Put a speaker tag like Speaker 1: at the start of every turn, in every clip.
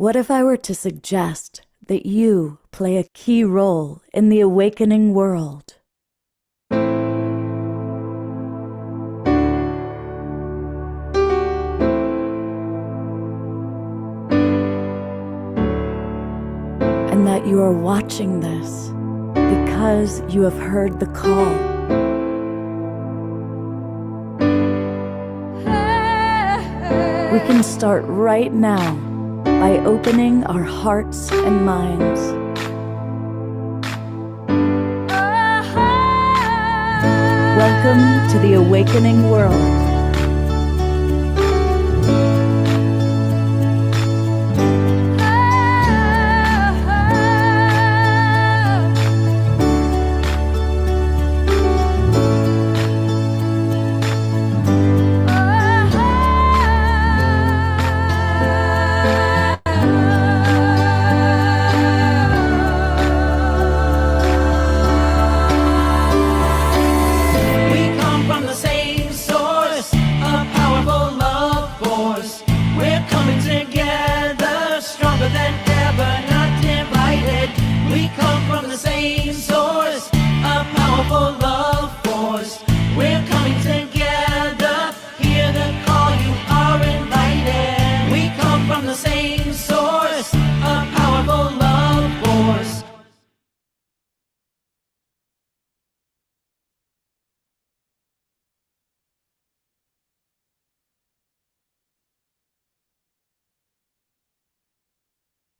Speaker 1: What if I were to suggest that you play a key role in the awakening world? And that you are watching this because you have heard the call. We can start right now by opening our hearts and minds. Welcome to the awakening world.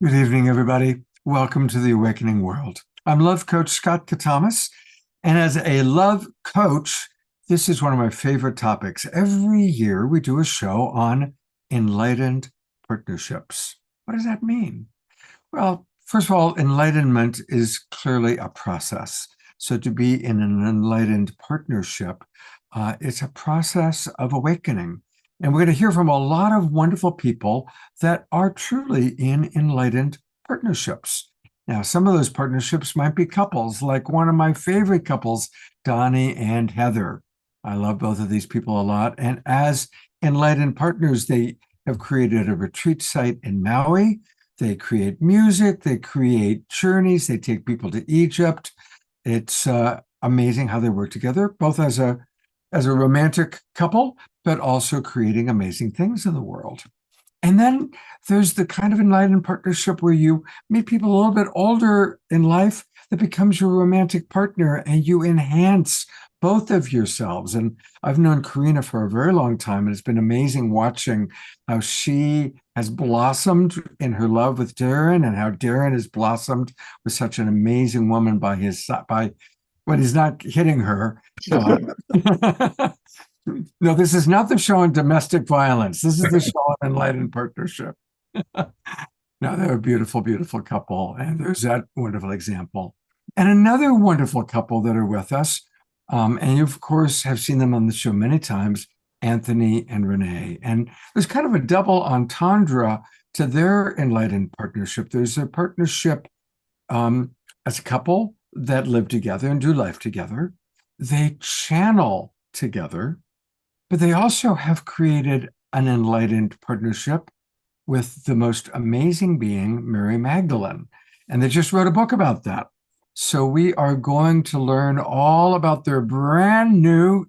Speaker 2: Good evening, everybody. Welcome to the Awakening World. I'm Love Coach Scott Katamas, and as a love coach, this is one of my favorite topics. Every year we do a show on enlightened partnerships. What does that mean? Well, first of all, enlightenment is clearly a process. So to be in an enlightened partnership, it's a process of awakening. And we're going to hear from a lot of wonderful people that are truly in enlightened partnerships. Now, some of those partnerships might be couples, like one of my favorite couples, Donnie and Heather. I love both of these people a lot. And as enlightened partners, they have created a retreat site in Maui. They create music, they create journeys, they take people to Egypt. It's amazing how they work together, both as a romantic couple, but also creating amazing things in the world. And then there's the kind of enlightened partnership where you meet people a little bit older in life that becomes your romantic partner, and you enhance both of yourselves. And I've known Karina for a very long time, and it's been amazing watching how she has blossomed in her love with Darren, and how Darren has blossomed with such an amazing woman by his side, when he's not hitting her. No, this is not the show on domestic violence. This is the show on enlightened partnership. No, they're a beautiful, beautiful couple. And there's that wonderful example. And another wonderful couple that are with us, and you, of course, have seen them on the show many times, Anthony and Renee. And there's kind of a double entendre to their enlightened partnership. There's a partnership as a couple that live together and do life together. They channel together, but they also have created an enlightened partnership with the most amazing being, Mary Magdalene. And they just wrote a book about that. So we are going to learn all about their brand new,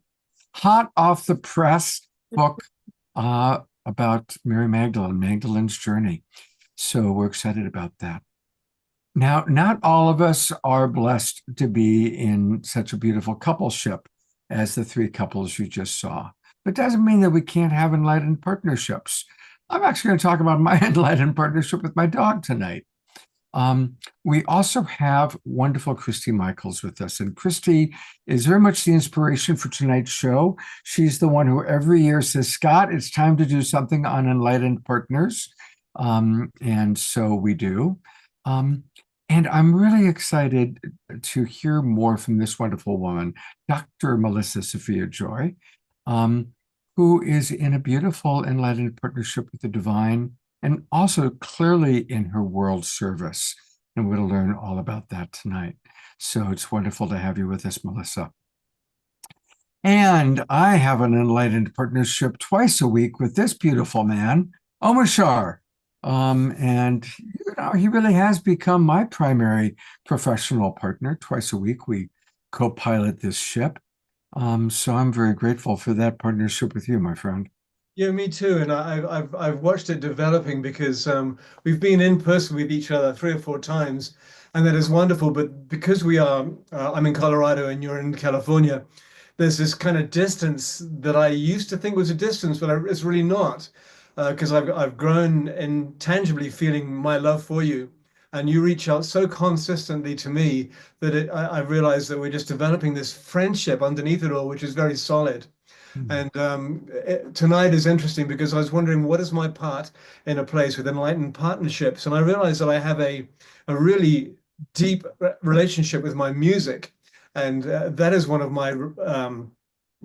Speaker 2: hot off the press book about Mary Magdalene, Magdalene's journey. So we're excited about that. Now, not all of us are blessed to be in such a beautiful coupleship as the three couples you just saw. But it doesn't mean that we can't have enlightened partnerships. I'm actually going to talk about my enlightened partnership with my dog tonight. We also have wonderful Christy Michaels with us. And Christy is very much the inspiration for tonight's show. She's the one who every year says, Scott, it's time to do something on enlightened partners. And so we do. And I'm really excited to hear more from this wonderful woman, Dr. Melissa Sophia Joy, who is in a beautiful enlightened partnership with the divine, and also clearly in her world service. And we're going to learn all about that tonight. So it's wonderful to have you with us, Melissa. And I have an enlightened partnership twice a week with this beautiful man, Omashar. And he really has become my primary professional partner. Twice a week, we co-pilot this ship. So I'm very grateful for that partnership with you, my friend.
Speaker 3: Yeah, me too. And I've watched it developing because we've been in person with each other 3 or 4 times, and that is wonderful. But because we are, I'm in Colorado and you're in California, there's this kind of distance that I used to think was a distance, but it's really not, because I've grown in tangibly feeling my love for you, and you reach out so consistently to me that I realize that we're just developing this friendship underneath it all, which is very solid.
Speaker 2: Mm.
Speaker 3: And tonight is interesting because I was wondering what is my part in a place with enlightened partnerships, and I realized that I have a really deep relationship with my music, and that is one of my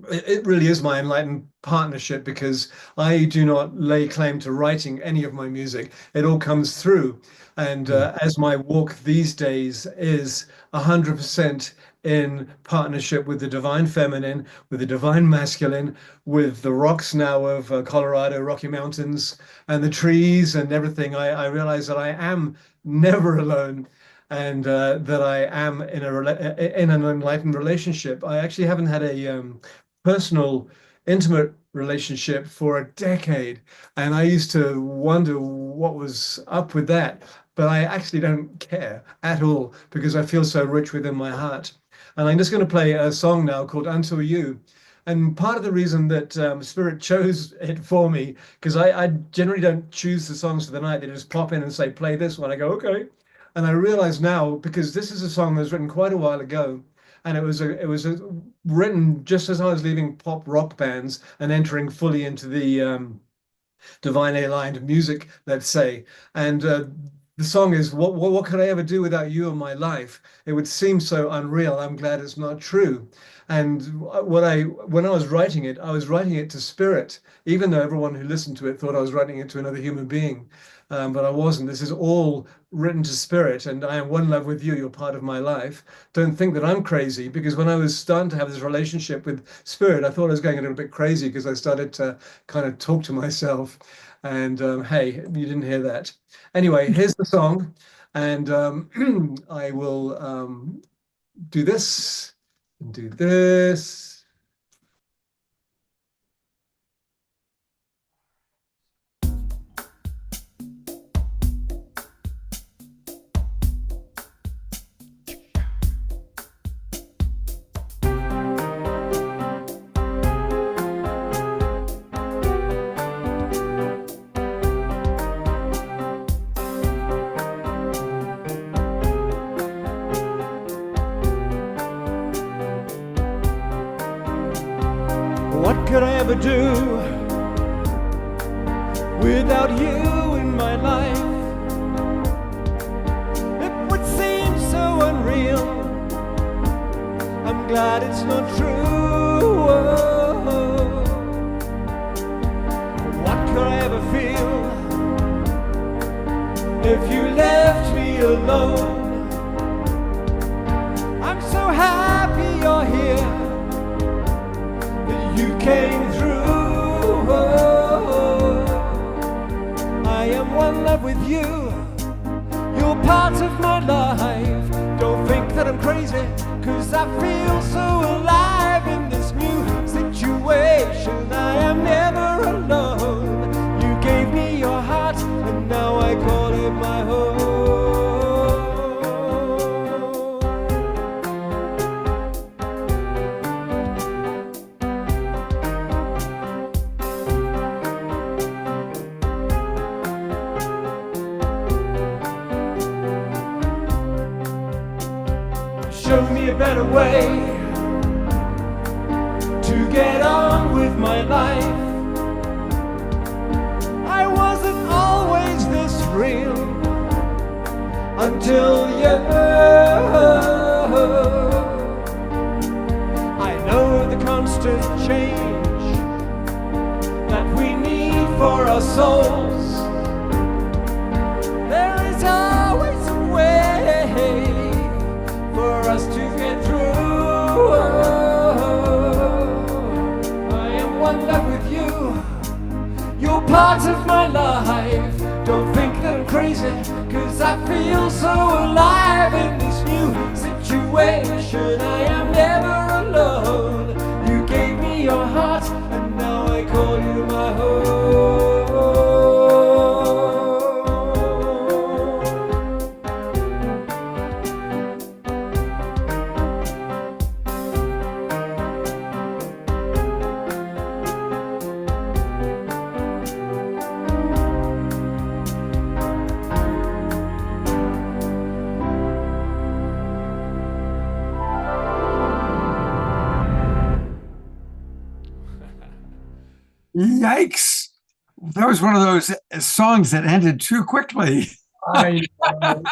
Speaker 3: it really is my enlightened partnership because I do not lay claim to writing any of my music. It all comes through. And as my walk these days is 100% in partnership with the divine feminine, with the divine masculine, with the rocks now of Colorado, Rocky Mountains, and the trees and everything, I realize that I am never alone and that I am in in an enlightened relationship. I actually haven't had a personal, intimate relationship for a decade. And I used to wonder what was up with that. But I actually don't care at all because I feel so rich within my heart. And I'm just going to play a song now called Until You. And part of the reason that Spirit chose it for me, because I generally don't choose the songs for the night. They just pop in and say, play this one. I go, okay. And I realize now, because this is a song that was written quite a while ago, and written just as I was leaving pop rock bands and entering fully into the divinely aligned music, let's say. And the song is what could I ever do without you in my life? It would seem so unreal. I'm glad it's not true. And when I was writing it, I was writing it to spirit, even though everyone who listened to it thought I was writing it to another human being. But I wasn't. This is all written to spirit, and I am one love with you. You're part of my life. Don't think that I'm crazy, because when I was starting to have this relationship with spirit, I thought I was going a little bit crazy because I started to kind of talk to myself. And hey, you didn't hear that. Anyway, here's the song, and I will do this and do this. What could I ever do without you in my life? It would seem so unreal. I'm glad it's not true. What could I ever feel if you left me alone? I'm so happy you're here. You came through. I am one love with you. You're part of my life. Don't think that I'm crazy, 'cause I feel so alive in this new situation. I am never alone. You gave me your heart, and now I call it my home. Show me a better way to get on with my life. I wasn't always this real until you. I know the constant change that we need for our souls. There is always a way for us to get through. I am one love with you. You're part of my life. Don't think
Speaker 4: crazy, 'cause I feel so alive in this new situation. I am never alone. You gave me your heart, and now I call you my home.
Speaker 2: Yikes. That was one of those songs that ended too quickly.
Speaker 3: I know.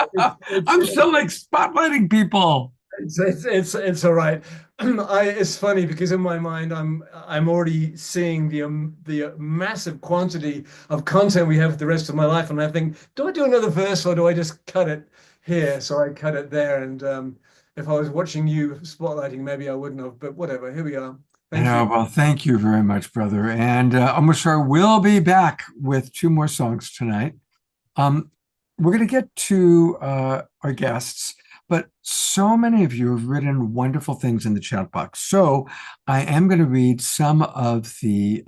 Speaker 2: I'm still like spotlighting people.
Speaker 3: It's all right. It's funny because in my mind I'm already seeing the massive quantity of content we have for the rest of my life, and I think, do I do another verse or do I just cut it here? So I cut it there, and if I was watching you spotlighting, maybe I wouldn't have. But whatever, here we are. Thank you.
Speaker 2: Well, thank you very much, brother. And Omashar will be back with 2 more songs tonight. We're going to get to our guests, but so many of you have written wonderful things in the chat box. So I am going to read some of the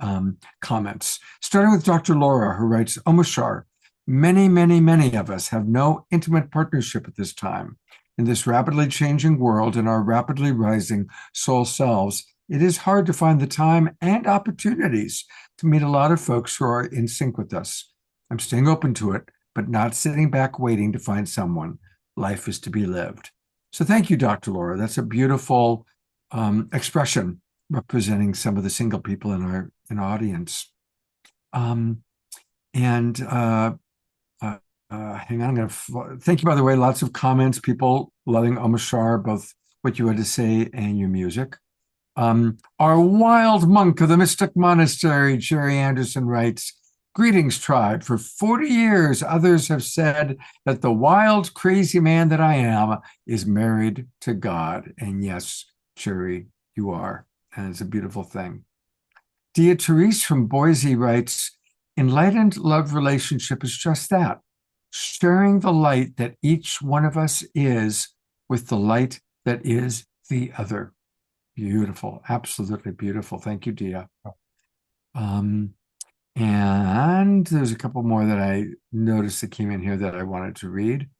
Speaker 2: comments, starting with Dr. Laura, who writes, Omashar, many, many, many of us have no intimate partnership at this time. In this rapidly changing world and our rapidly rising soul selves, it is hard to find the time and opportunities to meet a lot of folks who are in sync with us. I'm staying open to it, but not sitting back waiting to find someone. Life is to be lived. So thank you, Dr. Laura. That's a beautiful expression representing some of the single people in our audience. Hang on, I'm going to thank you, by the way, lots of comments, people loving Omashar, both what you had to say and your music. Our wild monk of the Mystic Monastery, Jerry Anderson, writes, greetings, tribe. For 40 years, others have said that the wild, crazy man that I am is married to God. And yes, Jerry, you are. And it's a beautiful thing. Dia Therese from Boise writes, enlightened love relationship is just that, sharing the light that each one of us is with the light that is the other. Beautiful, absolutely beautiful. Thank you, Dia. And there's a couple more that I noticed that came in here that I wanted to read.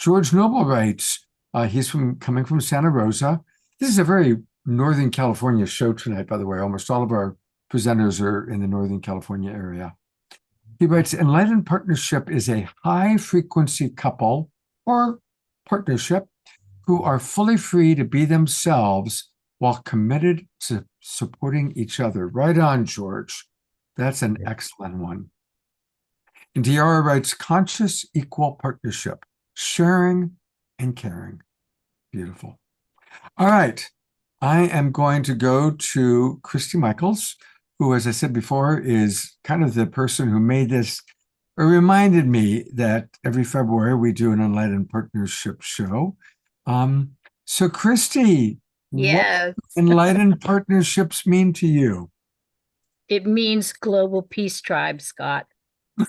Speaker 2: George Noble writes, he's coming from Santa Rosa. This is a very Northern California show tonight, by the way. Almost all of our presenters are in the Northern California area. He writes, enlightened partnership is a high-frequency couple or partnership who are fully free to be themselves while committed to supporting each other. Right on, George. That's an excellent one. And Diara writes, conscious equal partnership, sharing and caring. Beautiful. All right. I am going to go to Christy Michaels, who, as I said before, is kind of the person who made this, or reminded me that every February we do an Enlightened Partnership show. So Christy,
Speaker 5: Yes,
Speaker 2: what enlightened partnerships mean to you?
Speaker 5: it means global peace tribe, Scott.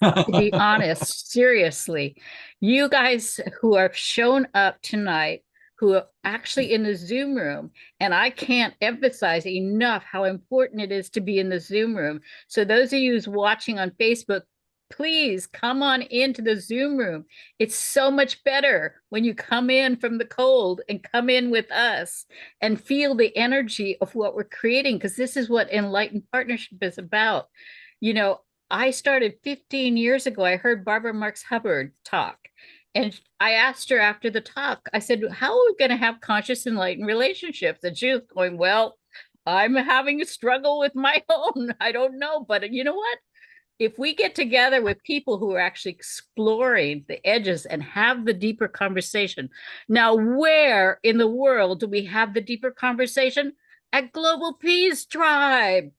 Speaker 5: To be honest, seriously, you guys who have shown up tonight, who are actually in the Zoom room, and I can't emphasize enough how important it is to be in the Zoom room. So those of you who's watching on Facebook, please come on into the Zoom room. It's so much better when you come in from the cold and come in with us and feel the energy of what we're creating, because this is what Enlightened Partnership is about. You know, I started 15 years ago. I heard Barbara Marx Hubbard talk, and I asked her after the talk, I said, how are we going to have conscious enlightened relationships? And she was going, well, I'm having a struggle with my own. I don't know, but you know what? If we get together with people who are actually exploring the edges and have the deeper conversation. Now, where in the world do we have the deeper conversation? At Global Peace Tribe.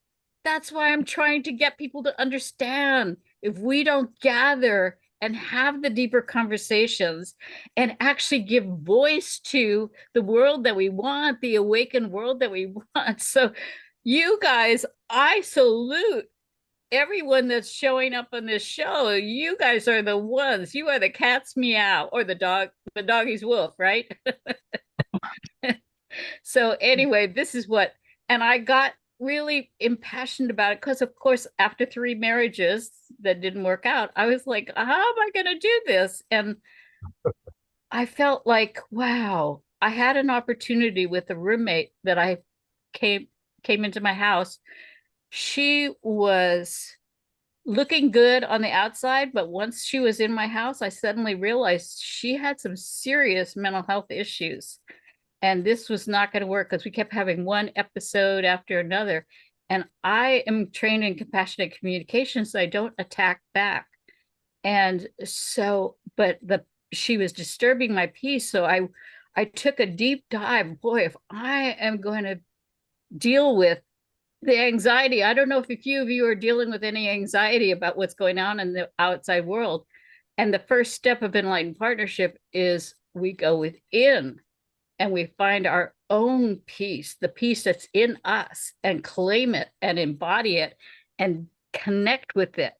Speaker 5: That's why I'm trying to get people to understand, if we don't gather and have the deeper conversations and actually give voice to the world that we want, the awakened world that we want. So you guys, I salute everyone that's showing up on this show, you guys are the ones. You are the cat's meow or the doggy's wolf, right? So anyway, this is what, and I got really impassioned about it because, of course, after 3 marriages that didn't work out, I was like, how am I going to do this? And I felt like, wow, I had an opportunity with a roommate that I came into my house. She was looking good on the outside, but once she was in my house, I suddenly realized she had some serious mental health issues. And this was not going to work because we kept having one episode after another. And I am trained in compassionate communication, so I don't attack back. And so, but she was disturbing my peace. So I took a deep dive. Boy, if I am going to deal with the anxiety, I don't know if a few of you are dealing with any anxiety about what's going on in the outside world. And the first step of Enlightened Partnership is we go within and we find our own peace, the peace that's in us, and claim it and embody it and connect with it.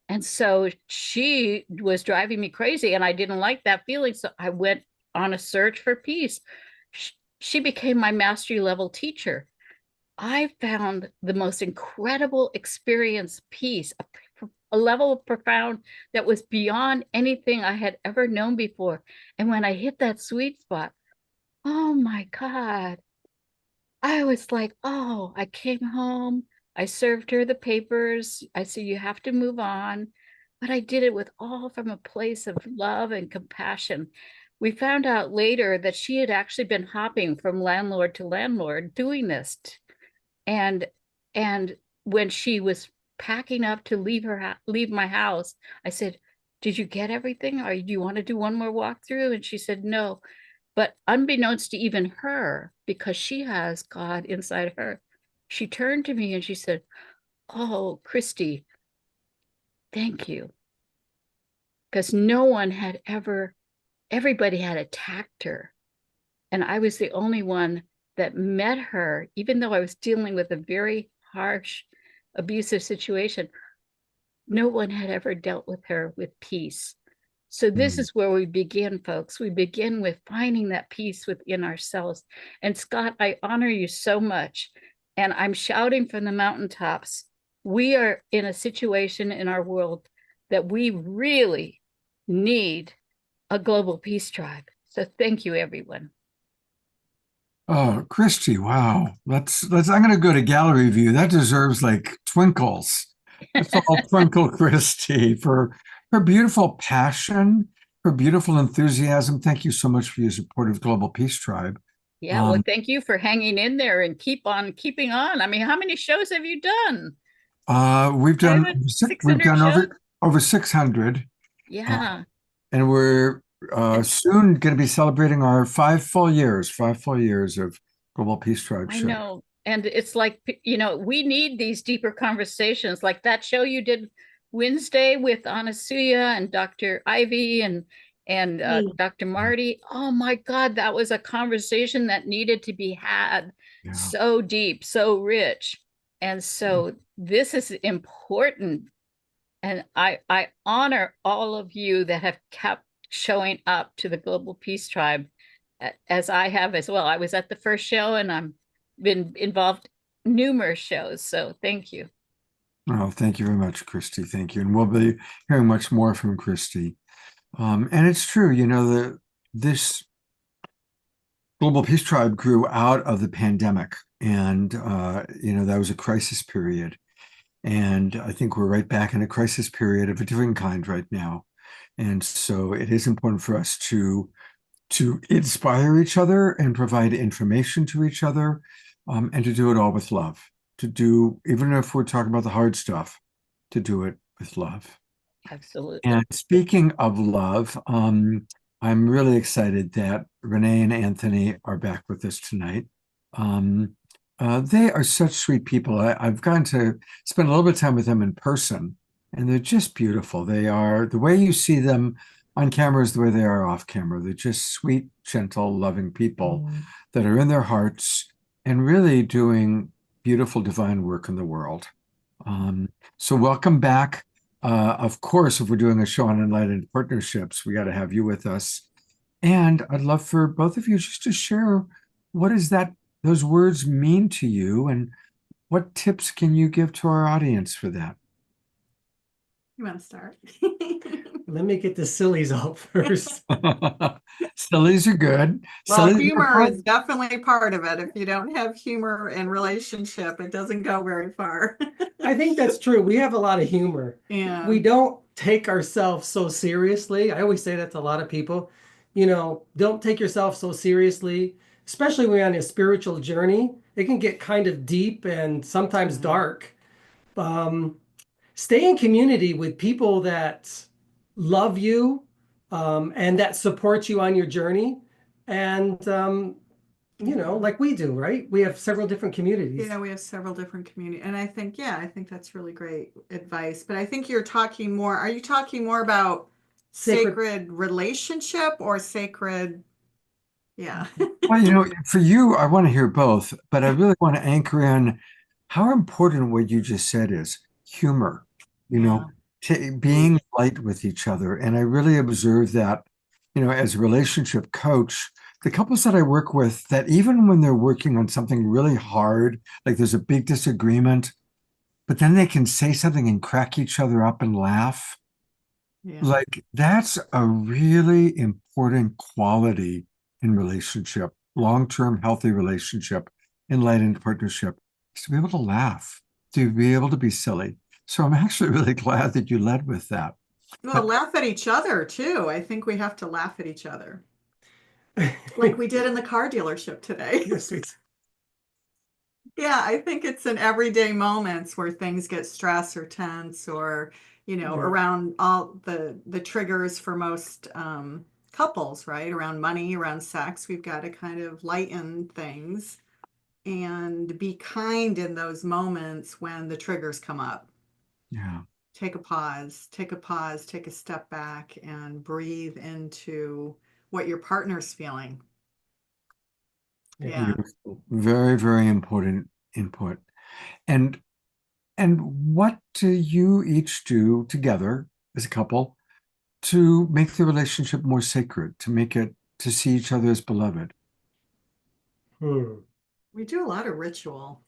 Speaker 5: And so she was driving me crazy and I didn't like that feeling. So I went on a search for peace. She became my mastery level teacher. I found the most incredible experience, peace, a level of profound that was beyond anything I had ever known before. And when I hit that sweet spot, oh my God, I was like, oh, I came home. I served her the papers. I said, you have to move on. But I did it with all from a place of love and compassion. We found out later that she had actually been hopping from landlord to landlord doing this. And when she was packing up to leave my house, I said, did you get everything? Or do you want to do one more walkthrough? And she said, no. But unbeknownst to even her, because she has God inside her, she turned to me and she said, oh, Christy, thank you. Because no one had everybody had attacked her. And I was the only one that met her, even though I was dealing with a very harsh, abusive situation. No one had ever dealt with her with peace. So this is where we begin, folks. We begin with finding that peace within ourselves. And Scott, I honor you so much. And I'm shouting from the mountaintops. We are in a situation in our world that we really need a global peace tribe. So thank you, everyone.
Speaker 2: Oh, Christy, wow. I'm gonna go to gallery view. That deserves like twinkles. Let's all twinkle Christy for her beautiful passion, her beautiful enthusiasm. Thank you so much for your support of Global Peace Tribe.
Speaker 5: Yeah, well, thank you for hanging in there and keep on keeping on. I mean, how many shows have you done?
Speaker 2: We've done
Speaker 5: Private
Speaker 2: we've
Speaker 5: 600
Speaker 2: done
Speaker 5: shows?
Speaker 2: over 600.
Speaker 5: Yeah,
Speaker 2: And we're soon going to be celebrating our 5 full years of Global Peace Tribe
Speaker 5: I
Speaker 2: show.
Speaker 5: know. And it's like, you know, we need these deeper conversations like that show you did Wednesday with Anasuya and Dr. Ivy and Dr. Marty. Oh my God, that was a conversation that needed to be had.
Speaker 2: Yeah.
Speaker 5: So deep, so rich. And so this is important. And I honor all of you that have kept showing up to the Global Peace Tribe as I have as well. I was at the first show and I'm been involved numerous shows. So thank you.
Speaker 2: Oh, thank you very much, Christy. Thank you. And we'll be hearing much more from Christy. And it's true, you know, this Global Peace Tribe grew out of the pandemic. And, you know, that was a crisis period. And I think we're right back in a crisis period of a different kind right now. And so it is important for us to inspire each other and provide information to each other, and to do it all with love. To do, even if we're talking about the hard stuff, to do it with love.
Speaker 5: Absolutely.
Speaker 2: And speaking of love, I'm really excited that Renee and Anthony are back with us tonight. They are such sweet people. I've gotten to spend a little bit of time with them in person, and they're just beautiful. They are, the way you see them on camera is the way they are off camera. They're just sweet, gentle, loving people that are in their hearts and really doing beautiful divine work in the world. So welcome back. Of course, if we're doing a show on enlightened partnerships, we got to have you with us. And I'd love for both of you just to share what does those words mean to you, and what tips can you give to our audience for that?
Speaker 6: You want to start?
Speaker 7: Let me get the sillies out first.
Speaker 2: Sillies are good.
Speaker 6: Well,
Speaker 2: Sillies are
Speaker 6: humor
Speaker 2: fun.
Speaker 6: is definitely part of it. If you don't have humor in relationship, it doesn't go very far.
Speaker 7: I think that's true. We have a lot of humor.
Speaker 6: Yeah.
Speaker 7: We don't take ourselves so seriously. I always say that to a lot of people. You know, don't take yourself so seriously, especially when you're on a spiritual journey. It can get kind of deep and sometimes dark. Stay in community with people that love you and that support you on your journey. And you know, like we do, right? We have several different communities.
Speaker 6: Yeah, we have several different communities. And I think that's really great advice. But I think you're talking more, are you talking more about sacred relationship or sacred? Yeah.
Speaker 2: Well, for you, I want to hear both, but I really want to anchor in how important what you just said is humor, being light with each other. And I really observe that, as a relationship coach, the couples that I work with, that even when they're working on something really hard, like there's a big disagreement, but then they can say something and crack each other up and laugh.
Speaker 6: Yeah.
Speaker 2: Like that's a really important quality in relationship, long-term healthy relationship, enlightened partnership, is to be able to laugh, to be able to be silly. So I'm actually really glad that you led with that.
Speaker 6: Well, laugh at each other too. I think we have to laugh at each other. Like we did in the car dealership today. Yeah, I think it's in everyday moments where things get stressed or tense or, around all the triggers for most couples, right? Around money, around sex, we've got to kind of lighten things and be kind in those moments when the triggers come up.
Speaker 2: Yeah.
Speaker 6: Take a pause, take a step back and breathe into what your partner's feeling. Yeah.
Speaker 2: Beautiful. Very, very important input. And what do you each do together as a couple to make the relationship more sacred, to see each other as beloved?
Speaker 6: We do a lot of ritual.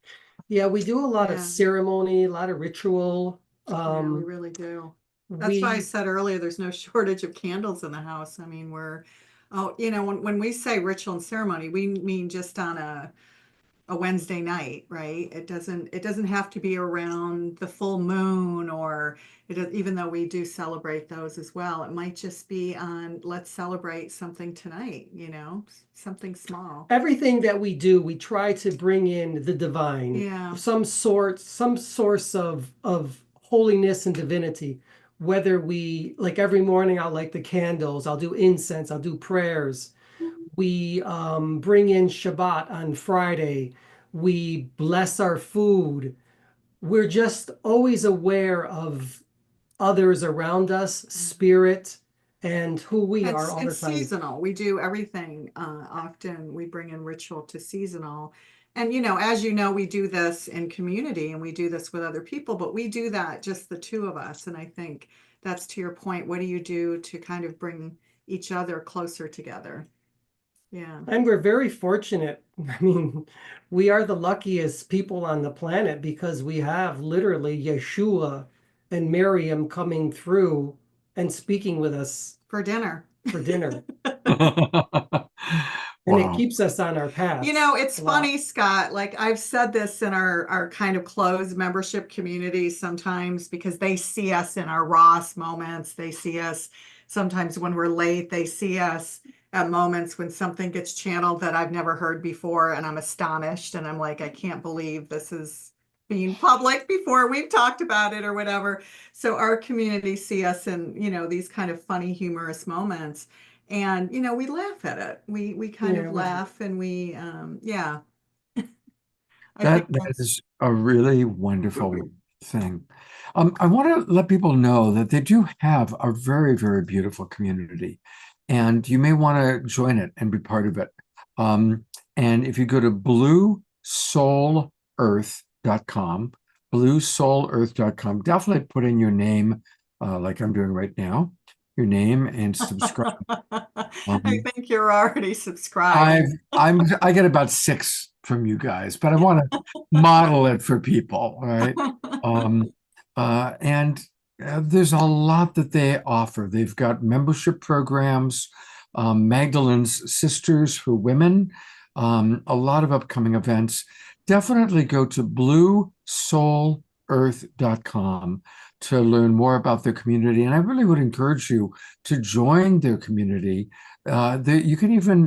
Speaker 7: Yeah, we do a lot of
Speaker 6: Yeah.
Speaker 7: ceremony, a lot of ritual.
Speaker 6: Yeah, we really do. That's why I said earlier, there's no shortage of candles in the house. I mean, when we say ritual and ceremony, we mean just on a Wednesday night, right? It doesn't have to be around the full moon even though we do celebrate those as well. It might just be on, let's celebrate something tonight, something small.
Speaker 7: Everything that we do, we try to bring in the divine.
Speaker 6: Yeah.
Speaker 7: Some source of holiness and divinity. Whether we, like every morning, I'll light the candles, I'll do incense, I'll do prayers. We bring in Shabbat on Friday. We bless our food. We're just always aware of others around us, spirit, and who we are all the
Speaker 6: It's
Speaker 7: time.
Speaker 6: seasonal. We do everything. Often we bring in ritual to seasonal. And, as you know, we do this in community and we do this with other people, but we do that just the two of us. And I think that's to your point. What do you do to kind of bring each other closer together? Yeah.
Speaker 7: And we're very fortunate. I mean, we are the luckiest people on the planet because we have literally Yeshua and Miriam coming through and speaking with us
Speaker 6: For dinner.
Speaker 7: for dinner.
Speaker 2: Wow.
Speaker 7: And it keeps us on our path.
Speaker 6: It's funny, Scott, like I've said this in our kind of closed membership community sometimes because they see us in our rawest moments. They see us sometimes when we're late. They see us at moments when something gets channeled that I've never heard before. And I'm astonished. And I'm like, I can't believe this is being public before we've talked about it or whatever. So our community see us in, these kind of funny, humorous moments. And, we laugh at it. We kind of laugh and we, yeah.
Speaker 2: That is a really wonderful thing. I want to let people know that they do have a very, very beautiful community, and you may want to join it and be part of it. And if you go to bluesoulearth.com, bluesoulearth.com. Definitely put in your name, like I'm doing right now, your name, and subscribe.
Speaker 6: I think you're already subscribed.
Speaker 2: I get about 6 from you guys, but I want to model it for people, right? And there's a lot that they offer. They've got membership programs, Magdalene's Sisters for Women, a lot of upcoming events. Definitely go to bluesoulearth.com to learn more about their community. And I really would encourage you to join their community. You can even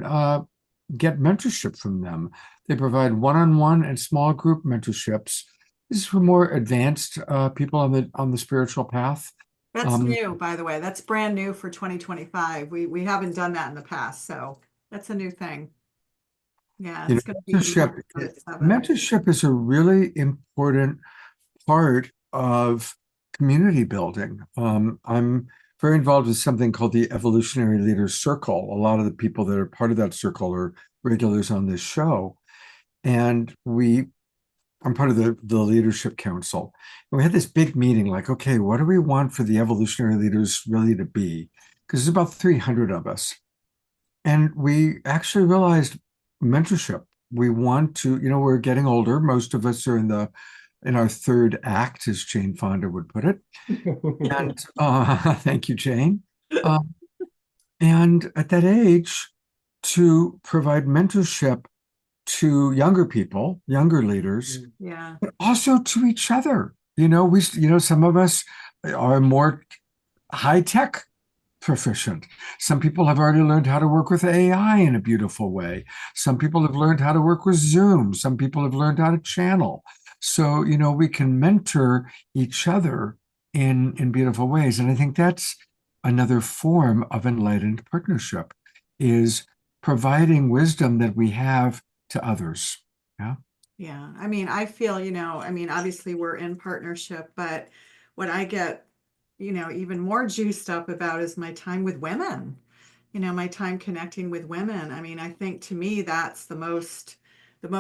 Speaker 2: get mentorship from them. They provide one-on-one and small group mentorships. This is for more advanced people on the spiritual path.
Speaker 6: That's new, by the way. That's brand new for 2025. We haven't done that in the past, so that's a new thing. Yeah, it's going to be
Speaker 2: mentorship is a really important part of community building. I'm very involved with something called the Evolutionary Leaders Circle. A lot of the people that are part of that circle are regulars on this show. And I'm part of the leadership council. And we had this big meeting, like, okay, what do we want for the evolutionary leaders really to be? Because there's about 300 of us. And we actually realized mentorship. We want to, we're getting older. Most of us are in our third act, as Jane Fonda would put it. And thank you, Jane. And at that age, to provide mentorship to younger people, younger leaders, but also to each other. Some of us are more high-tech proficient. Some people have already learned how to work with AI in a beautiful way. Some people have learned how to work with Zoom. Some people have learned how to channel. So, we can mentor each other in beautiful ways. And I think that's another form of enlightened partnership, is providing wisdom that we have to others.
Speaker 6: Yeah. I mean, I feel, obviously we're in partnership, but what I get, even more juiced up about is my time with women, my time connecting with women. I mean, I think to me, that's the most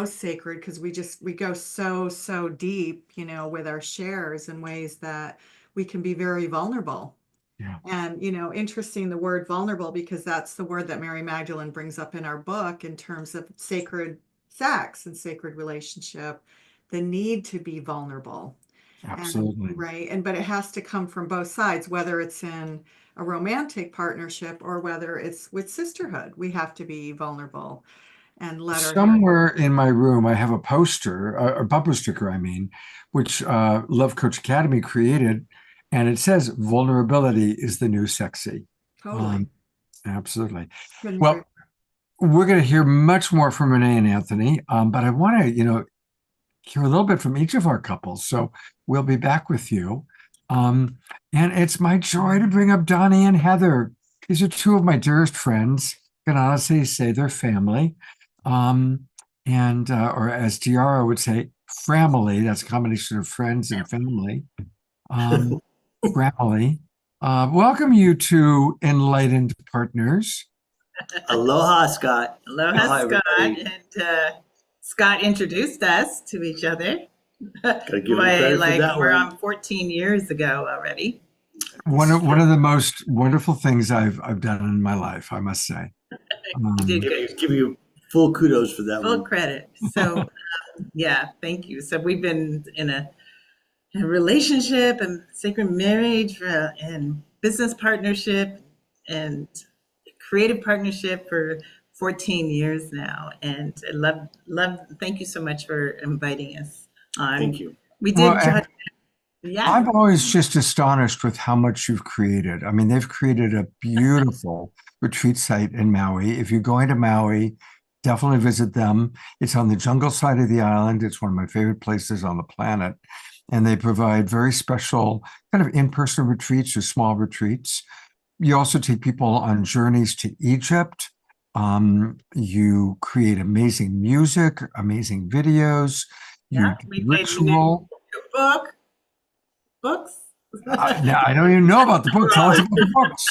Speaker 6: sacred, because we go so deep, with our shares in ways that we can be very vulnerable.
Speaker 2: Yeah.
Speaker 6: And, interesting, the word vulnerable, because that's the word that Mary Magdalene brings up in our book in terms of sacred sex and sacred relationship, the need to be vulnerable.
Speaker 2: Absolutely.
Speaker 6: Right. But it has to come from both sides, whether it's in a romantic partnership or whether it's with sisterhood. We have to be vulnerable and let our
Speaker 2: Somewhere in my room, I have a poster, a bumper sticker, which Love Coach Academy created. And it says, vulnerability is the new sexy.
Speaker 6: Totally.
Speaker 2: Absolutely. Well, we're going to hear much more from Renee and Anthony, but I want to, hear a little bit from each of our couples. So we'll be back with you. And it's my joy to bring up Donnie and Heather. These are two of my dearest friends. I can honestly say they're family. Or as Tiara would say, family. That's a combination of friends and family. Family. Welcome you to Enlightened Partners.
Speaker 8: Aloha, Scott.
Speaker 9: Aloha, Scott.
Speaker 8: Everybody.
Speaker 9: And Scott introduced us to each other.
Speaker 8: Gotta give him credit for that
Speaker 9: we're
Speaker 8: one.
Speaker 9: on 14 years ago already.
Speaker 2: One of the most wonderful things I've done in my life, I must say.
Speaker 9: You did
Speaker 8: Give you full kudos for that
Speaker 9: full
Speaker 8: one.
Speaker 9: credit. So, yeah, thank you. So we've been in a relationship and sacred marriage and business partnership and creative partnership for 14 years now. And I love, thank you so much for inviting us on.
Speaker 8: Thank you.
Speaker 9: We did.
Speaker 2: Yeah. I'm always just astonished with how much you've created. I mean, they've created a beautiful retreat site in Maui. If you're going to Maui, definitely visit them. It's on the jungle side of the island. It's one of my favorite places on the planet. And they provide very special kind of in-person retreats or small retreats. You also take people on journeys to Egypt. You create amazing music, amazing videos.
Speaker 9: We ritual. Books.
Speaker 2: I don't even know about the books. Tell us about the books.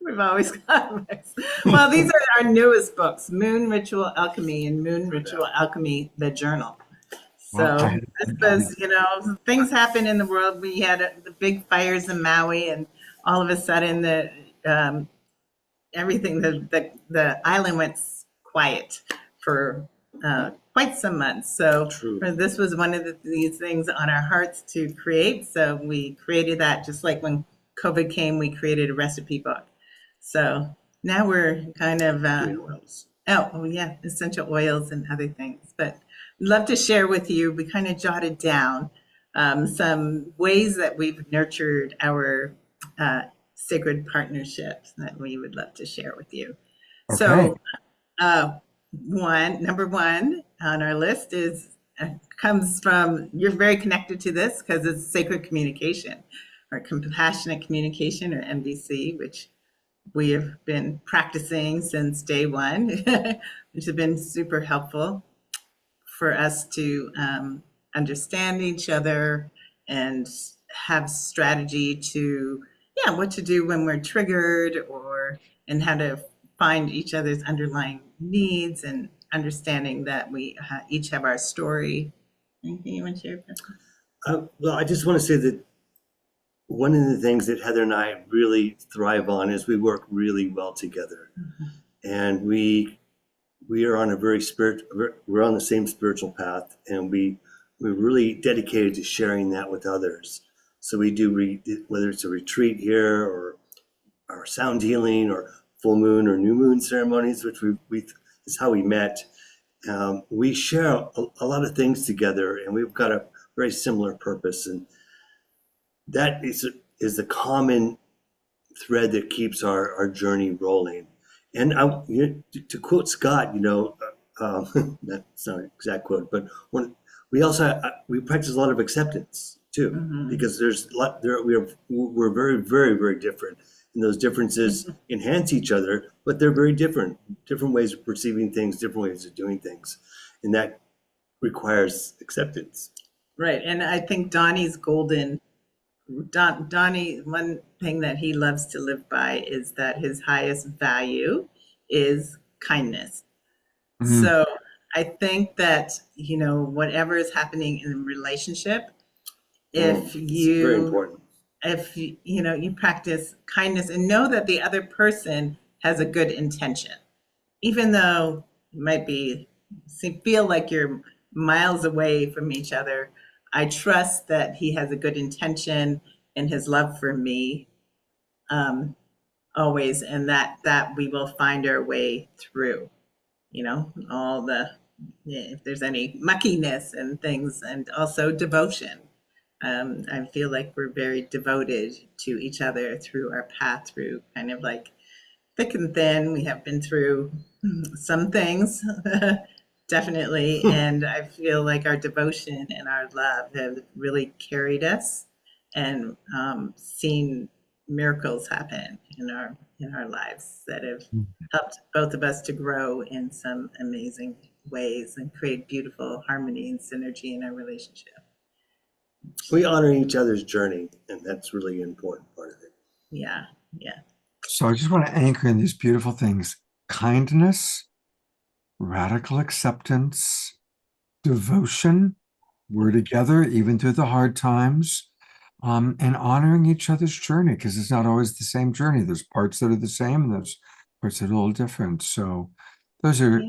Speaker 9: We've always got books. Well, these are our newest books, Moon Ritual Alchemy and Moon Ritual Alchemy, the journal.
Speaker 2: Well,
Speaker 9: So this was, things happen in the world. We had the big fires in Maui, and all of a sudden um, everything, the island went quiet for quite some months. So
Speaker 8: True.
Speaker 9: this was one of these things on our hearts to create. So we created that, just like when COVID came, we created a recipe book. So now we're kind of, yeah, essential oils and other things. But I'd love to share with you, we kind of jotted down some ways that we've nurtured our sacred partnerships that we would love to share with you.
Speaker 2: Okay.
Speaker 9: So number one on our list comes from, you're very connected to this because it's sacred communication, or compassionate communication, or MDC, which we have been practicing since day one, which has been super helpful for us to understand each other and have strategy to, what to do when we're triggered, and how to find each other's underlying needs, and understanding that we each have our story. Anything you want to share?
Speaker 8: Well, I just want to say that one of the things that Heather and I really thrive on is we work really well together. Mm-hmm. And we are on a we're on the same spiritual path, and we're really dedicated to sharing that with others. So we do, whether it's a retreat here, or our sound healing, or full moon or new moon ceremonies, which is how we met. We share a lot of things together, and we've got a very similar purpose, and that is the common thread that keeps our journey rolling. And to quote Scott, that's not an exact quote, but we also we practice a lot of acceptance too, mm-hmm. because there's a lot there. We're very, very, very different, and those differences enhance each other, but they're very different ways of perceiving things, different ways of doing things, and that requires acceptance.
Speaker 9: Right, and I think Donnie, one thing that he loves to live by is that his highest value is kindness. Mm-hmm. So I think that, whatever is happening in a relationship, if
Speaker 8: very important.
Speaker 9: If you practice kindness and know that the other person has a good intention, even though you might feel like you're miles away from each other, I trust that he has a good intention in his love for me, always, and that we will find our way through, all if there's any muckiness and things, and also devotion. I feel like we're very devoted to each other through our path, through kind of like thick and thin. We have been through some things, definitely. And I feel like our devotion and our love have really carried us, and seen miracles happen in our lives that have helped both of us to grow in some amazing ways and create beautiful harmony and synergy in our relationship.
Speaker 8: We honor each other's journey, and that's really an important part of it.
Speaker 9: Yeah.
Speaker 2: So I just want to anchor in these beautiful things: kindness, radical acceptance, devotion. We're together even through the hard times, and honoring each other's journey, because it's not always the same journey. There's parts that are the same, and there's parts that are a little different. So those are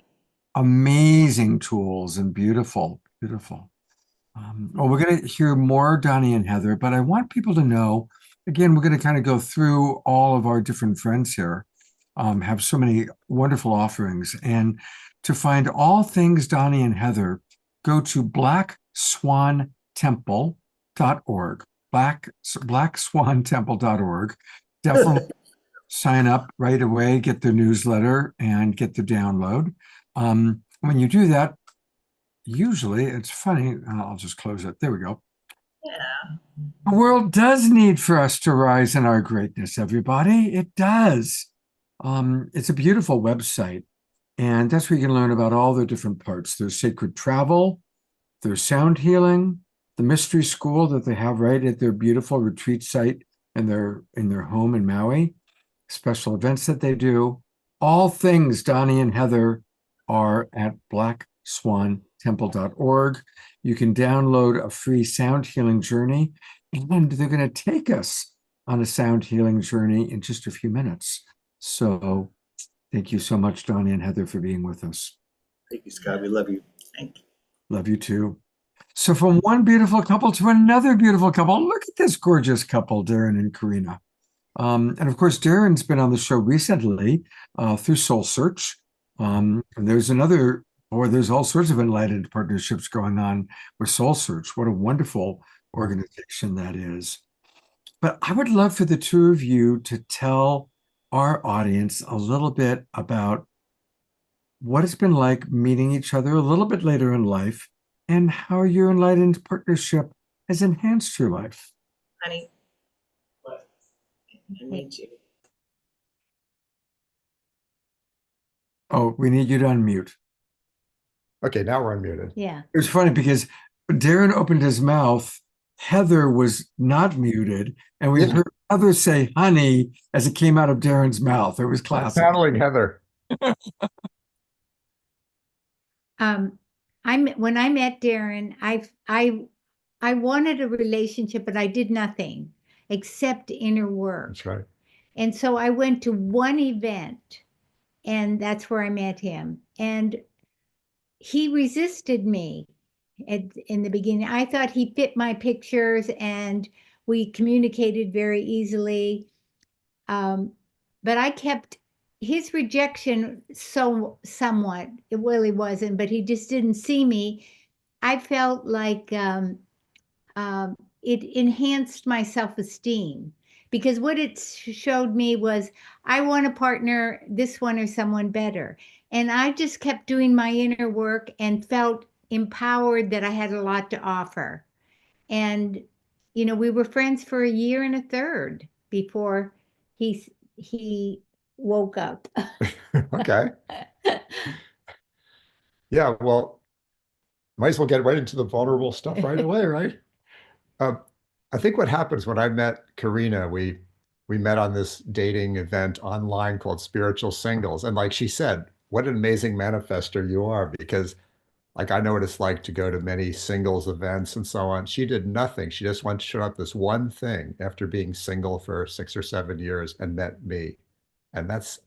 Speaker 2: amazing tools and beautiful. Well, we're going to hear more Donnie and Heather, but I want people to know, again, we're going to kind of go through all of our different friends here, have so many wonderful offerings. And to find all things Donnie and Heather, go to blackswantemple.org, blackswantemple.org. Definitely sign up right away, get their newsletter, and get the download. When you do that, usually, it's funny, I'll just close it. There we go.
Speaker 9: Yeah.
Speaker 2: The world does need for us to rise in our greatness, everybody. It does. It's a beautiful website, and that's where you can learn about all the different parts. There's sacred travel, there's sound healing, the mystery school that they have right at their beautiful retreat site in their home in Maui, special events that they do. All things Donnie and Heather are at Black Swan temple.org. You can download a free sound healing journey, and they're going to take us on a sound healing journey in just a few minutes. So thank you so much, Donnie and Heather, for being with us.
Speaker 8: Thank you, Scott. We love you.
Speaker 9: Thank you.
Speaker 2: Love you too. So from one beautiful couple to another beautiful couple, look at this gorgeous couple, Darren and Karina. And of course, Darren's been on the show recently through Soul Search. And there's all sorts of enlightened partnerships going on with Soul Search. What a wonderful organization that is. But I would love for the two of you to tell our audience a little bit about what it's been like meeting each other a little bit later in life and how your enlightened partnership has enhanced your life.
Speaker 9: Honey, I need you.
Speaker 2: Oh, we need you to unmute.
Speaker 10: Okay, now we're unmuted.
Speaker 5: Yeah.
Speaker 2: It was funny because when Darren opened his mouth, Heather was not muted, and we heard Heather say honey as it came out of Darren's mouth. It was classic.
Speaker 10: Channeling Heather.
Speaker 11: When I met Darren, I wanted a relationship, but I did nothing except inner work.
Speaker 10: That's right.
Speaker 11: And so I went to one event, and that's where I met him. And he resisted me in the beginning. I thought he fit my pictures, and we communicated very easily. But I kept his rejection somewhat. It really wasn't, but he just didn't see me. I felt like it enhanced my self-esteem, because what it showed me was I want a partner, this one or someone better. And I just kept doing my inner work and felt empowered that I had a lot to offer. And, you know, we were friends for a year and a third before he woke up.
Speaker 10: Okay. Yeah, well, might as well get right into the vulnerable stuff right away, right? I think what happens when I met Karina, we met on this dating event online called Spiritual Singles. And like she said, what an amazing manifester you are, because like I know what it's like to go to many singles events and so on. She did nothing. She just went to show up this one thing after being single for 6 or 7 years and met me. And that's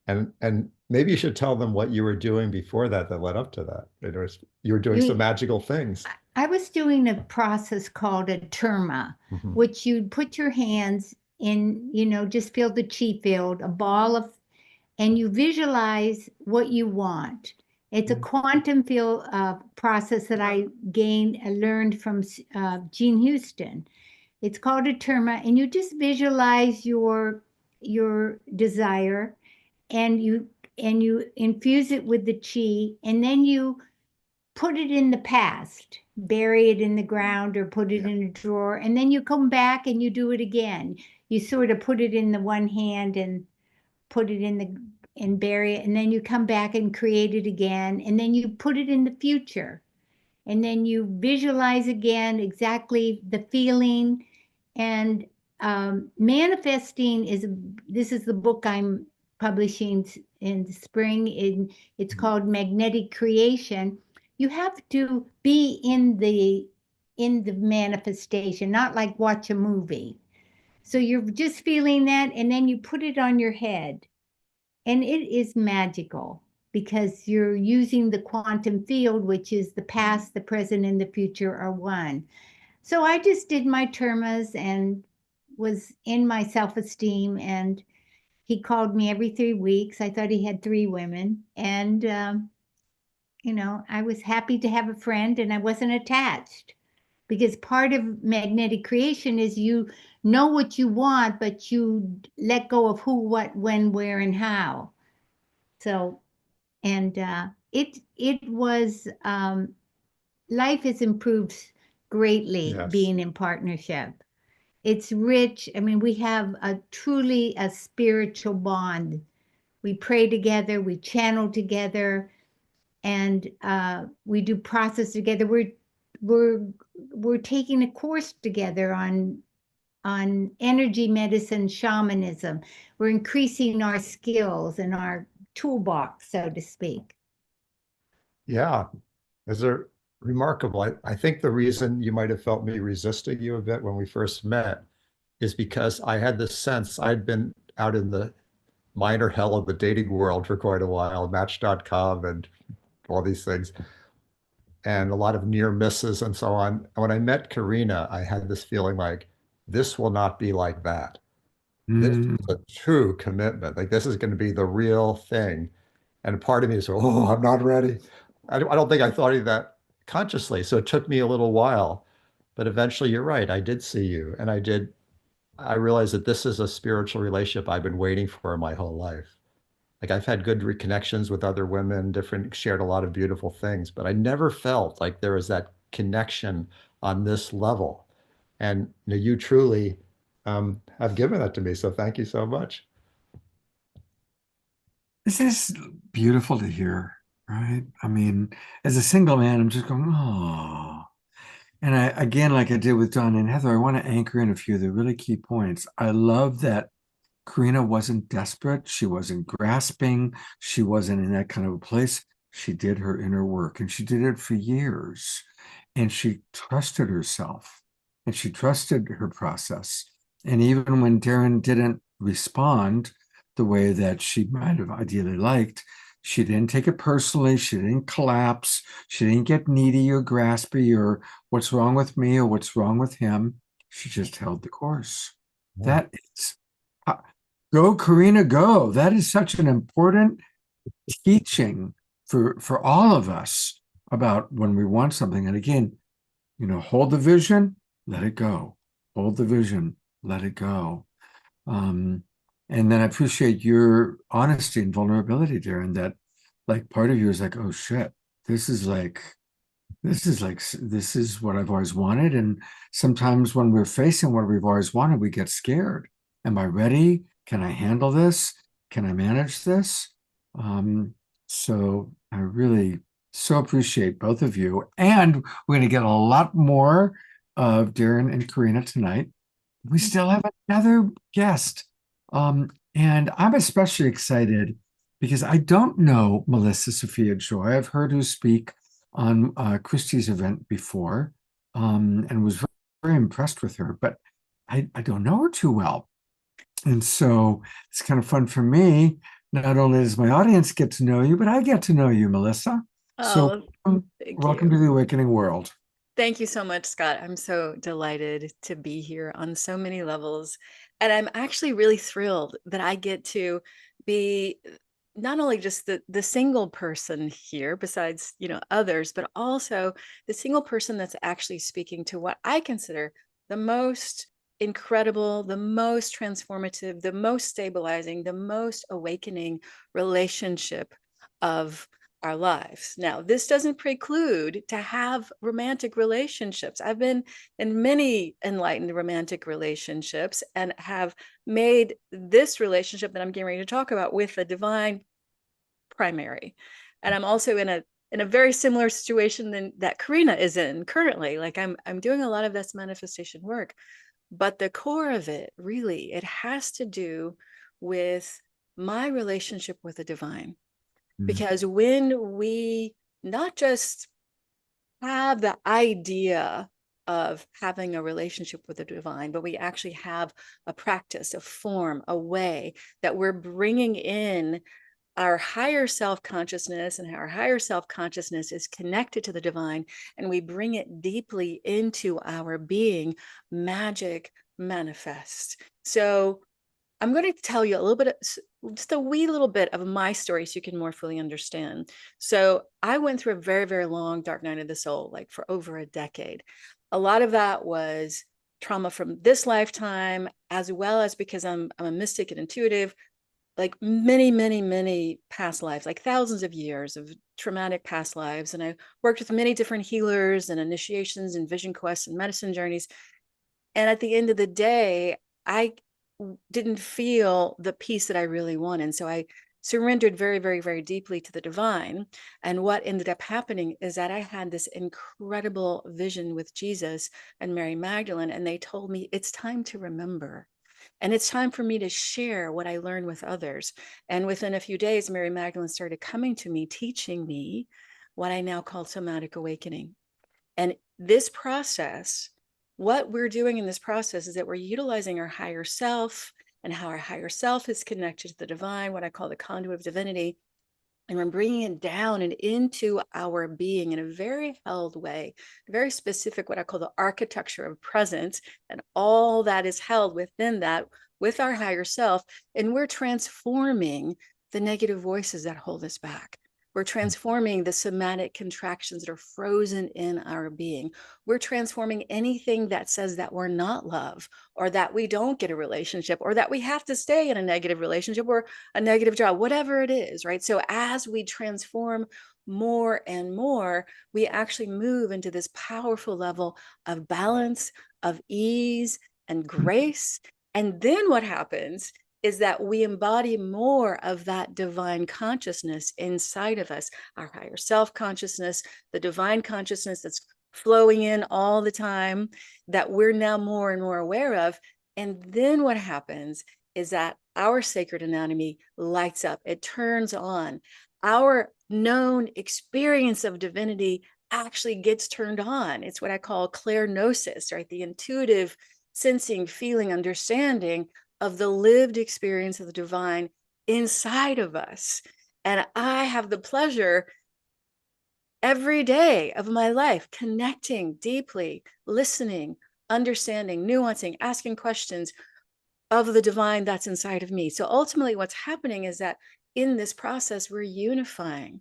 Speaker 10: and maybe you should tell them what you were doing before that led up to that. You were doing some magical things.
Speaker 11: I was doing a process called a terma, which you put your hands in, you know, just feel the chi field, a ball of, and you visualize what you want. It's a quantum field process that I learned from Gene Houston. It's called a terma, and you just visualize your desire, and you infuse it with the chi, and then you put it in the past, bury it in the ground or put it in a drawer, and then you come back and you do it again. You sort of put it in the one hand and put it in and bury it, and then you come back and create it again, and then you put it in the future, and then you visualize again exactly the feeling. And manifesting this is the book I'm publishing in the spring. It's called Magnetic Creation. You have to be in the manifestation, not like watch a movie. So you're just feeling that, and then you put it on your head, and it is magical because you're using the quantum field, which is the past, the present, and the future are one. So I just did my termas and was in my self-esteem, and he called me every 3 weeks. I thought he had 3 women, and you know, I was happy to have a friend, and I wasn't attached, because part of magnetic creation is you know what you want, but you let go of who, what, when, where, and how. So, and it was life has improved greatly being in partnership. It's rich. I mean, we have truly a spiritual bond. We pray together, we channel together, and we do process together. We're taking a course together on energy medicine, shamanism. We're increasing our skills and our toolbox, so to speak.
Speaker 10: Yeah. Is there remarkable? I think the reason you might have felt me resisting you a bit when we first met is because I had this sense I'd been out in the minor hell of the dating world for quite a while, Match.com and all these things, and a lot of near misses and so on. And when I met Karina, I had this feeling like this will not be like that. This
Speaker 2: Mm.
Speaker 10: is a true commitment. Like this is going to be the real thing. And part of me is, oh, I'm not ready. I don't think I thought of that consciously. So it took me a little while, but eventually you're right. I did see you and I realized that this is a spiritual relationship I've been waiting for my whole life. Like I've had good reconnections with other women, different, shared a lot of beautiful things, but I never felt like there was that connection on this level. And you truly have given that to me. So thank you so much.
Speaker 2: This is beautiful to hear, right? I mean, as a single man, I'm just going, oh. And I, again, like I did with Don and Heather, I want to anchor in a few of the really key points. I love that Karina wasn't desperate. She wasn't grasping. She wasn't in that kind of a place. She did her inner work and she did it for years. And she trusted herself and she trusted her process. And even when Darren didn't respond the way that she might have ideally liked, she didn't take it personally. She didn't collapse. She didn't get needy or graspy or what's wrong with me or what's wrong with him. She just held the course.
Speaker 10: Yeah.
Speaker 2: That is go, Karina, go. That is such an important teaching for all of us about when we want something. And again, hold the vision, let it go. Hold the vision, let it go. And then I appreciate your honesty and vulnerability, Darren, that like part of you is like, oh shit, this is what I've always wanted. And sometimes when we're facing what we've always wanted, we get scared. Am I ready? Can I handle this? Can I manage this? So I really so appreciate both of you. And we're going to get a lot more of Darren and Karina tonight. We still have another guest. And I'm especially excited because I don't know Melissa Sophia Joy. I've heard her speak on Christie's event before and was very, very impressed with her, but I don't know her too well. And so it's kind of fun for me. Not only does my audience get to know you, but I get to know you, Melissa. So
Speaker 12: Thank
Speaker 2: welcome
Speaker 12: you.
Speaker 2: to the Awakening World.
Speaker 12: Thank you so much, Scott. I'm so delighted to be here on so many levels. And I'm actually really thrilled that I get to be not only just the single person here, besides, others, but also the single person that's actually speaking to what I consider the most incredible, the most transformative, the most stabilizing, the most awakening relationship of our lives. Now, this doesn't preclude to have romantic relationships. I've been in many enlightened romantic relationships and have made this relationship that I'm getting ready to talk about with the divine primary. And I'm also in a very similar situation than that Karina is in currently. Like I'm doing a lot of this manifestation work, but the core of it really, it has to do with my relationship with the divine. Because when we not just have the idea of having a relationship with the divine, but we actually have a practice, a form, a way that we're bringing in our higher self-consciousness, and our higher self-consciousness is connected to the divine, and we bring it deeply into our being, magic manifests. So I'm going to tell you a little bit, just a wee little bit of my story so you can more fully understand. So I went through a very, very long dark night of the soul, like for over a decade. A lot of that was trauma from this lifetime, as well as because I'm a mystic and intuitive, like many, many, many past lives, like thousands of years of traumatic past lives. And I worked with many different healers and initiations and vision quests and medicine journeys. And at the end of the day, I didn't feel the peace that I really wanted. And so I surrendered very, very, very deeply to the divine. And what ended up happening is that I had this incredible vision with Jesus and Mary Magdalene, and they told me it's time to remember. And it's time for me to share what I learned with others. And within a few days, Mary Magdalene started coming to me, teaching me what I now call somatic awakening. And this process, what we're doing in this process is that we're utilizing our higher self and how our higher self is connected to the divine, what I call the conduit of divinity. And we're bringing it down and into our being in a very held way, very specific, what I call the architecture of presence, and all that is held within that with our higher self. And we're transforming the negative voices that hold us back. We're transforming the somatic contractions that are frozen in our being. We're transforming anything that says that we're not love, or that we don't get a relationship, or that we have to stay in a negative relationship or a negative job, whatever it is, right? So as we transform more and more, we actually move into this powerful level of balance, of ease and grace. And then what happens is that we embody more of that divine consciousness inside of us, our higher self consciousness, the divine consciousness that's flowing in all the time, that we're now more and more aware of. And then what happens is that our sacred anatomy lights up, it turns on. Our known experience of divinity actually gets turned on. It's what I call clairgnosis, right? The intuitive sensing, feeling, understanding of the lived experience of the divine inside of us. And I have the pleasure every day of my life connecting deeply, listening, understanding, nuancing, asking questions of the divine that's inside of me. So ultimately, what's happening is that in this process, we're unifying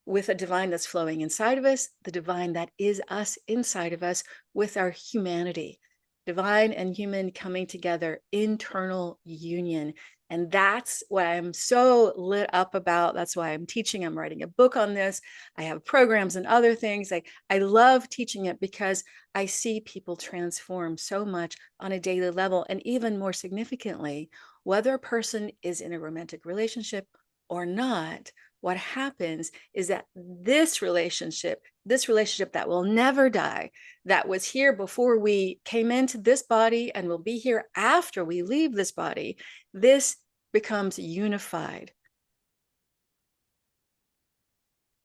Speaker 12: with a divine that's flowing inside of us, the divine that is us inside of us, with our humanity. Divine and human coming together, internal union. And that's what I'm so lit up about. That's why I'm teaching. I'm writing a book on this. I have programs and other things. I love teaching it because I see people transform so much on a daily level. And even more significantly, whether a person is in a romantic relationship or not, what happens is that this relationship that will never die, that was here before we came into this body and will be here after we leave this body, this becomes unified.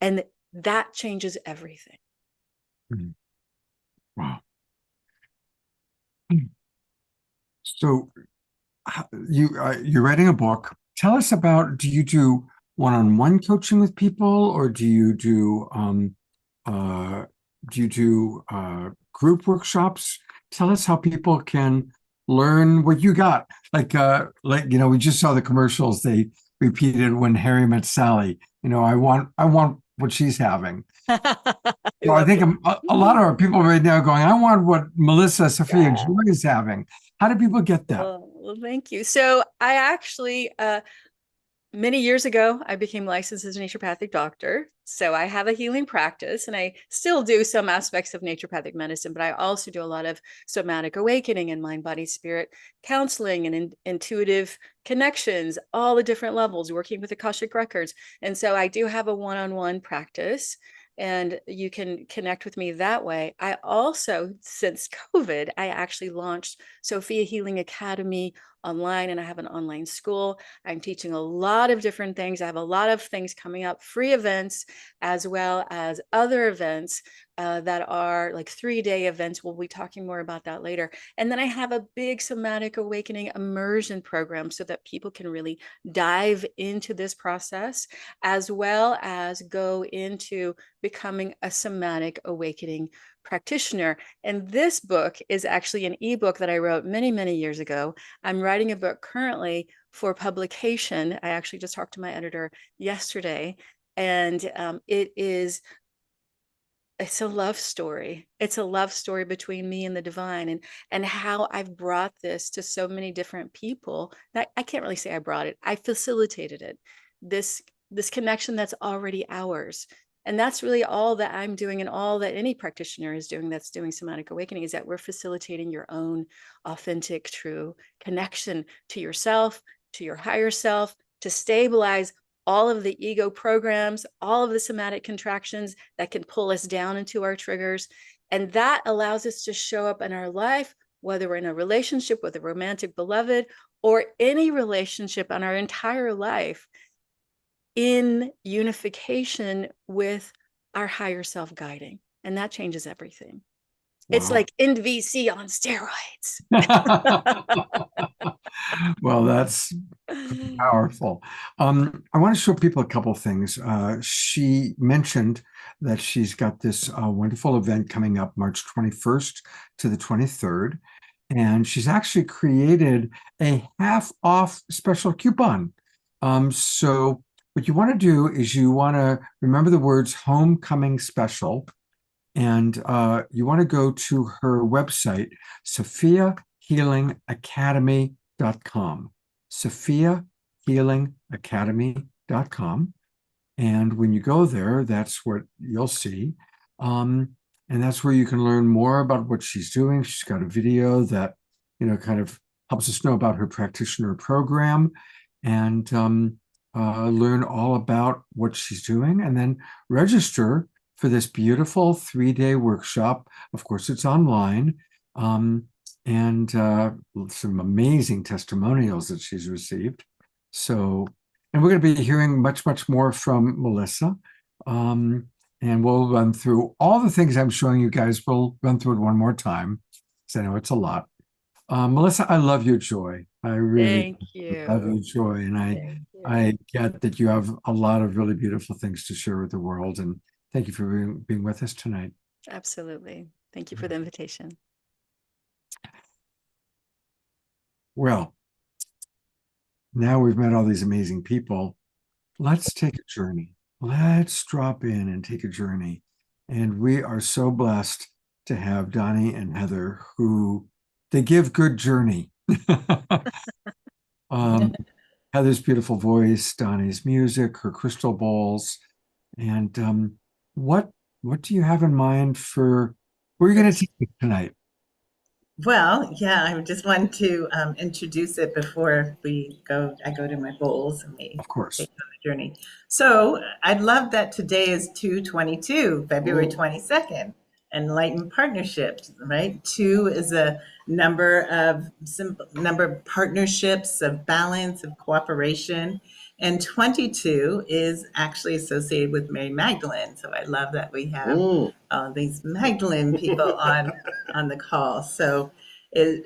Speaker 12: And that changes everything.
Speaker 2: Wow. So you're writing a book. Tell us about, do you do one-on-one coaching with people, or do you do group workshops? Tell us how people can learn what you got. Like we just saw the commercials. They repeated when Harry met Sally. I want what she's having. So I think a lot of our people right now are going, I want what Melissa Sophia Joy is having. How do people get that?
Speaker 12: Well, thank you. So I actually, many years ago, I became licensed as a naturopathic doctor. So I have a healing practice, and I still do some aspects of naturopathic medicine, but I also do a lot of somatic awakening and mind, body, spirit counseling and intuitive connections, all the different levels, working with Akashic records. And so I do have a one-on-one practice, and you can connect with me that way. I also, since COVID, I actually launched Sophia Healing Academy online, and I have an online school. I'm teaching a lot of different things. I have a lot of things coming up, free events, as well as other events that are like 3-day events. We'll be talking more about that later. And then I have a big somatic awakening immersion program so that people can really dive into this process, as well as go into becoming a somatic awakening practitioner. And this book is actually an ebook that I wrote many, many years ago. I'm writing a book currently for publication. I actually just talked to my editor yesterday, and it's a love story. It's a love story between me and the divine, and how I've brought this to so many different people. I can't really say I brought it. I facilitated it. This connection that's already ours. And that's really all that I'm doing, and all that any practitioner is doing that's doing somatic awakening, is that we're facilitating your own authentic, true connection to yourself, to your higher self, to stabilize all of the ego programs, all of the somatic contractions that can pull us down into our triggers. And that allows us to show up in our life, whether we're in a relationship with a romantic beloved or any relationship on our entire life, in unification with our higher self guiding. And that changes everything. It's
Speaker 2: Wow.
Speaker 12: like NVC on steroids.
Speaker 2: Well, that's powerful. I want to show people a couple things. She mentioned that she's got this wonderful event coming up March 21st to the 23rd. And she's actually created a half off special coupon. So what you want to do is you want to remember the words homecoming special. And you want to go to her website, sophiahealingacademy.com. sophiahealingacademy.com. And when you go there, that's what you'll see. And that's where you can learn more about what she's doing. She's got a video that, kind of helps us know about her practitioner program and learn all about what she's doing, and then register for this beautiful 3-day workshop. Of course, it's online. And some amazing testimonials that she's received. So, and we're going to be hearing much, much more from Melissa. And we'll run through all the things I'm showing you guys. We'll run through it one more time, because I know it's a lot. Melissa, I love your joy. I really love your joy. And I get that you have a lot of really beautiful things to share with the world. And thank you for being with us tonight.
Speaker 12: Absolutely. Thank you for the invitation.
Speaker 2: Well, now we've met all these amazing people. Let's take a journey. Let's drop in and take a journey. And we are so blessed to have Donnie and Heather, who they give good journey. Heather's beautiful voice, Donnie's music, her crystal bowls. And what do you have in mind for where you're going to take it tonight?
Speaker 9: Well, yeah, I just wanted to introduce it before I go to my bowls and we
Speaker 2: Of course.
Speaker 9: take on the journey. So I'd love that today is 2/22, February 22nd, Enlightened Partnerships, right? 2 is a number of partnerships of balance, of cooperation. And 22 is actually associated with Mary Magdalene. So I love that we have these Magdalene people on the call. So it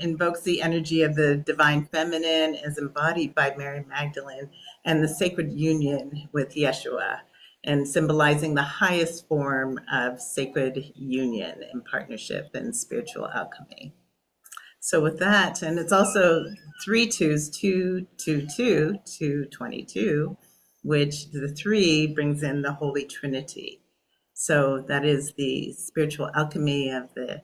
Speaker 9: invokes the energy of the divine feminine as embodied by Mary Magdalene and the sacred union with Yeshua, and symbolizing the highest form of sacred union and partnership and spiritual alchemy. So with that, and it's also 3 2s, 2 2 2, 2/22, which the 3 brings in the Holy Trinity. So that is the spiritual alchemy of the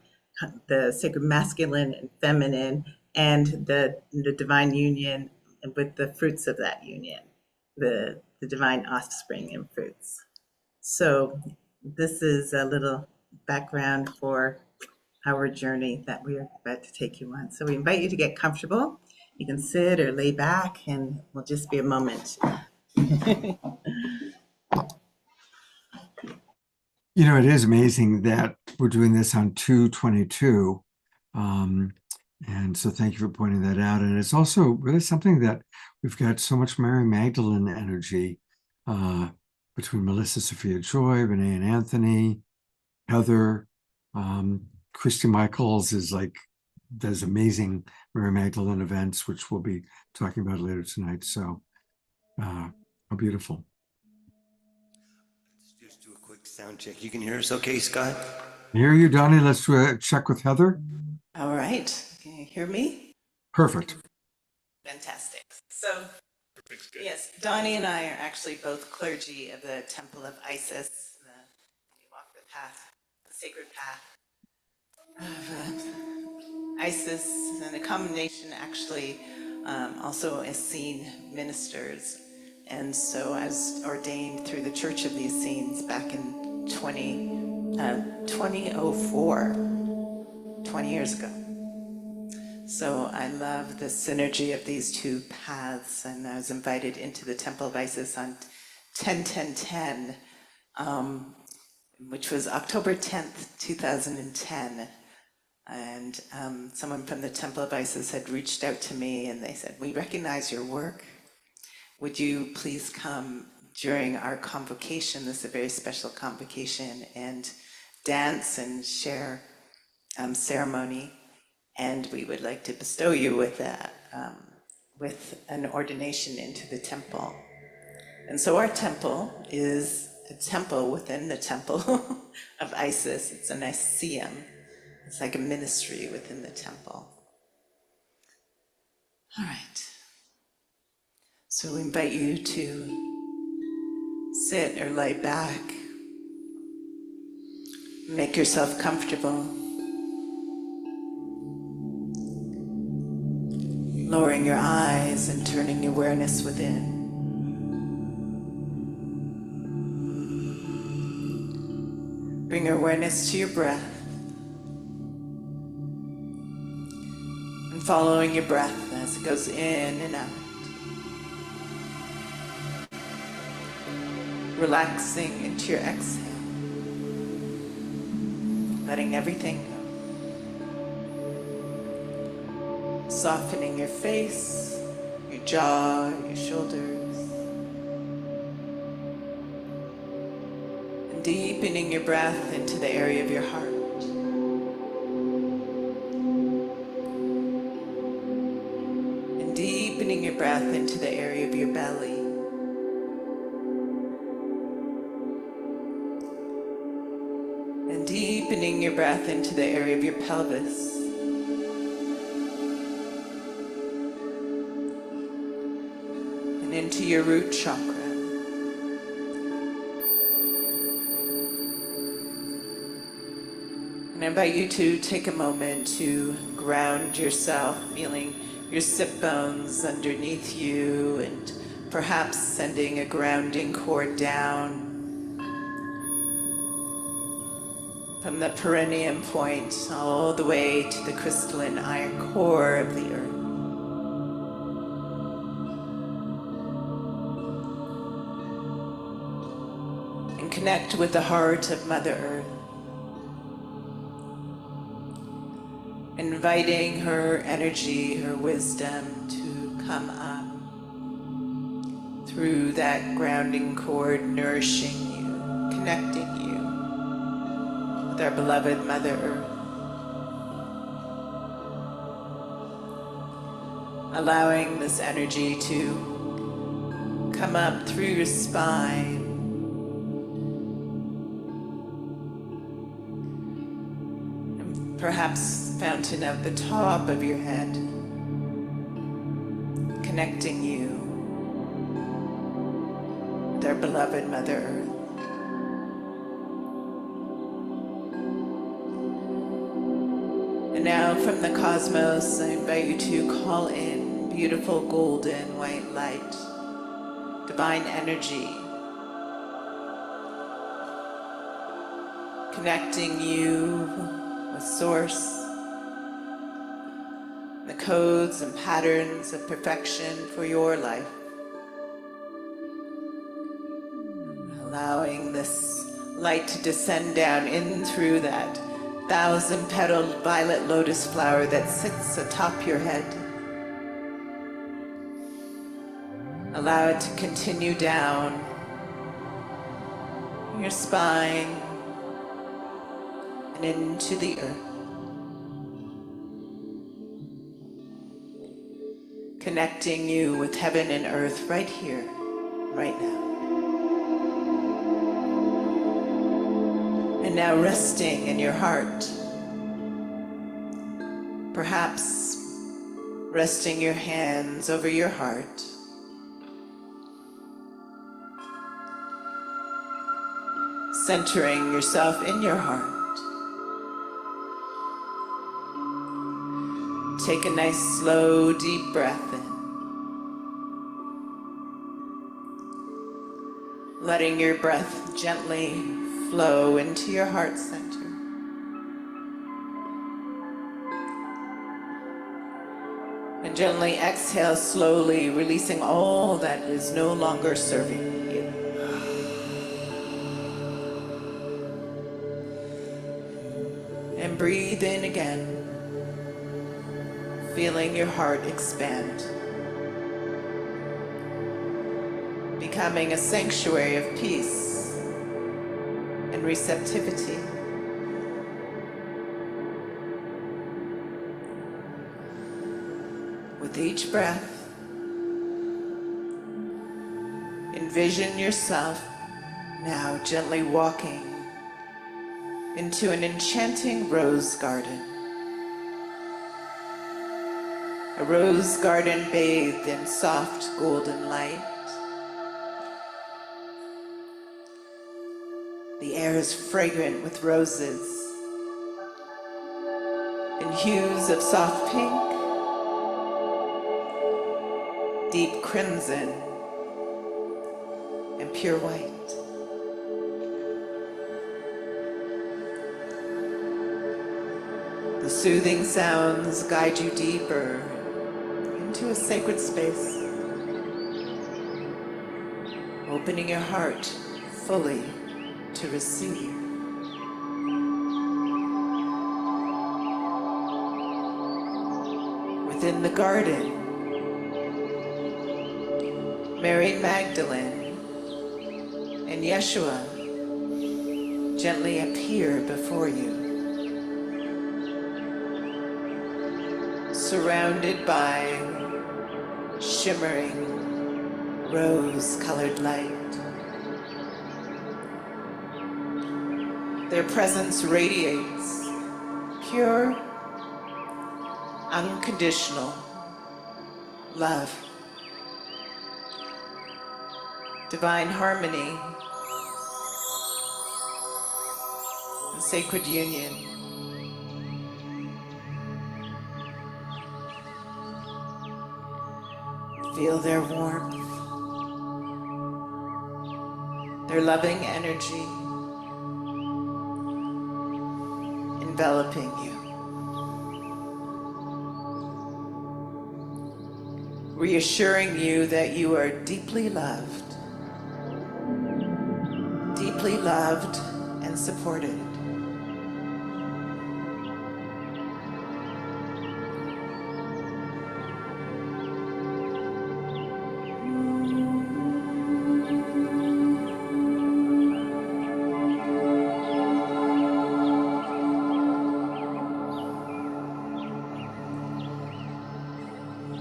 Speaker 9: sacred masculine and feminine, and the divine union with the fruits of that union, the divine offspring and fruits. So this is a little background for our journey that we are about to take you on. So we invite you to get comfortable. You can sit or lay back, and we'll just be a moment.
Speaker 2: It is amazing that we're doing this on 2/22. And so thank you for pointing that out. And it's also really something that we've got so much Mary Magdalene energy between Melissa, Sophia Joy, Renee and Anthony, Heather, Christy Michaels does amazing Mary Magdalene events, which we'll be talking about later tonight. So how beautiful.
Speaker 8: Let's just do a quick sound check. You can hear us okay, Scott?
Speaker 2: I hear you, Donnie. Let's do a check with Heather.
Speaker 9: All right. Can you hear me?
Speaker 2: Perfect.
Speaker 9: Fantastic. So, yes, Donnie and I are actually both clergy of the Temple of Isis. We walk the path, the sacred path of Isis, and a combination actually also Essene ministers. And so I was ordained through the Church of the Essenes back in 2004, 20 years ago. So I love the synergy of these two paths, and I was invited into the Temple of Isis on 10/10/10, which was October 10th, 2010. And someone from the Temple of Isis had reached out to me, and they said, "We recognize your work. would you please come during our convocation, this is a very special convocation, and dance and share ceremony. And we would like to bestow you with an ordination into the temple. And so our temple is a temple within the temple of Isis. It's a Nicaeum. It's like a ministry within the temple. All right. So we invite you to sit or lie back. Make yourself comfortable. Lowering your eyes and turning your awareness within. Bring your awareness to your breath. And following your breath as it goes in and out. Relaxing into your exhale. Letting everything go. Softening your face, your jaw, your shoulders. And deepening your breath into the area of your heart. And deepening your breath into the area of your belly. And deepening your breath into the area of your pelvis. And into your root chakra. And I invite you to take a moment to ground yourself, feeling your sit bones underneath you and perhaps sending a grounding cord down from the perineum point all the way to the crystalline iron core of the earth. And connect with the heart of Mother Earth. Inviting her energy, her wisdom to come up through that grounding cord, nourishing you, connecting you with our beloved Mother Earth. Allowing this energy to come up through your spine, and perhaps fountain at the top of your head, connecting you with our beloved Mother Earth. And now from the cosmos, I invite you to call in beautiful golden white light, divine energy, connecting you with Source, the codes and patterns of perfection for your life. Allowing this light to descend down in through that 1,000-petaled violet lotus flower that sits atop your head. Allow it to continue down your spine and into the earth. Connecting you with heaven and earth right here, right now. And now resting in your heart. Perhaps resting your hands over your heart. Centering yourself in your heart. Take a nice, slow, deep breath in. Letting your breath gently flow into your heart center. And gently exhale slowly, releasing all that is no longer serving you. And breathe in again. Feeling your heart expand. becoming a sanctuary of peace and receptivity. With each breath, envision yourself now gently walking into an enchanting rose garden. A rose garden bathed in soft golden light. The air is fragrant with roses in hues of soft pink, deep crimson, and pure white. The soothing sounds guide you deeper into a sacred space, opening your heart fully to receive. Within the garden, Mary Magdalene and Yeshua gently appear before you, surrounded by shimmering rose-colored light. Their presence radiates pure, unconditional love, divine harmony, and sacred union. Feel their warmth, their loving energy enveloping you, reassuring you that you are deeply loved and supported.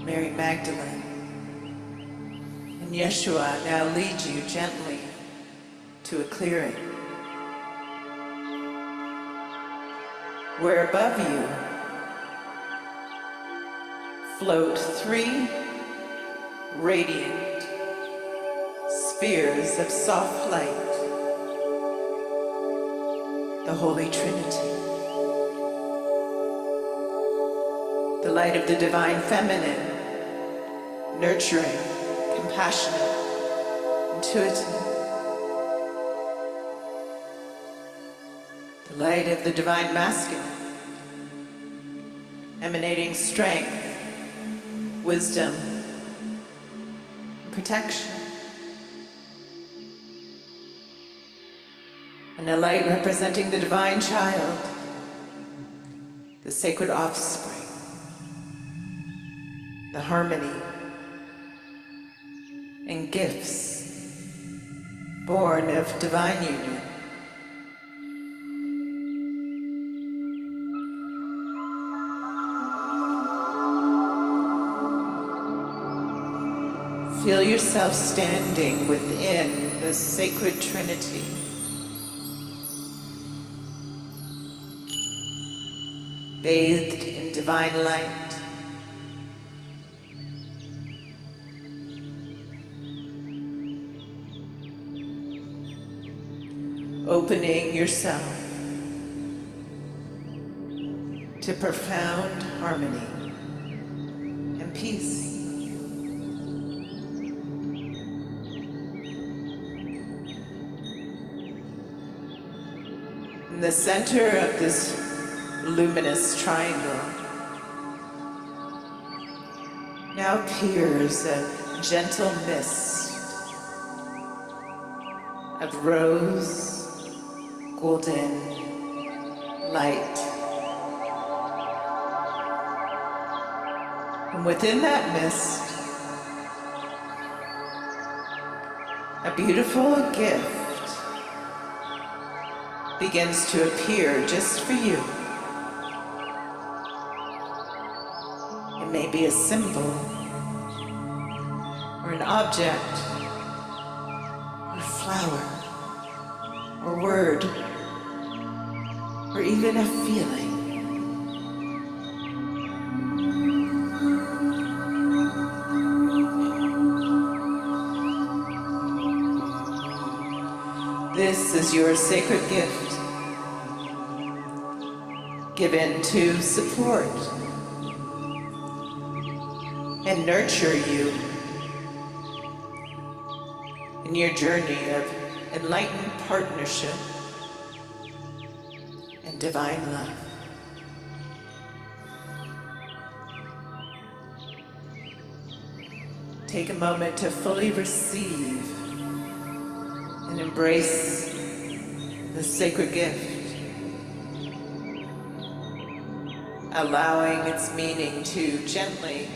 Speaker 9: Mary Magdalene and Yeshua now lead you gently to a clearing where above you float 3 radiant spheres of soft light, the Holy Trinity. The light of the divine feminine, nurturing, compassionate, intuitive. The light of the divine masculine, emanating strength, wisdom, and protection. And a light representing the divine child, the sacred offspring, the harmony and gifts born of divine union. Feel yourself standing within the sacred Trinity. Bathed in divine light. Opening yourself to profound harmony and peace. In the center of this luminous triangle now appears a gentle mist of rose, golden light. And within that mist, A beautiful gift begins to appear just for you. It may be a symbol, or an object, or flower, or word, or even a feeling. This is your sacred gift, given to support and nurture you in your journey of enlightened partnership and divine love. Take a moment to fully receive and embrace this sacred gift, allowing its meaning to gently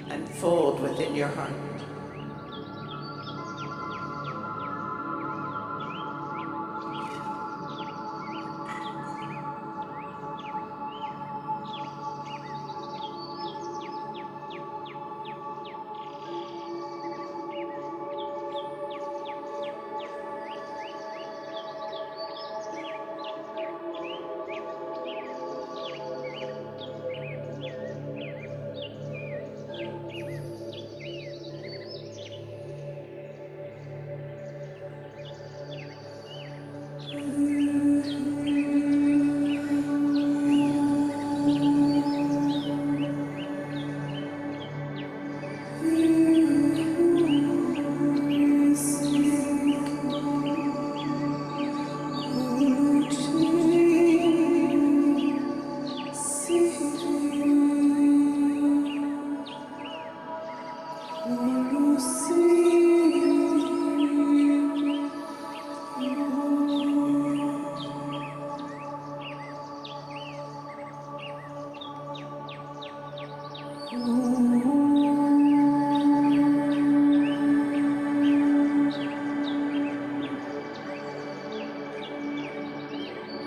Speaker 9: unfold within your heart.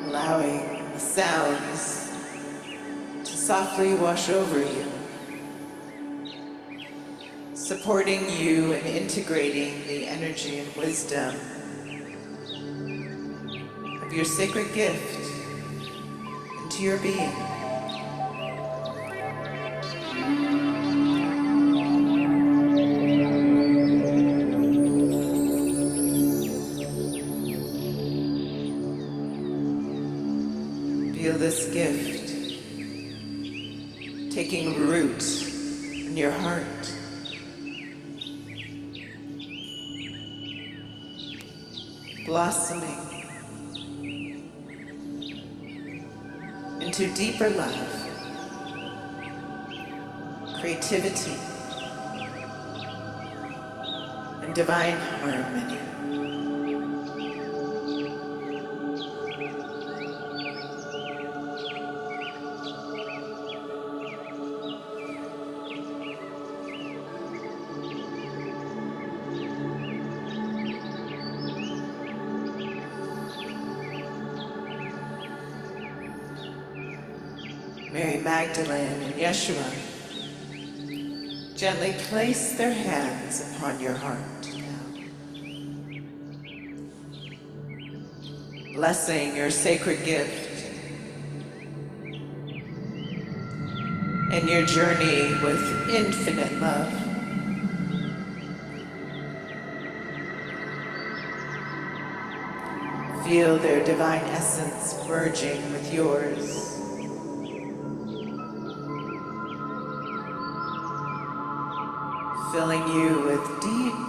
Speaker 9: Allowing the sounds to softly wash over you, supporting you and integrating the energy and wisdom of your sacred gift into your being. Feel this gift taking root in your heart. Blossoming into deeper love, creativity, and divine harmony. Mary Magdalene and Yeshua gently place their hands upon your heart now, blessing your sacred gift and your journey with infinite love. Feel their divine essence merging with yours. Filling you with deep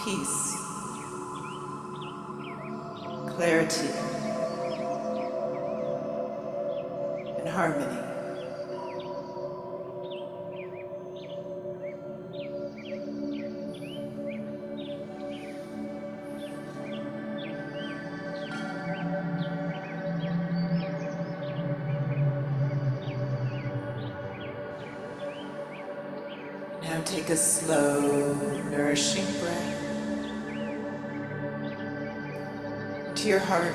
Speaker 9: peace, clarity, and harmony. Now take a slow, nourishing breath. to your heart,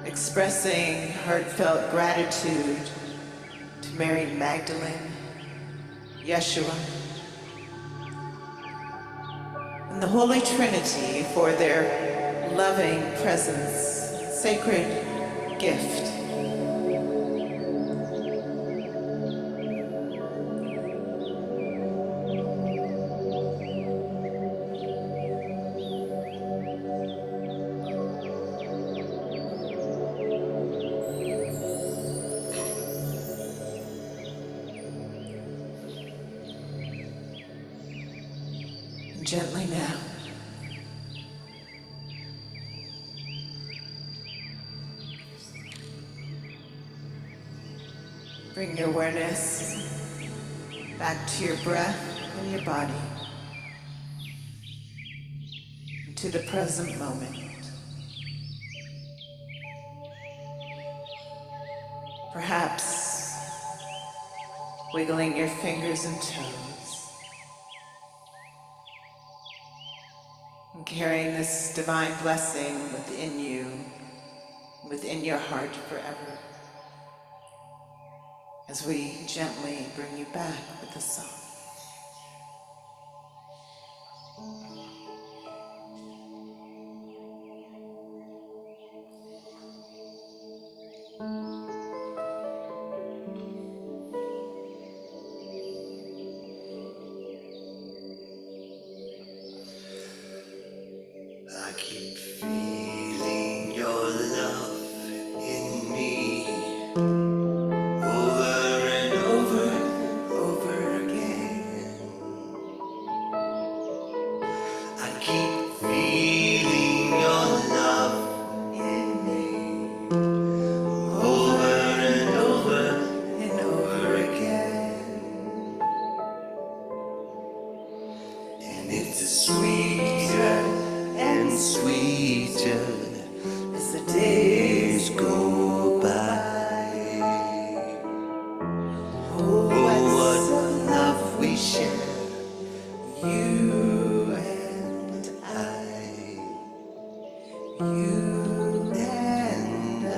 Speaker 9: expressing heartfelt gratitude to Mary Magdalene, Yeshua, and the Holy Trinity for their loving presence, sacred gift. Gently now. Bring your awareness back to your breath and your body, to the present moment. Perhaps wiggling your fingers and toes, and carrying this divine blessing within you, within your heart forever, as we gently bring you back with the song.
Speaker 4: I keep feeling your love in me over and over and over again. I keep feeling your love in me over and over and over again. And it's sweeter and sweeter as the days go by. Oh, what love we share, you and I. You and I.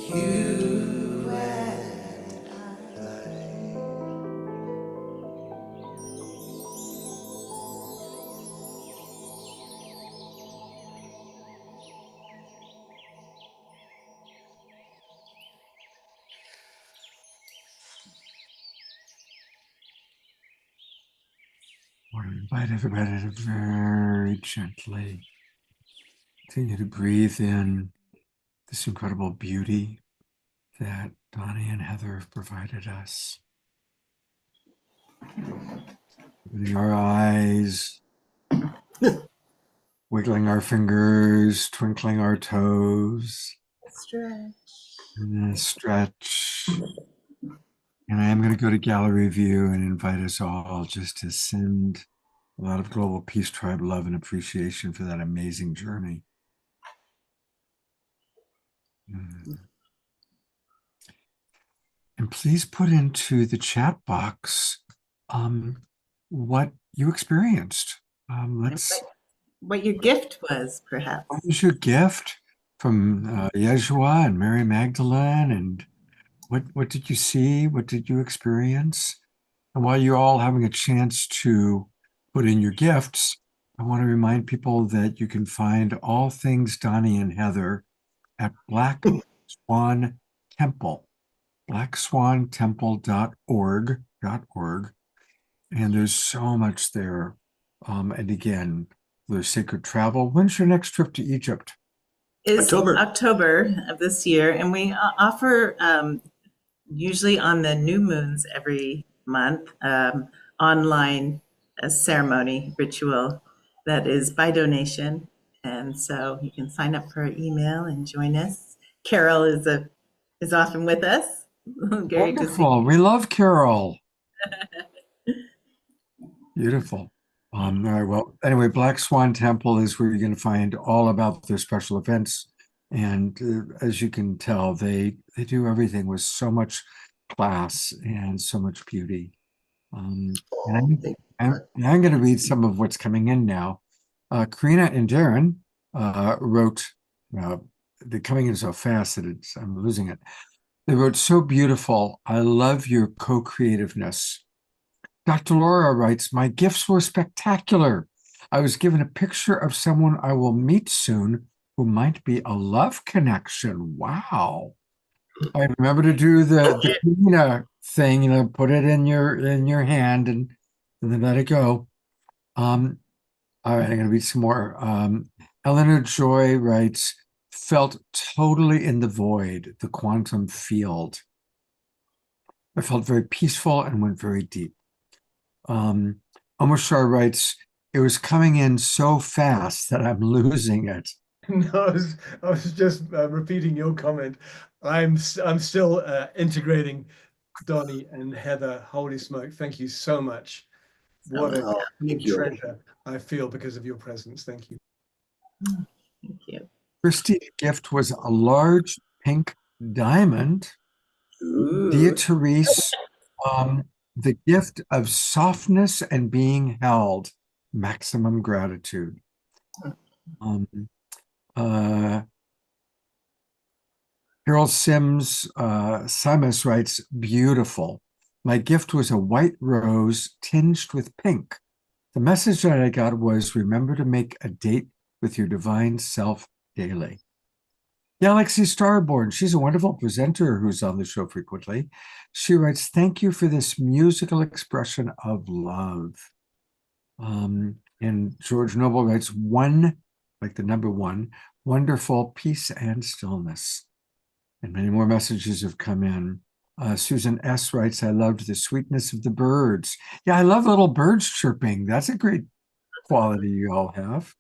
Speaker 4: You and I.
Speaker 2: I want to invite everybody to very gently continue to breathe in this incredible beauty that Donnie and Heather have provided us. Opening our eyes, wiggling our fingers, twinkling our toes,
Speaker 9: Stretch.
Speaker 2: and then stretch. And I am going to go to gallery view and invite us all just to send a lot of Global Peace Tribe love and appreciation for that amazing journey. And please put into the chat box what you experienced.
Speaker 9: What your gift was, perhaps.
Speaker 2: What was your gift from Yeshua and Mary Magdalene? And what did you see? What did you experience? And while you're all having a chance to put in your gifts, I want to remind people that you can find all things Donnie and Heather at Black Swan Temple, blackswantemple.org. And there's so much there. And again, there's sacred travel. When's your next trip to Egypt?
Speaker 9: Is October of this year, and we offer usually on the new moons every month online ceremony ritual that is by donation, and so you can sign up for our email and join us. Carol is often with us. Very
Speaker 2: wonderful. We love Carol. Beautiful. All right. Well, anyway, Black Swan Temple is where you're going to find all about their special events. And as you can tell, they do everything with so much class and so much beauty. And And I'm going to read some of what's coming in now. Karina and Darren wrote, they're coming in so fast that I'm losing it. They wrote, so beautiful. I love your co-creativeness. Dr. Laura writes, my gifts were spectacular. I was given a picture of someone I will meet soon who might be a love connection. Wow. I remember to do the Karina thing, put it in your hand and then let it go. All right, I'm going to read some more. Eleanor Joy writes, felt totally in the void, the quantum field. I felt very peaceful and went very deep. Omar Shah writes, it was coming in so fast that I'm losing it.
Speaker 3: No, I was just repeating your comment. I'm still integrating Donnie and Heather. Holy smoke! Thank you so much. What a
Speaker 8: thank you.
Speaker 3: treasure I feel because of your presence. Thank you.
Speaker 9: Thank you.
Speaker 2: Christy's gift was a large pink diamond.
Speaker 8: Ooh.
Speaker 2: Dia Therese, the gift of softness and being held. Maximum gratitude. Harold Simus writes, beautiful. My gift was a white rose tinged with pink. The message that I got was, remember to make a date with your divine self daily. Galaxy Starborn, she's a wonderful presenter who's on the show frequently. She writes, thank you for this musical expression of love. And George Noble writes, one, like the number one, wonderful peace and stillness. And many more messages have come in. Susan S. writes, I loved the sweetness of the birds. Yeah, I love little birds chirping. That's a great quality you all have.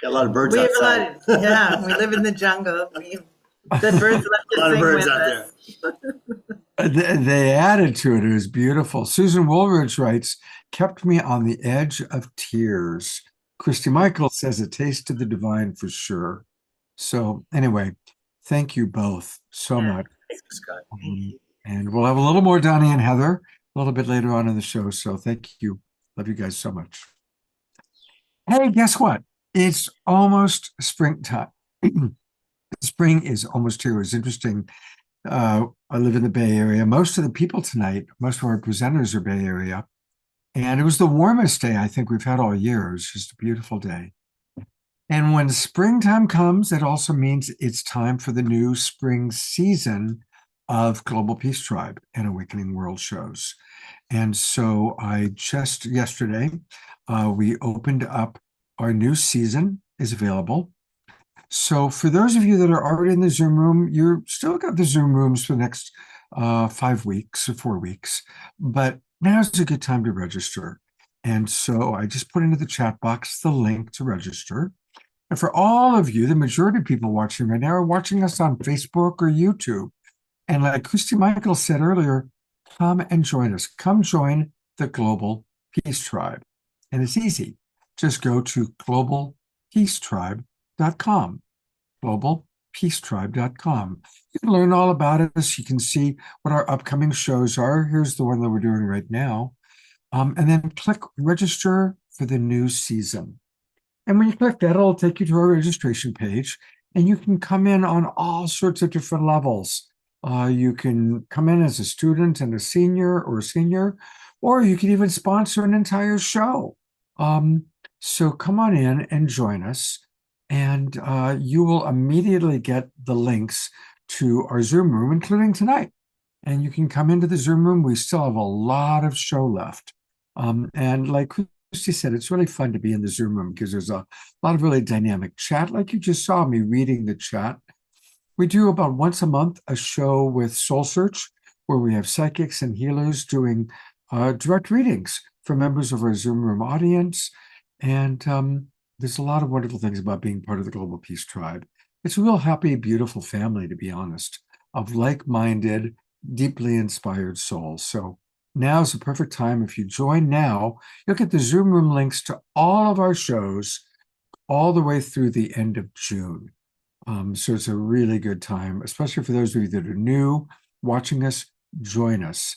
Speaker 8: Got a lot of birds
Speaker 9: We have
Speaker 8: outside.
Speaker 9: yeah, we live in the jungle. The birds love to
Speaker 8: A lot of
Speaker 9: sing
Speaker 8: birds
Speaker 9: with
Speaker 8: out
Speaker 9: us.
Speaker 8: there.
Speaker 2: They added to it. It was beautiful. Susan Woolridge writes, kept me on the edge of tears. Christy Michael says a taste of the divine for sure. So anyway, thank you both so much.
Speaker 8: Thanks, Scott. Thank you.
Speaker 2: And we'll have a little more Donnie and Heather a little bit later on in the show. So thank you. Love you guys so much. Hey, guess what? It's almost springtime. Spring is almost here. It's interesting. I live in the Bay Area. Most of the people tonight, most of our presenters are Bay Area. And it was the warmest day I think we've had all year. It was just a beautiful day. And when springtime comes, it also means it's time for the new spring season of Global Peace Tribe and Awakening World shows. And so I just yesterday, we opened up our new season is available. So for those of you that are already in the Zoom room, you're still got the Zoom rooms for the next 5 weeks or 4 weeks, but now's a good time to register. And so I just put into the chat box the link to register. And for all of you, the majority of people watching right now are watching us on Facebook or YouTube. And like Christy Michael said earlier, come and join us. Come join the Global Peace Tribe. And it's easy. Just go to globalpeacetribe.com. globalpeacetribe.com. You can learn all about us. You can see what our upcoming shows are. Here's the one that we're doing right now. And then click register for the new season. And when you click that, it'll take you to our registration page, and you can come in on all sorts of different levels. You can come in as a student and a senior, or you can even sponsor an entire show. So come on in and join us, and you will immediately get the links to our Zoom room, including tonight. And you can come into the Zoom room. We still have a lot of show left. And like Christy said, it's really fun to be in the Zoom room because there's a lot of really dynamic chat, like you just saw me reading the chat. We do about once a month a show with Soul Search, where we have psychics and healers doing direct readings for members of our Zoom room audience. And there's a lot of wonderful things about being part of the Global Peace Tribe. It's a real happy, beautiful family, to be honest, of like-minded, deeply inspired souls. So now's the perfect time. If you join now, you'll get the Zoom room links to all of our shows all the way through the end of June. So it's a really good time, especially for those of you that are new watching us. Join us.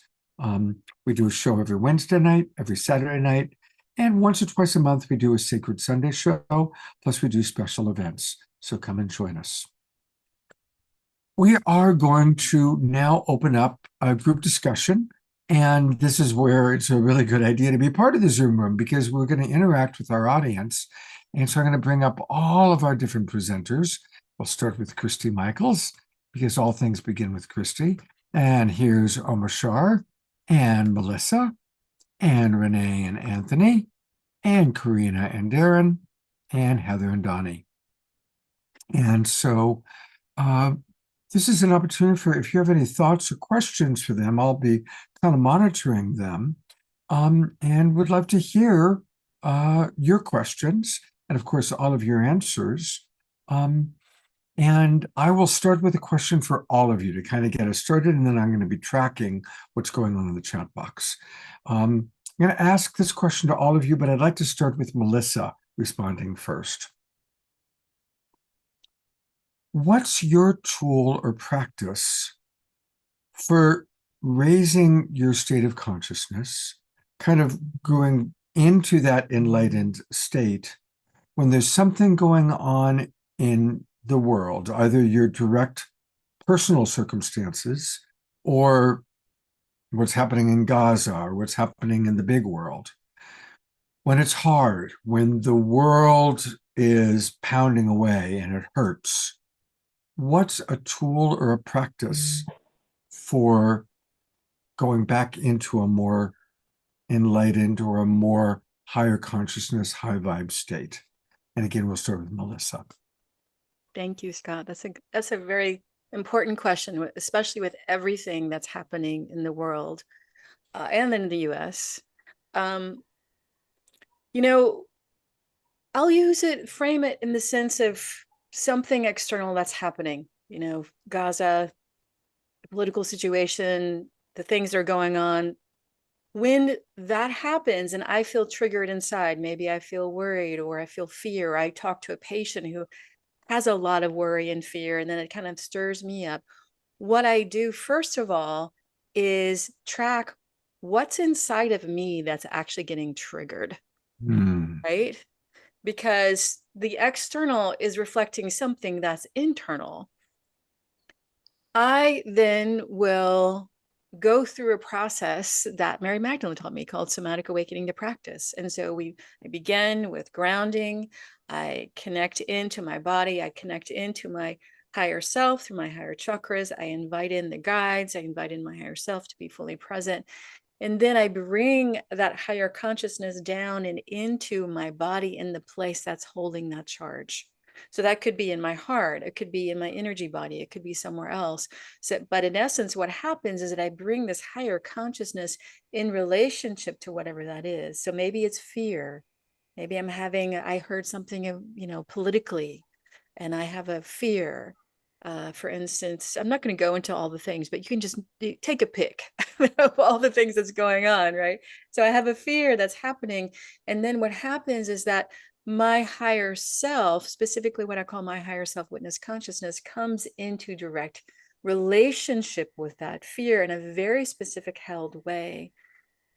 Speaker 2: We do a show every Wednesday night, every Saturday night, And once or twice a month, we do a Sacred Sunday show, plus we do special events. So come and join us. We are going to now open up a group discussion. And this is where it's a really good idea to be part of the Zoom room, because we're going to interact with our audience. And so I'm going to bring up all of our different presenters. We'll start with Christy Michaels, because all things begin with Christy. And here's Omar Shar, and Melissa, and Renee and Anthony, and Karina and Darren, and Heather and Donnie. And so this is an opportunity for, if you have any thoughts or questions for them, I'll be kind of monitoring them, and would love to hear your questions and, of course, all of your answers. And I will start with a question for all of you to kind of get us started, and then I'm going to be tracking what's going on in the chat box. I'm going to ask this question to all of you, but I'd like to start with Melissa responding first. What's your tool or practice for raising your state of consciousness, kind of going into that enlightened state when there's something going on in the world, either your direct personal circumstances or what's happening in Gaza or what's happening in the big world? When it's hard, when the world is pounding away and it hurts, what's a tool or a practice for going back into a more enlightened or a more higher consciousness, high vibe state? And again, we'll start with Melissa.
Speaker 12: Thank you, Scott. That's a very important question, especially with everything that's happening in the world and in the US. You know, I'll frame it in the sense of something external that's happening. You know, Gaza, the political situation, the things that are going on. When that happens and I feel triggered inside, maybe I feel worried or I feel fear. I talk to a patient who has a lot of worry and fear, and then it kind of stirs me up. What I do, first of all, is track what's inside of me that's actually getting triggered, right? Because the external is reflecting something that's internal. I then will go through a process that Mary Magdalene taught me called somatic awakening to practice. And so I begin with grounding. I connect into my body. I connect into my higher self through my higher chakras. I invite in the guides. I invite in my higher self to be fully present. And then I bring that higher consciousness down and into my body in the place that's holding that charge. So that could be in my heart, it could be in my energy body, it could be somewhere else. So, but in essence, what happens is that I bring this higher consciousness in relationship to whatever that is. So maybe it's fear. Maybe I heard something, politically, and I have a fear. For instance, I'm not going to go into all the things, but you can just take a pick of all the things that's going on, right? So I have a fear that's happening. And then what happens is that my higher self, specifically what I call my higher self witness consciousness, comes into direct relationship with that fear in a very specific held way.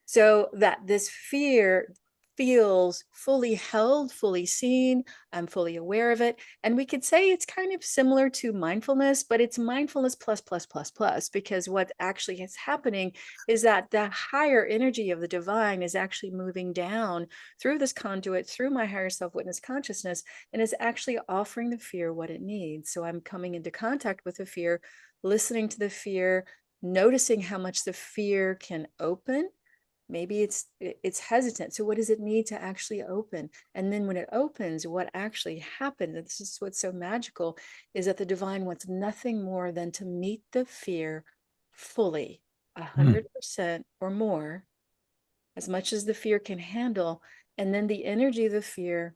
Speaker 12: So that this fear feels fully held, fully seen, I'm fully aware of it. And we could say it's kind of similar to mindfulness, but it's mindfulness plus, plus, plus, plus, because what actually is happening is that the higher energy of the divine is actually moving down through this conduit, through my higher self-witness consciousness, and is actually offering the fear what it needs. So I'm coming into contact with the fear, listening to the fear, noticing how much the fear can open. Maybe it's hesitant. So what does it need to actually open? And then when it opens, what actually happens, and this is what's so magical, is that the divine wants nothing more than to meet the fear fully, 100% or more, as much as the fear can handle. And then the energy of the fear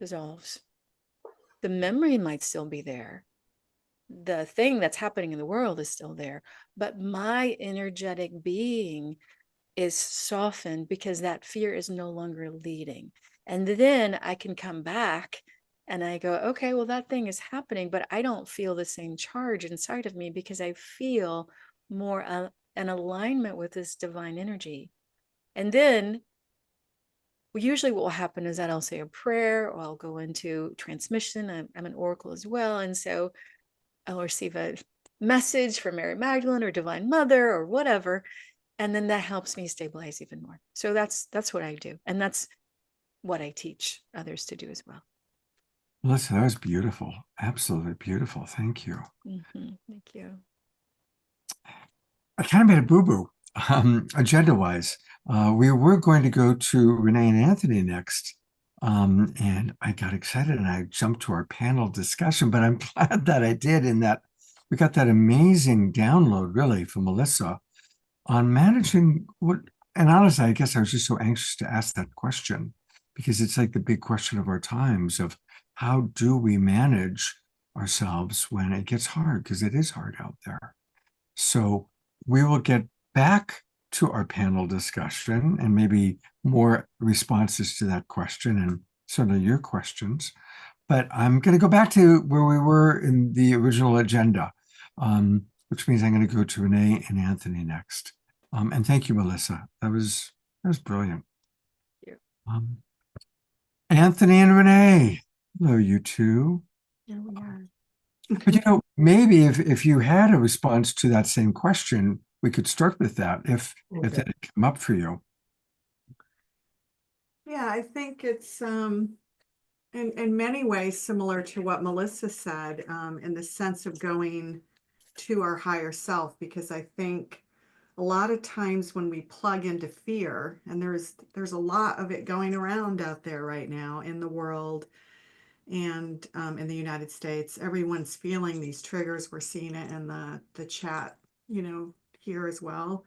Speaker 12: dissolves. The memory might still be there. The thing that's happening in the world is still there, but my energetic being is softened because that fear is no longer leading. And then I can come back and I go, okay, well, that thing is happening, but I don't feel the same charge inside of me because I feel more an alignment with this divine energy. And then usually what will happen is that I'll say a prayer, or I'll go into transmission. I'm an oracle as well. And so I'll receive a message from Mary Magdalene or Divine Mother or whatever. And then that helps me stabilize even more. So that's what I do. And that's what I teach others to do as well.
Speaker 2: Melissa, that was beautiful. Absolutely beautiful. Thank you.
Speaker 12: Thank you.
Speaker 2: I kind of made a boo-boo, agenda-wise. We were going to go to Renee and Anthony next. And I got excited and I jumped to our panel discussion, but I'm glad that I did, in that we got that amazing download really from Melissa on managing what, and honestly, I guess I was just so anxious to ask that question, because it's like the big question of our times of how do we manage ourselves when it gets hard, because it is hard out there. So we will get back to our panel discussion and maybe more responses to that question and certainly your questions. But I'm going to go back to where we were in the original agenda, which means I'm going to go to Renee and Anthony next. And thank you, Melissa. That was brilliant.
Speaker 12: Thank
Speaker 2: you. Anthony and Renee, hello, you two.
Speaker 12: Here we are.
Speaker 2: But maybe if you had a response to that same question, we could start with that if that had come up for you.
Speaker 6: Yeah, I think it's in many ways similar to what Melissa said, in the sense of going to our higher self, because I think a lot of times when we plug into fear, and there's a lot of it going around out there right now in the world and in the United States, everyone's feeling these triggers. We're seeing it in the chat, here as well.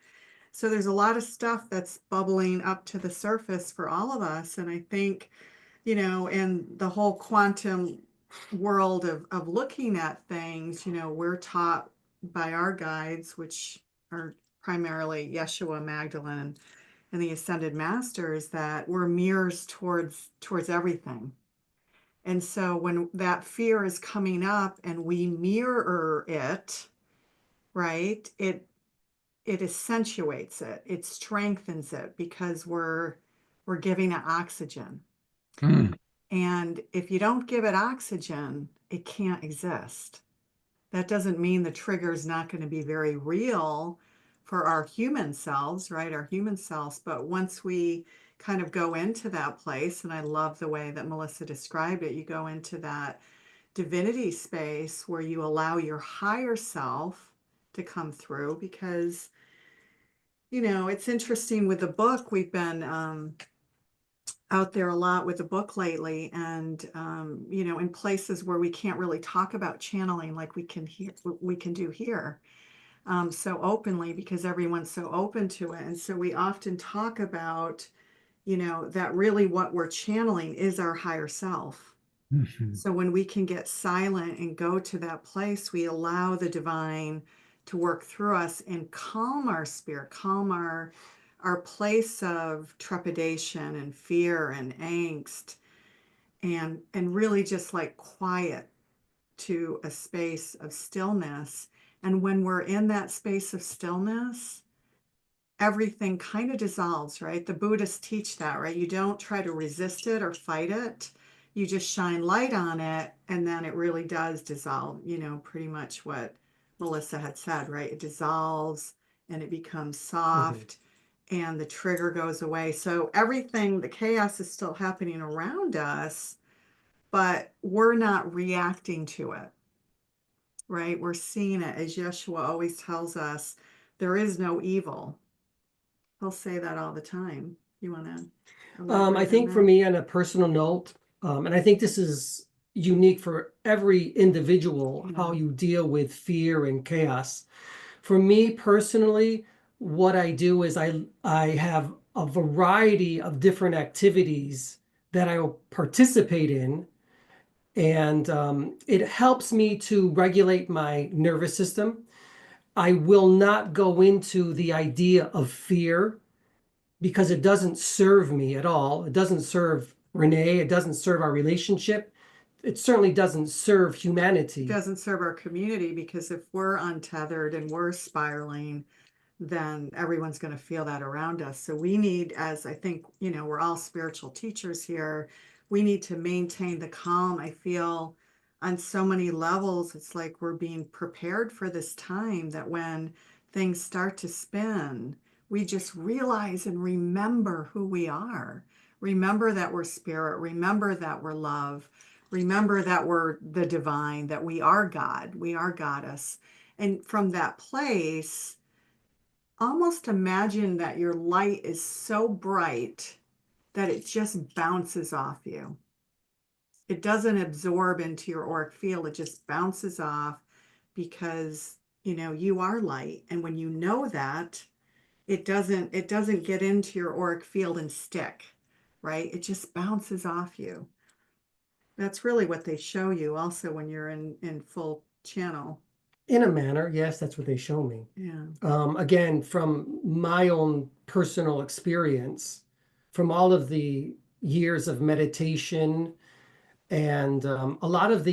Speaker 6: So there's a lot of stuff that's bubbling up to the surface for all of us. And I think, in the whole quantum world of looking at things, we're taught by our guides, which are primarily Yeshua, Magdalene, and the Ascended Masters, that we're mirrors towards everything. And so when that fear is coming up and we mirror it, right, it accentuates it, it strengthens it, because we're giving it oxygen. And if you don't give it oxygen, it can't exist. That doesn't mean the trigger is not going to be very real for our human selves, right? Our human selves. But once we kind of go into that place, and I love the way that Melissa described it, you go into that divinity space where you allow your higher self to come through. Because, it's interesting with the book, we've been out there a lot with the book lately, and in places where we can't really talk about channeling like we can do here so openly, because everyone's so open to it. And so we often talk about that really what we're channeling is our higher self. So when we can get silent and go to that place, we allow the divine to work through us and calm our spirit, calm our place of trepidation and fear and angst, and really just like quiet to a space of stillness. And when we're in that space of stillness, everything kind of dissolves, right? The Buddhists teach that, right? You don't try to resist it or fight it. You just shine light on it, and then it really does dissolve, pretty much what Melissa had said, right? It dissolves and it becomes soft. And the trigger goes away. So everything, the chaos is still happening around us, but we're not reacting to it, right? We're seeing it. As Yeshua always tells us, there is no evil. He'll say that all the time. You want to?
Speaker 7: I think for me, on a personal note, and I think this is unique for every individual, how you deal with fear and chaos. For me personally, what I do is I have a variety of different activities that I will participate in, and it helps me to regulate my nervous system. I will not go into the idea of fear, because it doesn't serve me at all. It doesn't serve Renee. It doesn't serve our relationship. It certainly doesn't serve humanity.
Speaker 6: It doesn't serve our community, because if we're untethered and we're spiraling, then everyone's going to feel that around us. So we need, as I think, we're all spiritual teachers here, we need to maintain the calm. I feel on so many levels, it's like we're being prepared for this time that when things start to spin, we just realize and remember who we are. Remember that we're spirit. Remember that we're love. Remember that we're the divine, that we are God. We are goddess. And from that place, almost imagine that your light is so bright that it just bounces off you. It doesn't absorb into your auric field, it just bounces off because you are light. And when you know that, it doesn't get into your auric field and stick, right? It just bounces off you. That's really what they show you also when you're in full channel.
Speaker 7: In a manner, yes, that's what they show me.
Speaker 6: Yeah.
Speaker 7: Again, from my own personal experience, from all of the years of meditation and a lot of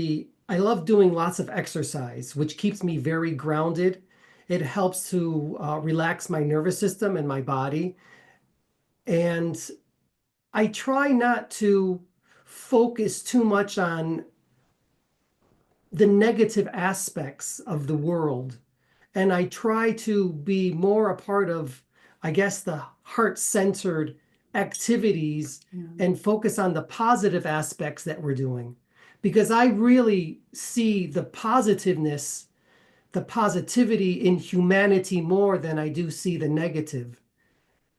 Speaker 7: I love doing lots of exercise, which keeps me very grounded. It helps to relax my nervous system and my body. And I try not to focus too much on the negative aspects of the world. And I try to be more a part of, I guess, the heart-centered activities and focus on the positive aspects that we're doing. Because I really see the positiveness, the positivity in humanity more than I do see the negative.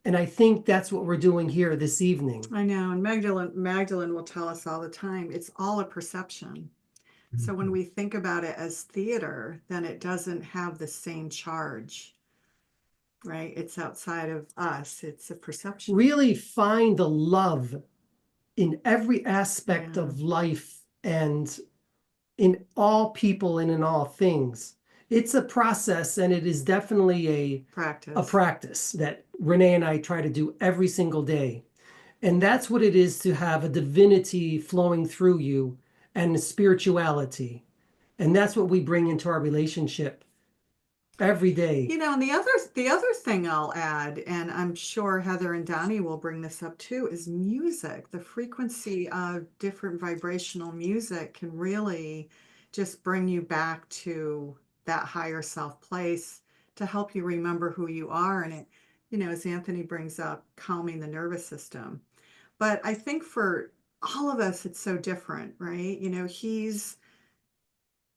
Speaker 7: And I think that's what we're doing here this evening.
Speaker 6: I know. And Magdalene will tell us all the time, it's all a perception. So when we think about it as theater, then it doesn't have the same charge, right? It's outside of us. It's a perception.
Speaker 7: Really find the love in every aspect of life and in all people and in all things. It's a process, and it is definitely a practice that Renee and I try to do every single day. And that's what it is to have a divinity flowing through you and spirituality. And that's what we bring into our relationship every day.
Speaker 6: And the other thing I'll add, and I'm sure Heather and Donnie will bring this up too, is music. The frequency of different vibrational music can really just bring you back to that higher self place to help you remember who you are. And it, as Anthony brings up, calming the nervous system. But I think for all of us, it's so different, right? He's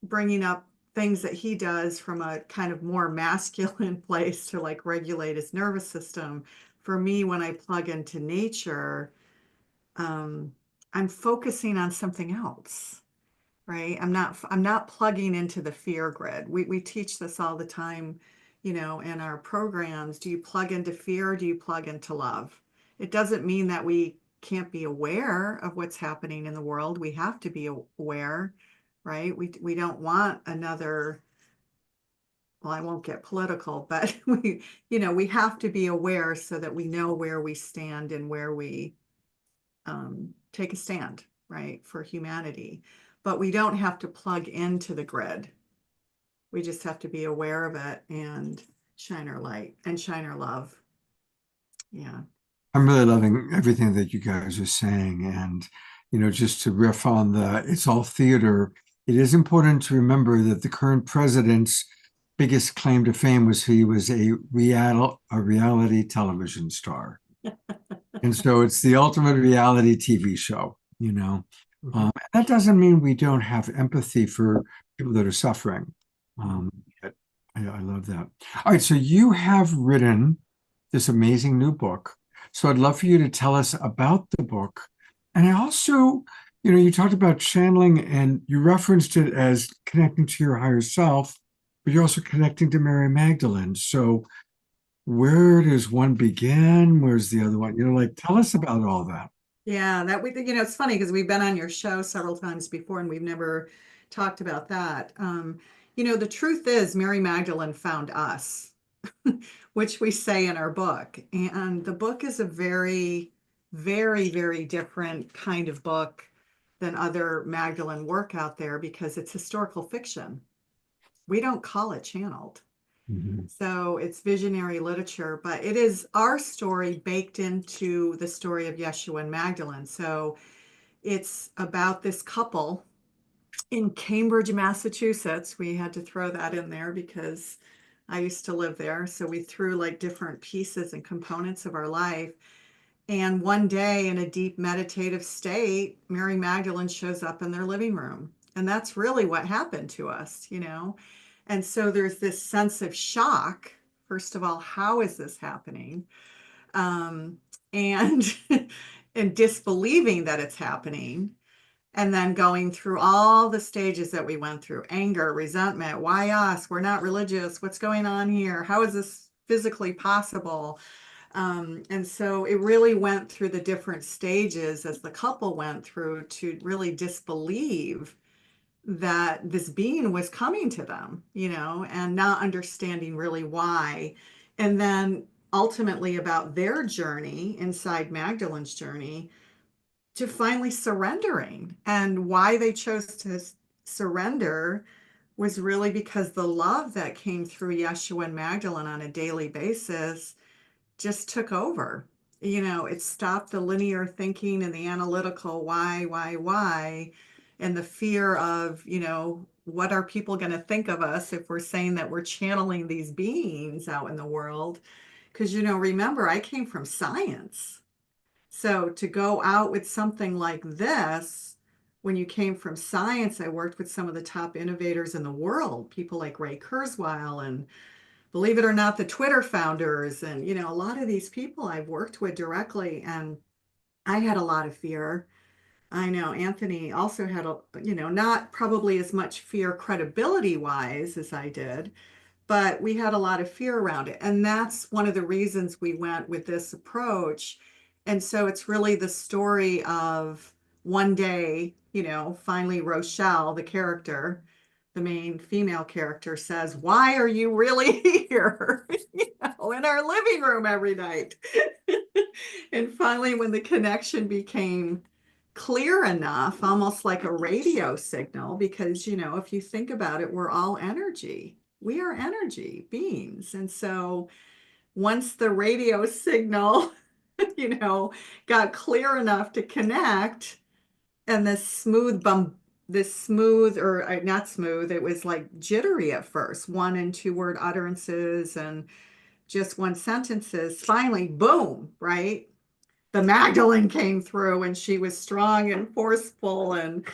Speaker 6: bringing up things that he does from a kind of more masculine place to like regulate his nervous system. For me, when I plug into nature, I'm focusing on something else, right? I'm not plugging into the fear grid. We teach this all the time, in our programs. Do you plug into fear or do you plug into love? It doesn't mean that we can't be aware of what's happening in the world. We have to be aware, right? We don't want another, well, I won't get political, but we have to be aware so that we know where we stand and where we take a stand, right, for humanity. But we don't have to plug into the grid. We just have to be aware of it and shine our light and shine our love. Yeah.
Speaker 2: I'm really loving everything that you guys are saying. And, just to riff on it's all theater, it is important to remember that the current president's biggest claim to fame was he was a reality television star. And so it's the ultimate reality TV show, that doesn't mean we don't have empathy for people that are suffering. I love that. All right, so you have written this amazing new book. So I'd love for you to tell us about the book. And I also, you talked about channeling and you referenced it as connecting to your higher self, but you're also connecting to Mary Magdalene. So where does one begin? Where's the other one? Tell us about all that.
Speaker 6: Yeah, that it's funny because we've been on your show several times before and we've never talked about that. The truth is Mary Magdalene found us, which we say in our book. And the book is a very, very, very different kind of book than other Magdalene work out there because it's historical fiction. We don't call it channeled.
Speaker 2: Mhm.
Speaker 6: So it's visionary literature, but it is our story baked into the story of Yeshua and Magdalene. So it's about this couple in Cambridge, Massachusetts. We had to throw that in there because I used to live there. So we threw like different pieces and components of our life. And one day, in a deep meditative state, Mary Magdalene shows up in their living room. And that's really what happened to us, you know? And so there's this sense of shock. First of all, how is this happening? And and disbelieving that it's happening, and then going through all the stages that we went through: anger, resentment, why us? We're not religious. What's going on here? How is this physically possible? And so it really went through the different stages as the couple went through to really disbelieve that this being was coming to them, you know, and not understanding really why. And then ultimately about their journey inside Magdalene's journey to finally surrendering, and why they chose to surrender was really because the love that came through Yeshua and Magdalene on a daily basis just took over. You know, it stopped the linear thinking and the analytical why, and the fear of, you know, what are people going to think of us if we're saying that we're channeling these beings out in the world? Because, you know, remember, I came from science. So to go out with something like this, when you came from science, I worked with some of the top innovators in the world, people like Ray Kurzweil and, believe it or not, the Twitter founders. And, you know, a lot of these people I've worked with directly, and I had a lot of fear. I know Anthony also had, a, you know, not probably as much fear credibility wise as I did, but we had a lot of fear around it. And that's one of the reasons we went with this approach. And so it's really the story of one day, you know, finally Rochelle, the character, the main female character, says, "Why are you really here?" You know, in our living room every night. And finally, when the connection became clear enough, almost like a radio signal, because, you know, if you think about it, we're all energy. We are energy beings. And so once the radio signal, you know, got clear enough to connect, and this smooth, or not smooth, it was like jittery at first, 1 and 2 word utterances and just one sentences, finally, boom, right? The Magdalene came through, and she was strong and forceful and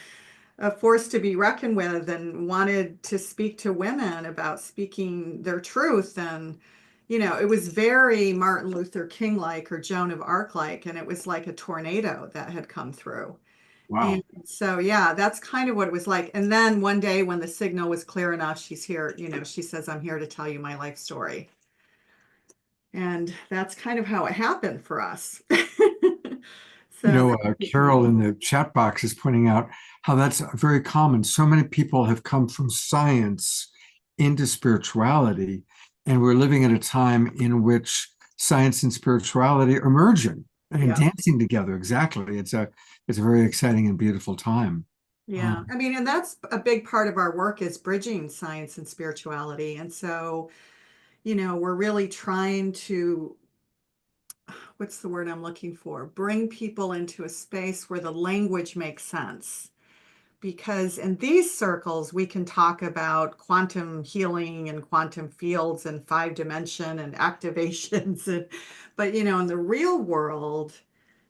Speaker 6: a force to be reckoned with, and wanted to speak to women about speaking their truth. And, you know, it was very Martin Luther King like, or Joan of Arc like, and it was like a tornado that had come through. And
Speaker 2: Wow.
Speaker 6: so, yeah, that's kind of what it was like. And then one day when the signal was clear enough, she's here, you know, she says, "I'm here to tell you my life story." And that's kind of how it happened for us.
Speaker 2: You
Speaker 6: So,
Speaker 2: know, Carol in the chat box is pointing out how that's very common. So many people have come from science into spirituality, and we're living at a time in which science and spirituality are merging and
Speaker 6: yeah.
Speaker 2: dancing together. Exactly. It's a very exciting and beautiful time.
Speaker 6: Yeah, I mean, and that's a big part of our work, is bridging science and spirituality. And so, you know, we're really trying to, what's the word I'm looking for? Bring people into a space where the language makes sense. Because in these circles, we can talk about quantum healing and quantum fields and 5 dimension and activations. And, but, you know, in the real world,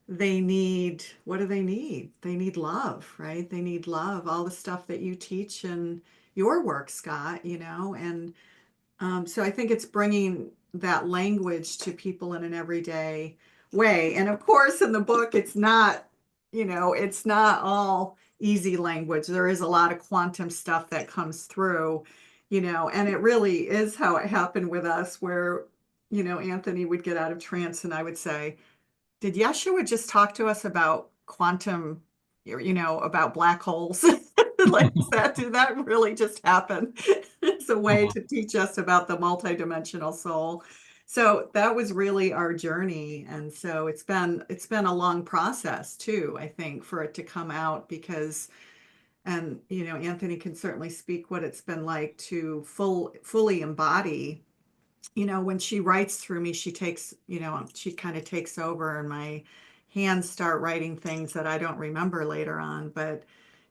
Speaker 6: they need, what do they need? They need love, right? They need love, all the stuff that you teach in your work, Scott, you know. And so I think it's bringing that language to people in an everyday way. And of course, in the book, it's not, you know, it's not all easy language. There is a lot of quantum stuff that comes through, you know, and it really is how it happened with us, where, you know, Anthony would get out of trance and I would say, "Did Yeshua just talk to us about quantum, you know, about black holes?" Like that, did that really just happen? It's a way to teach us about the multidimensional soul. So that was really our journey. And so it's been a long process too, I think, for it to come out, because, and you know, Anthony can certainly speak what it's been like to fully embody you know, when she writes through me, she takes, you know, she kind of takes over and my hands start writing things that I don't remember later on. But,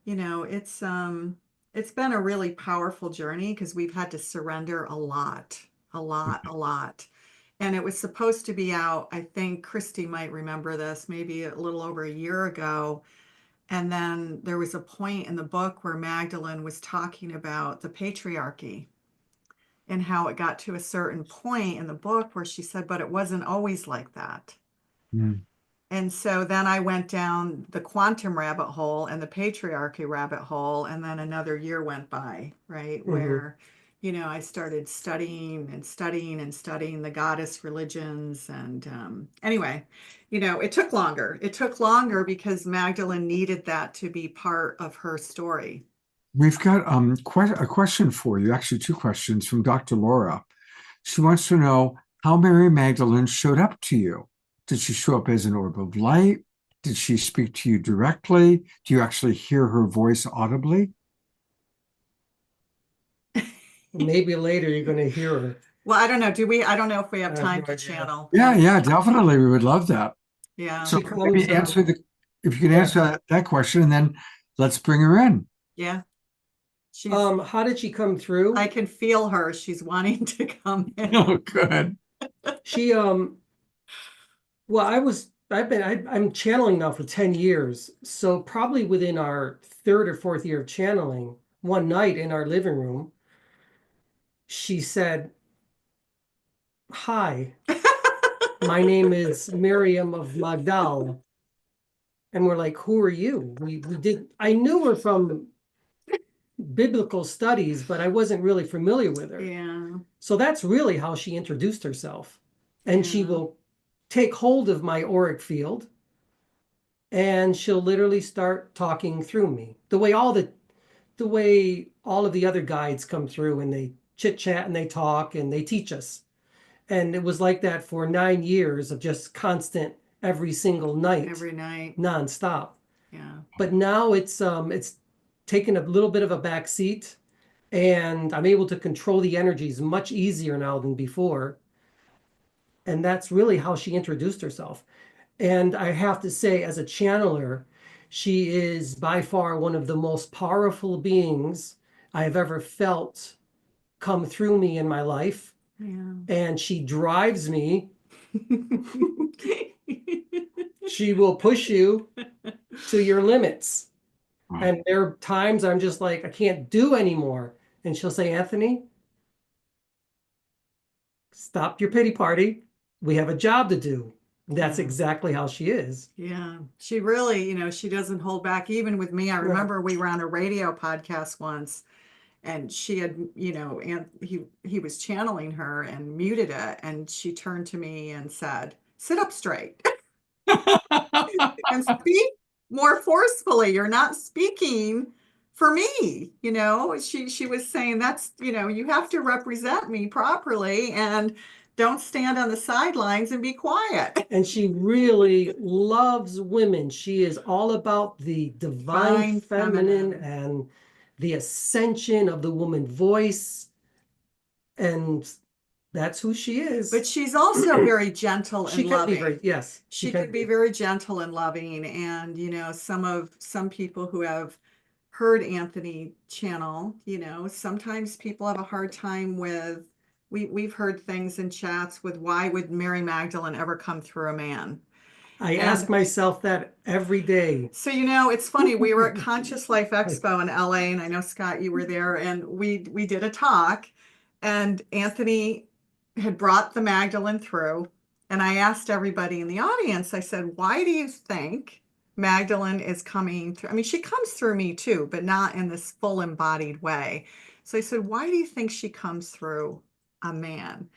Speaker 6: you know, it's been a really powerful journey because we've had to surrender a lot, a lot, a lot. And it was supposed to be out, I think Christy might remember this, maybe a little over a year ago. And then there was a point in the book where Magdalene was talking about the patriarchy and how it got to a certain point in the book where she said, but it wasn't always like that.
Speaker 2: Mm.
Speaker 6: And so then I went down the quantum rabbit hole and the patriarchy rabbit hole. And then another year went by, right? Where, you know, I started studying and studying and studying the goddess religions. And anyway, you know, it took longer. It took longer because Magdalene needed that to be part of her story.
Speaker 2: We've got a question for you, actually two questions from Dr. Laura. She wants to know how Mary Magdalene showed up to you. Did she show up as an orb of light? Did she speak to you directly? Do you actually hear her voice audibly?
Speaker 7: Maybe later you're going to hear her.
Speaker 6: Well, I don't know. I don't know if we have
Speaker 7: I have
Speaker 6: time
Speaker 7: no
Speaker 6: to
Speaker 7: idea.
Speaker 6: channel.
Speaker 2: Yeah, definitely. We would love that.
Speaker 6: Yeah.
Speaker 2: So
Speaker 7: She
Speaker 2: maybe
Speaker 7: comes,
Speaker 2: if you can
Speaker 7: yeah.
Speaker 2: answer that question, and then let's bring her in.
Speaker 6: Yeah. She's,
Speaker 7: how did she come through?
Speaker 6: I can feel her. She's wanting to come in.
Speaker 2: Oh, good.
Speaker 7: She well, I'm channeling now for 10 years. So probably within our third or fourth year of channeling, one night in our living room, she said, "Hi, my name is Miriam of Magdal." And we're like, "Who are you?" I knew her from biblical studies, but I wasn't really familiar with her.
Speaker 6: Yeah.
Speaker 7: So that's really how she introduced herself. And she
Speaker 6: Yeah.
Speaker 7: will take hold of my auric field and she'll literally start talking through me. The way all of the other guides come through and they chit chat and they talk and they teach us. And it was like that for 9 years of just constant every single night.
Speaker 6: Every night.
Speaker 7: Nonstop.
Speaker 6: Yeah.
Speaker 7: But now it's taken a little bit of a back seat and I'm able to control the energies much easier now than before. And that's really how she introduced herself. And I have to say, as a channeler, she is by far one of the most powerful beings I have ever felt come through me in my life.
Speaker 6: Yeah.
Speaker 7: And she drives me. She will push you to your limits. And there are times I'm just like, I can't do anymore. And she'll say, "Anthony, stop your pity party. We have a job to do." That's exactly how she is.
Speaker 6: Yeah. She really, you know, she doesn't hold back. Even with me, I remember we were on a radio podcast once and she had, you know, and he was channeling her and muted it. And she turned to me and said, "Sit up straight and speak more forcefully. You're not speaking for me." You know, she was saying that's, you know, you have to represent me properly and don't stand on the sidelines and be quiet.
Speaker 7: And she really loves women. She is all about the divine feminine and the ascension of the woman voice. And that's who she is.
Speaker 6: But she's also very gentle
Speaker 7: She
Speaker 6: and
Speaker 7: can be
Speaker 6: loving.
Speaker 7: very, yes.
Speaker 6: She could be very gentle and loving. And, you know, some people who have heard Anthony channel, you know, sometimes people have a hard time with, we've heard things in chats with why would Mary Magdalene ever come through a man?
Speaker 7: I ask myself that every day.
Speaker 6: So, you know, it's funny. We were at Conscious Life Expo in LA, and I know, Scott, you were there, and we did a talk, and Anthony had brought the Magdalene through, and I asked everybody in the audience, I said, why do you think Magdalene is coming through? I mean, she comes through me too, but not in this full embodied way. So I said, why do you think she comes through a man?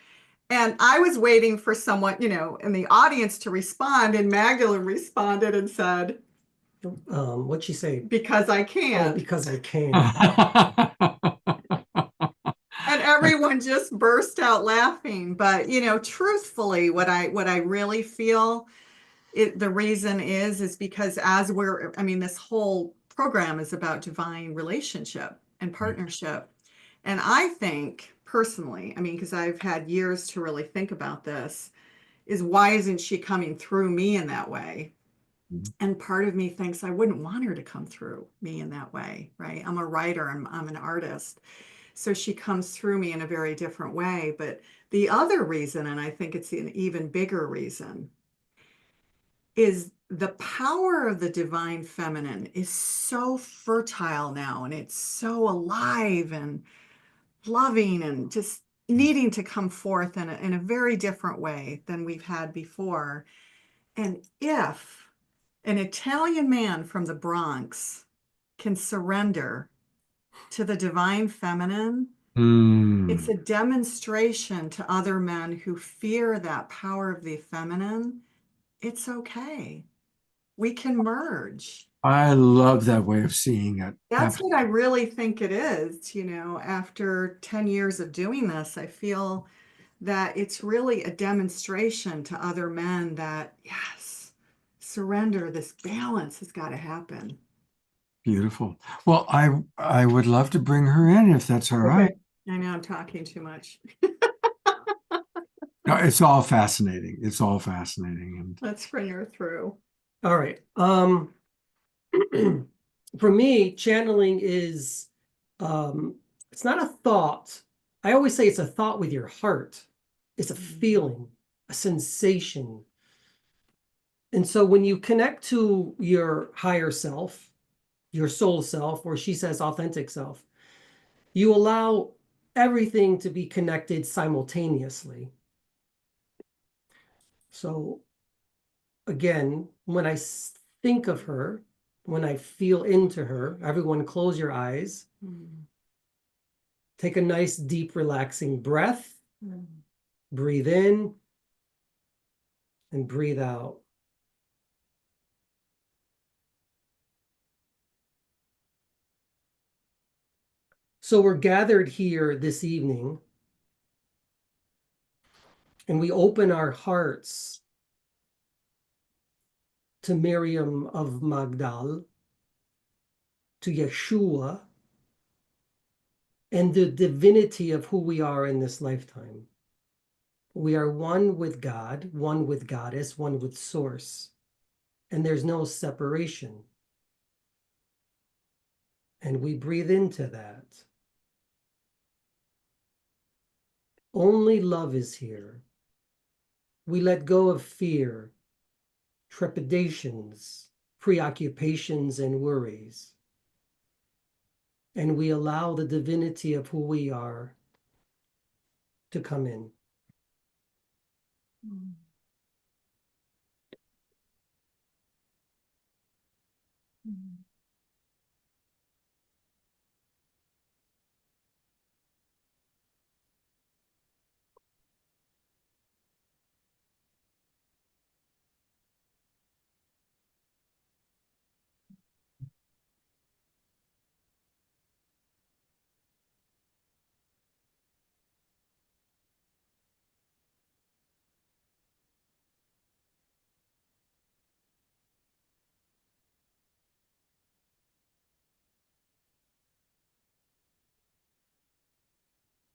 Speaker 6: And I was waiting for someone, you know, in the audience to respond, and Magdalene responded and said,
Speaker 7: what'd she say?
Speaker 6: "Because I can."
Speaker 7: Oh, because I can.
Speaker 6: And everyone just burst out laughing. But, you know, truthfully, what I really feel the reason is because I mean, this whole program is about divine relationship and partnership. And I think personally, I mean, because I've had years to really think about this, is why isn't she coming through me in that way? And part of me thinks I wouldn't want her to come through me in that way, right? I'm a writer, I'm an artist. So she comes through me in a very different way. But the other reason, and I think it's an even bigger reason, is the power of the divine feminine is so fertile now, and it's so alive and loving and just needing to come forth in a very different way than we've had before. And if an Italian man from the Bronx can surrender to the divine feminine, it's a demonstration to other men who fear that power of the feminine. It's okay. We can merge.
Speaker 2: I love that way of seeing it.
Speaker 6: That's what I really think it is. You know, after 10 years of doing this, I feel that it's really a demonstration to other men that, yes, surrender, this balance has got to happen.
Speaker 2: Beautiful. Well, I would love to bring her in if that's all right.
Speaker 6: I know I'm talking too much.
Speaker 2: No, it's all fascinating. It's all fascinating. And
Speaker 6: Let's bring her through.
Speaker 7: All right. For me, channeling is it's not a thought. I always say it's a thought with your heart. It's a feeling, a sensation. And so when you connect to your higher self, your soul self, or she says authentic self, you allow everything to be connected simultaneously. So again, when I think of her, when I feel into her, everyone close your eyes. Take a nice, deep, relaxing breath. Breathe in and breathe out. So we're gathered here this evening and we open our hearts to Miriam of Magdal, to Yeshua, and the divinity of who we are in this lifetime. We are one with God, one with Goddess, one with Source, and there's no separation. And we breathe into that. Only love is here. We let go of fear, trepidations, preoccupations, and worries. And we allow the divinity of who we are to come in.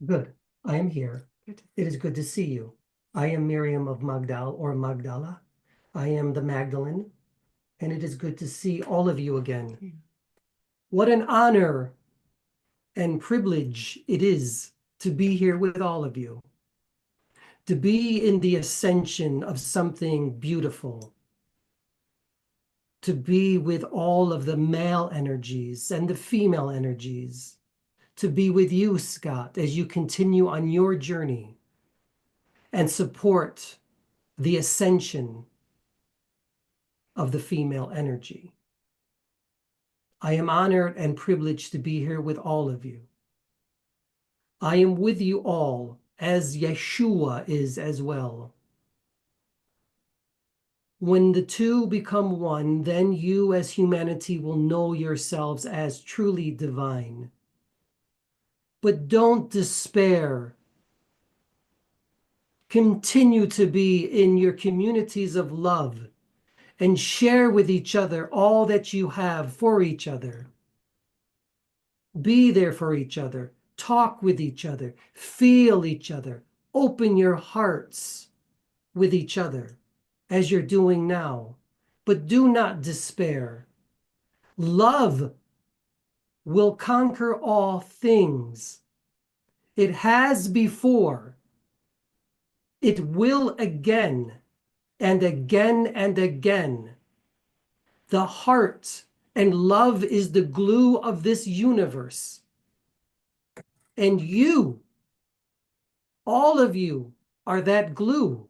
Speaker 7: Good. I am here. It is good to see you. I am Miriam of Magdal or Magdala. I am the Magdalene, and it is good to see all of you again. What an honor and privilege it is to be here with all of you, to be in the ascension of something beautiful, to be with all of the male energies and the female energies, to be with you, Scott, as you continue on your journey and support the ascension of the female energy. I am honored and privileged to be here with all of you. I am with you all as Yeshua is as well. When the two become one, then you as humanity will know yourselves as truly divine. But don't despair. Continue to be in your communities of love and share with each other all that you have for each other. Be there for each other. Talk with each other, feel each other, open your hearts with each other as you're doing now. But do not despair. Love will conquer all things. It has before. It will again and again and again. The heart and love is the glue of this universe. And you, all of you, are that glue.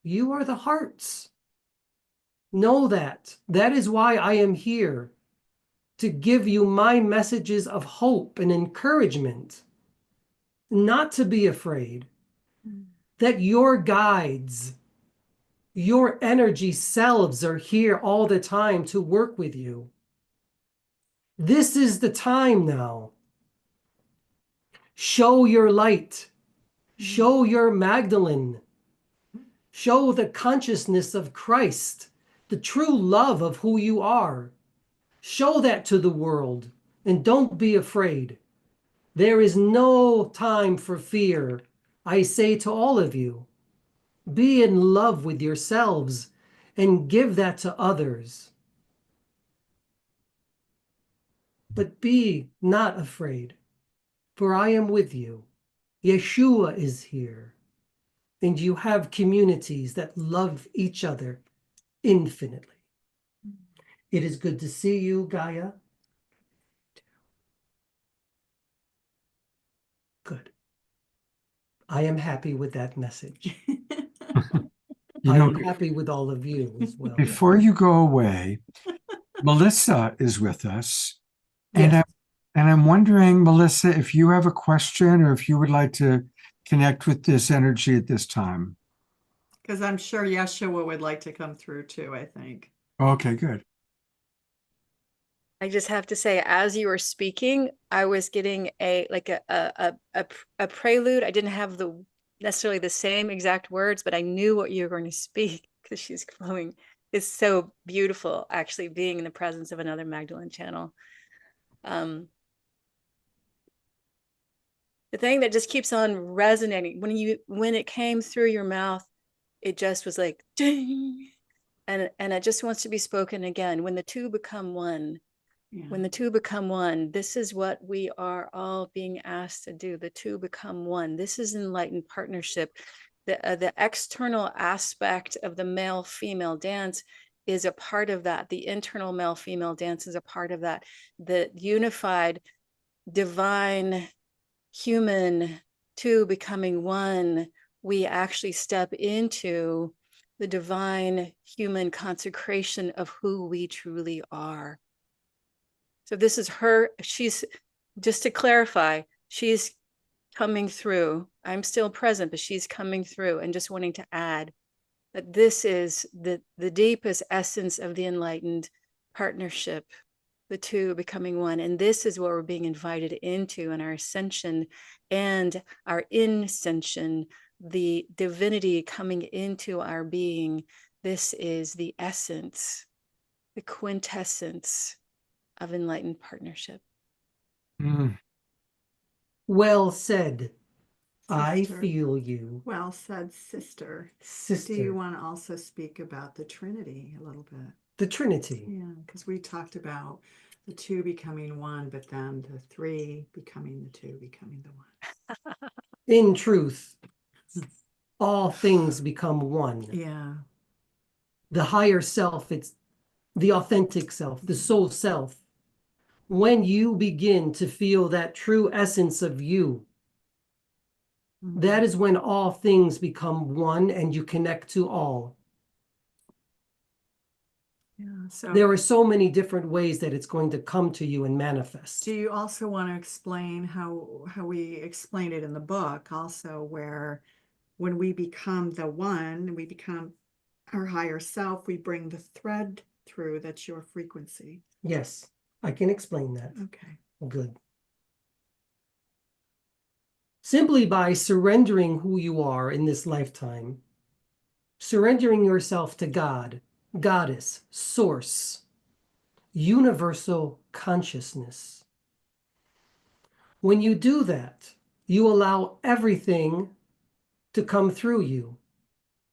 Speaker 7: You are the hearts. Know that. That is why I am here, to give you my messages of hope and encouragement, not to be afraid, that your guides, your energy selves are here all the time to work with you. This is the time now. Show your light. Show your Magdalene. Show the consciousness of Christ, the true love of who you are. Show that to the world, and don't be afraid. There is no time for fear. I say to all of you, be in love with yourselves and give that to others. But be not afraid, for I am with you. Yeshua is here, and you have communities that love each other infinitely. It is good to see you, Gaia. Good. I am happy with that message.
Speaker 2: You
Speaker 7: I
Speaker 2: know,
Speaker 7: am happy with all of you as well.
Speaker 2: before you go away, Melissa is with us. And
Speaker 7: Yes.
Speaker 2: I'm wondering, Melissa, if you have a question or if you would like to connect with this energy at this time.
Speaker 6: Because I'm sure Yeshua would like to come through too, I think.
Speaker 2: Okay, good.
Speaker 12: I just have to say, as you were speaking, I was getting a prelude. I didn't have necessarily the same exact words, but I knew what you were going to speak because she's flowing. It's so beautiful, actually, being in the presence of another Magdalene channel. The thing that just keeps on resonating when it came through your mouth, it just was like ding, and it just wants to be spoken again. When the two become one.
Speaker 6: Yeah.
Speaker 12: When the two become one, this is what we are all being asked to do. The two become one. This is enlightened partnership. The external aspect of the male-female dance is a part of that. The internal male-female dance is a part of that. The unified, divine, human two becoming one, we actually step into the divine human consecration of who we truly are. So this is her, she's, just to clarify, she's coming through. I'm still present, but she's coming through, and just wanting to add that this is the deepest essence of the enlightened partnership, the two becoming one. And this is what we're being invited into in our ascension and our ascension, the divinity coming into our being. This is the essence, the quintessence of enlightened partnership.
Speaker 2: Mm.
Speaker 7: Well said. I
Speaker 6: Sister.
Speaker 7: feel you.
Speaker 6: Well said, sister.
Speaker 7: Sister.
Speaker 6: Do you want to also speak about the Trinity a little bit?
Speaker 7: The Trinity.
Speaker 6: Yeah, because we talked about the two becoming one, but then the three becoming the two, becoming the one.
Speaker 7: In truth, all things become one.
Speaker 6: Yeah.
Speaker 7: The higher self, it's the authentic self, the soul self. When you begin to feel that true essence of you, that is when all things become one and you connect to all.
Speaker 6: Yeah. So
Speaker 7: There are so many different ways that it's going to come to you and manifest.
Speaker 6: do you also want to explain how we explain it in the book also, where when we become the one, we become our higher self, we bring the thread through that's your frequency.
Speaker 7: Yes, I can explain that.
Speaker 6: Okay.
Speaker 7: Good. Simply by surrendering who you are in this lifetime, surrendering yourself to God, Goddess, Source, universal consciousness. When you do that, you allow everything to come through you,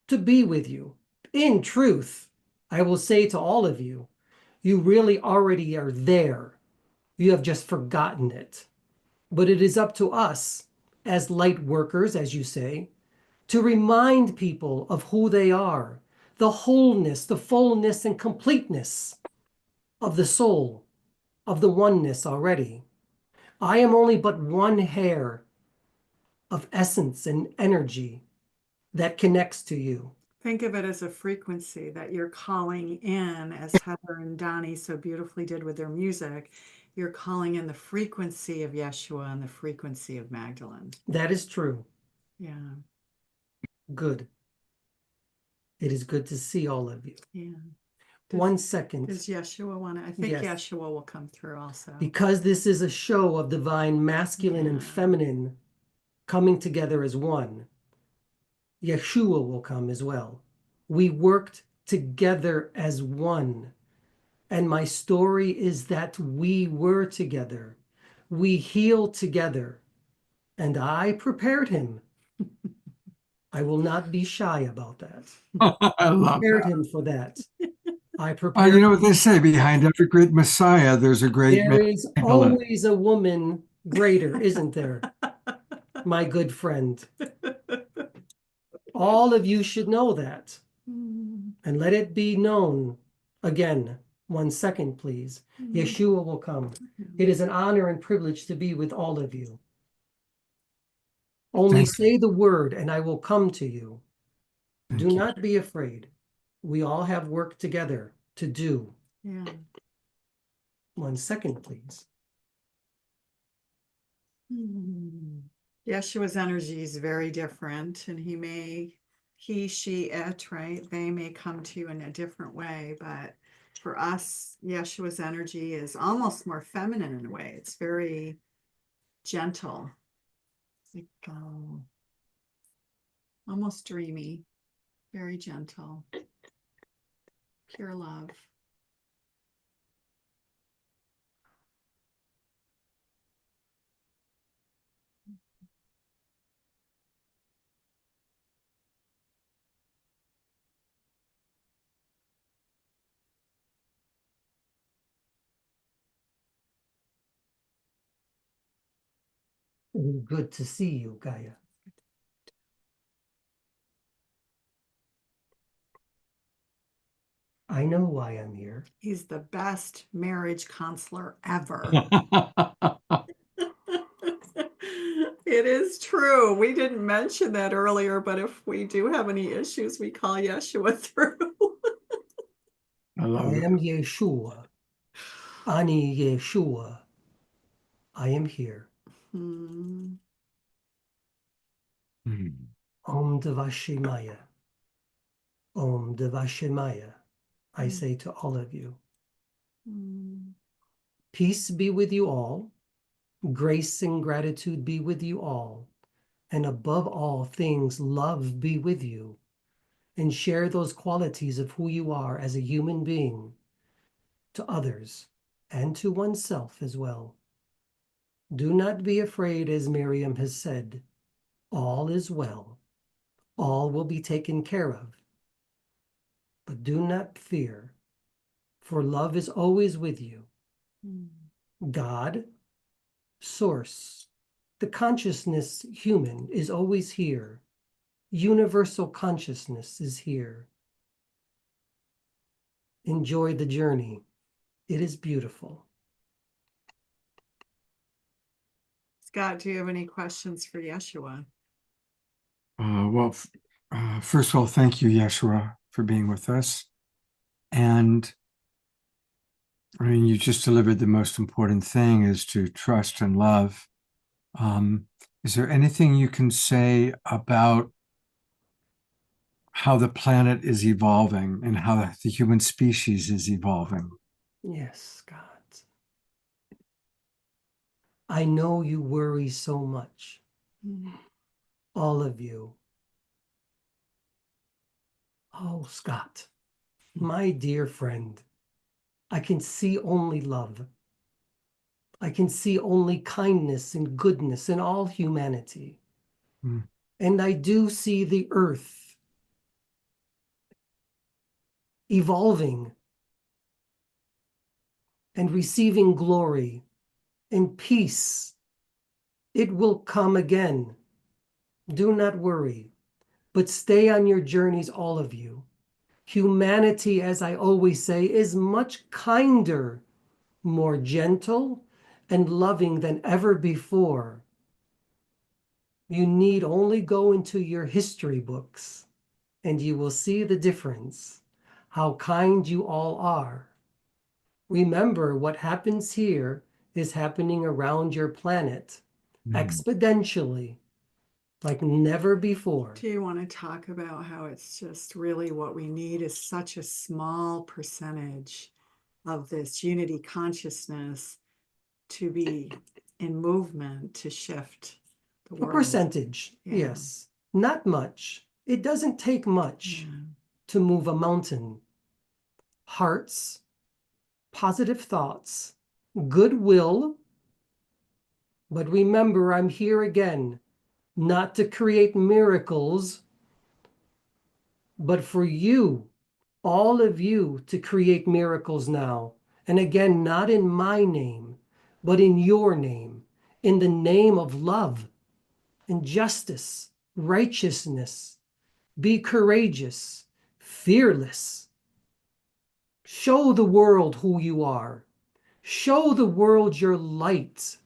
Speaker 7: to be with you. In truth, I will say to all of you, you really already are there. You have just forgotten it. But it is up to us, as light workers, as you say, to remind people of who they are, the wholeness, the fullness, and completeness of the soul, of the oneness already. I am only but one hair of essence and energy that connects to you.
Speaker 6: Think of it as a frequency that you're calling in, as Heather and Donnie so beautifully did with their music. You're calling in the frequency of Yeshua and the frequency of Magdalene.
Speaker 7: That is true.
Speaker 6: Yeah,
Speaker 7: Good. It is good to see all of you.
Speaker 6: yeah.
Speaker 7: 1 second.
Speaker 6: Does Yeshua want to? I think
Speaker 7: Yes.
Speaker 6: Yeshua will come through also.
Speaker 7: Because this is a show of divine masculine and
Speaker 6: Yeah.
Speaker 7: feminine coming together as one, Yeshua will come as well. We worked together as one. And my story is that we were together. We healed together. And I prepared him. I will not be shy about that.
Speaker 2: I love
Speaker 7: Prepared
Speaker 2: that.
Speaker 7: him for that. I
Speaker 2: You
Speaker 7: prepared.
Speaker 2: know what they say, behind every great Messiah, there's a great
Speaker 7: There is
Speaker 2: Magdalene.
Speaker 7: always a woman greater, isn't there? My good friend. All of you should know that. And let it be known again. 1 second, please. Yeshua will come. It is an honor and privilege to be with all of you. Only
Speaker 2: Thank
Speaker 7: say the word and I will come to you.
Speaker 2: Thank
Speaker 7: Do
Speaker 2: you.
Speaker 7: not be afraid. We all have work together to do.
Speaker 6: Yeah.
Speaker 7: 1 second, please.
Speaker 6: Yeshua's energy is very different, and he, she, it, right? They may come to you in a different way, but for us, Yeshua's energy is almost more feminine in a way. It's very gentle, like almost dreamy, very gentle, pure love.
Speaker 7: It is good to see you, Gaia. I know why I'm here.
Speaker 6: He's the best marriage counselor ever. It is true. We didn't mention that earlier, but if we do have any issues, we call Yeshua through.
Speaker 2: I love
Speaker 7: I
Speaker 2: it.
Speaker 7: am Yeshua. Ani Yeshua. I am here.
Speaker 6: Hmm.
Speaker 7: Om Devashimaya. Om Devashimaya. I say to all of you. Peace be with you all. Grace and gratitude be with you all. And above all things, love be with you. And share those qualities of who you are as a human being to others and to oneself as well. Do not be afraid, as Miriam has said. All is well. All will be taken care of. But do not fear, for love is always with you. God, Source, the consciousness human is always here. Universal consciousness is here. Enjoy the journey. It is beautiful.
Speaker 6: Scott, do you have any questions for Yeshua?
Speaker 2: First of all, thank you, Yeshua, for being with us. And I mean, you just delivered the most important thing, is to trust and love. Is there anything you can say about how the planet is evolving and how the human species is evolving?
Speaker 7: Yes, God. I know you worry so much. All of you. Oh, Scott, my dear friend, I can see only love. I can see only kindness and goodness in all humanity.
Speaker 2: Mm.
Speaker 7: And I do see the earth evolving and receiving glory and peace. It will come again. Do not worry, but stay on your journeys, all of you. Humanity, as I always say, is much kinder, more gentle, and loving than ever before. You need only go into your history books, and you will see the difference, how kind you all are. Remember, what happens here is happening around your planet exponentially, like never before.
Speaker 6: Do you want to talk about how it's just really what we need is such a small percentage of this unity consciousness to be in movement to shift the
Speaker 7: A
Speaker 6: world?
Speaker 7: percentage,
Speaker 6: Yeah.
Speaker 7: yes. Not much. It doesn't take much
Speaker 6: Yeah.
Speaker 7: to move a mountain. Hearts, positive thoughts, goodwill. But remember, I'm here again, not to create miracles, but for you, all of you, to create miracles now. And again, not in my name, but in your name, in the name of love and justice, righteousness. Be courageous, fearless. Show the world who you are. Show the world your light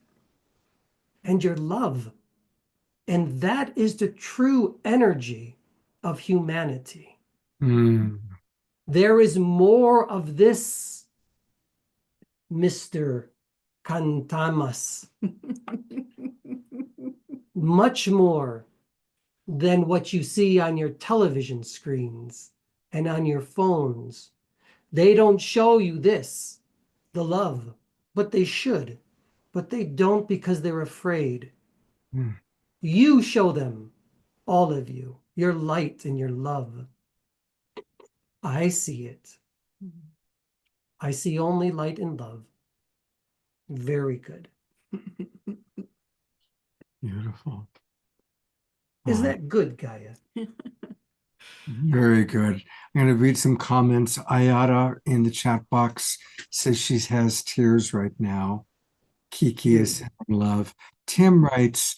Speaker 7: and your love. And that is the true energy of humanity.
Speaker 2: Mm.
Speaker 7: There is more of this, Mr. Kantamas, much more than what you see on your television screens and on your phones. They don't show you this, the love, but they should. But they don't because they're afraid.
Speaker 2: Mm.
Speaker 7: You show them, all of you, your light and your love. I see it. I see only light and love. Very good.
Speaker 2: Beautiful.
Speaker 7: Is
Speaker 2: Wow.
Speaker 7: that good, Gaia?
Speaker 2: Very good. I'm going to read some comments. Ayada in the chat box says she has tears right now. Kiki is in love. Tim writes,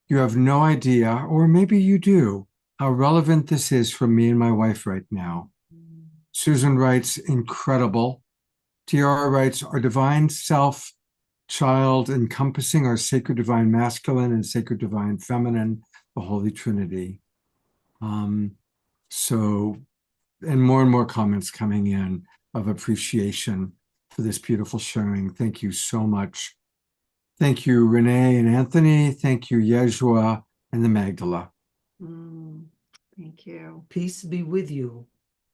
Speaker 2: you have no idea, or maybe you do, how relevant this is for me and my wife right now. Susan writes, incredible. Tiara writes, our divine self child encompassing our sacred divine masculine and sacred divine feminine, the Holy Trinity. So, and more comments coming in of appreciation for this beautiful showing. Thank you so much. Thank you, Renee and Anthony. Thank you, Yeshua and the Magdala.
Speaker 6: Thank you.
Speaker 7: Peace be with you,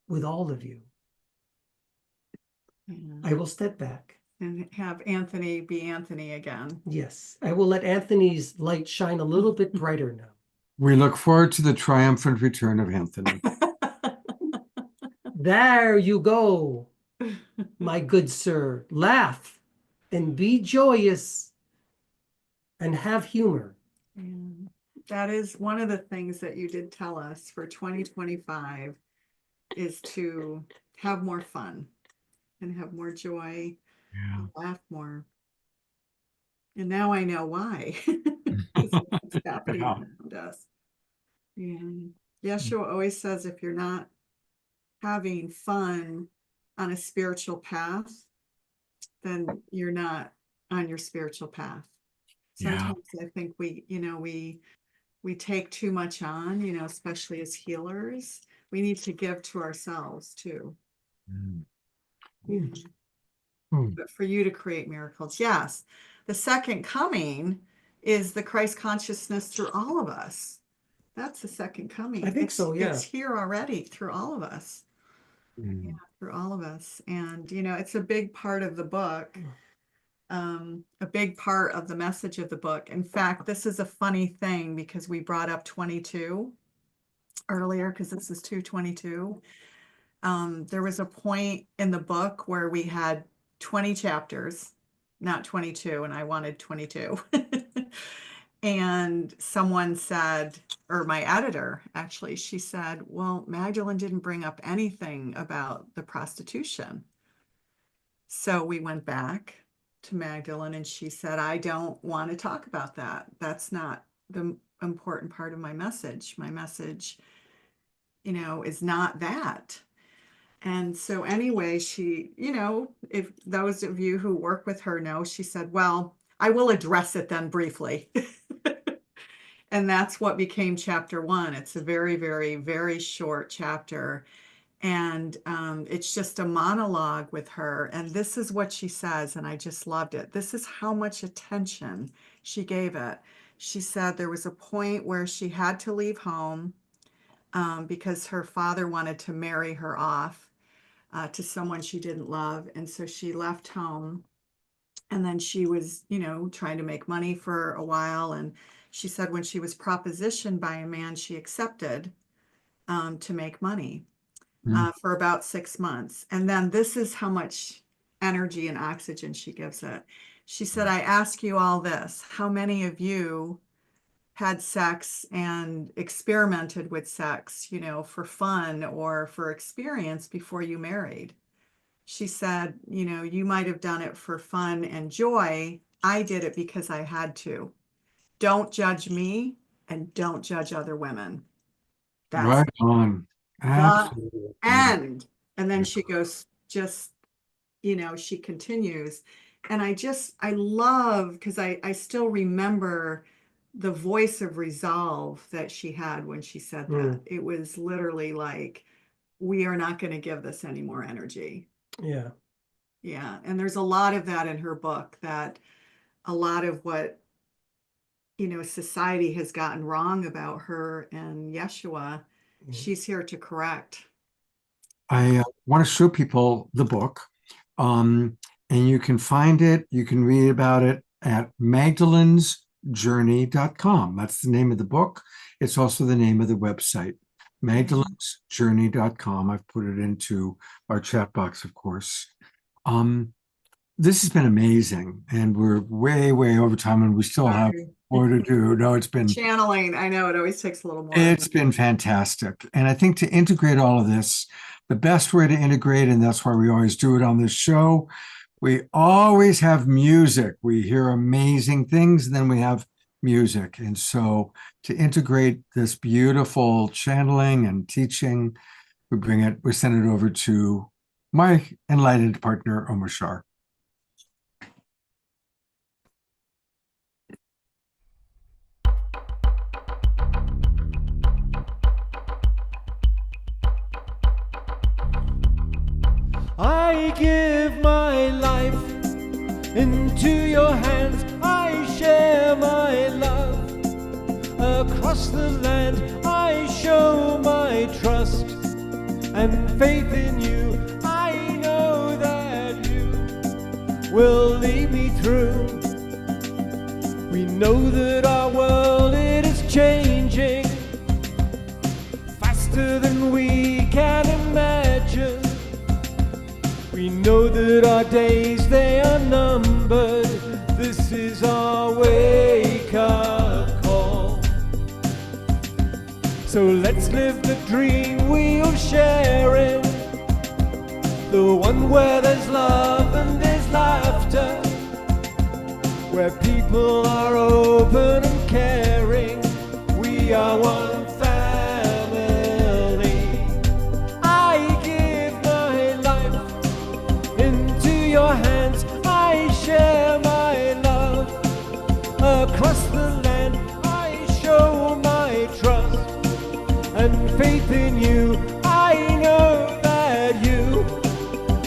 Speaker 7: with all of you.
Speaker 6: Yeah.
Speaker 7: I will step back.
Speaker 6: And have Anthony be Anthony again.
Speaker 7: Yes, I will let Anthony's light shine a little bit brighter now.
Speaker 2: We look forward to the triumphant return of Anthony.
Speaker 7: There you go, my good sir. Laugh and be joyous and have humor.
Speaker 6: And that is one of the things that you did tell us for 2025 is to have more fun and have more joy,
Speaker 2: Yeah.
Speaker 6: laugh more. And now I know why. It's happening
Speaker 2: Yeah.
Speaker 6: around us. And Yeshua always says if you're not having fun on a spiritual path, then you're not on your spiritual path. Sometimes I think we take too much on, especially as healers. We need to give to ourselves too. But for you to create miracles, yes. The second coming is the Christ consciousness through all of us. That's the second coming.
Speaker 7: I think so, yeah.
Speaker 6: It's here already through all of us. Yeah, through all of us. And, it's a big part of the book, a big part of the message of the book. In fact, this is a funny thing because we brought up 22 earlier because this is 222. There was a point in the book where we had 20 chapters, not 22, and I wanted 22. And someone said, or my editor actually, she said, well, Magdalene didn't bring up anything about the prostitution. So we went back to Magdalene and she said, I don't want to talk about that. That's not the important part of my message. My message, is not that. And so anyway, she, if those of you who work with her know, she said, well, I will address it then briefly. And that's what became chapter 1. It's a very, very, very short chapter. And it's just a monologue with her. And this is what she says, and I just loved it. This is how much attention she gave it. She said there was a point where she had to leave home because her father wanted to marry her off to someone she didn't love. And so she left home. And then she was, trying to make money for a while. And she said when she was propositioned by a man, she accepted to make money for about 6 months. And then this is how much energy and oxygen she gives it. She said, I ask you all this. How many of you had sex and experimented with sex, for fun or for experience before you married? She said, you might have done it for fun and joy. I did it because I had to. Don't judge me and don't judge other women. That's
Speaker 2: Right on.
Speaker 6: the
Speaker 2: Absolutely.
Speaker 6: end. And then she goes, she continues. And I love, because I still remember the voice of resolve that she had when she said that. It was literally like, we are not going to give this any more energy.
Speaker 7: Yeah.
Speaker 6: Yeah. And there's a lot of that in her book, that a lot of what, society has gotten wrong about her and Yeshua, she's here to correct.
Speaker 2: I want to show people the book. And you can find it, you can read about it at magdalensjourney.com. That's the name of the book. It's also the name of the website, magdalensjourney.com. I've put it into our chat box, of course. This has been amazing, and we're way, way over time, and we still have more to do. No, it's been
Speaker 6: channeling. I know it always takes a little more.
Speaker 2: It's been fantastic. And I think to integrate all of this, the best way to integrate, and that's why we always do it on this show, we always have music. We hear amazing things, and then we have music. And so to integrate this beautiful channeling and teaching, we send it over to my enlightened partner, Omar Shar.
Speaker 4: I give my life into your hands. I share my love across the land. I show my trust and faith in you. I know that you will lead me through. We know that our world, it is changing faster than we can imagine. We know that our days, they are numbered. This is our wake-up call. So let's live the dream we'll share in, the one where there's love and there's laughter, where people are open and caring. We are one family. I give my life into your hands. I share my love across the land. I show my trust and faith in you. I know that you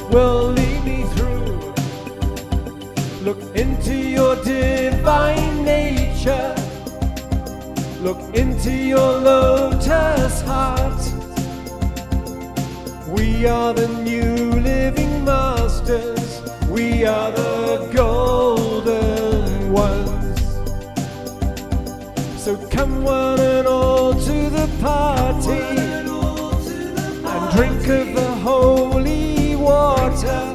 Speaker 4: will lead me through. Look into your divine nature. Look into your lotus heart. We are the new living masters. We are the golden ones. So come one and all to the party and drink of the holy water.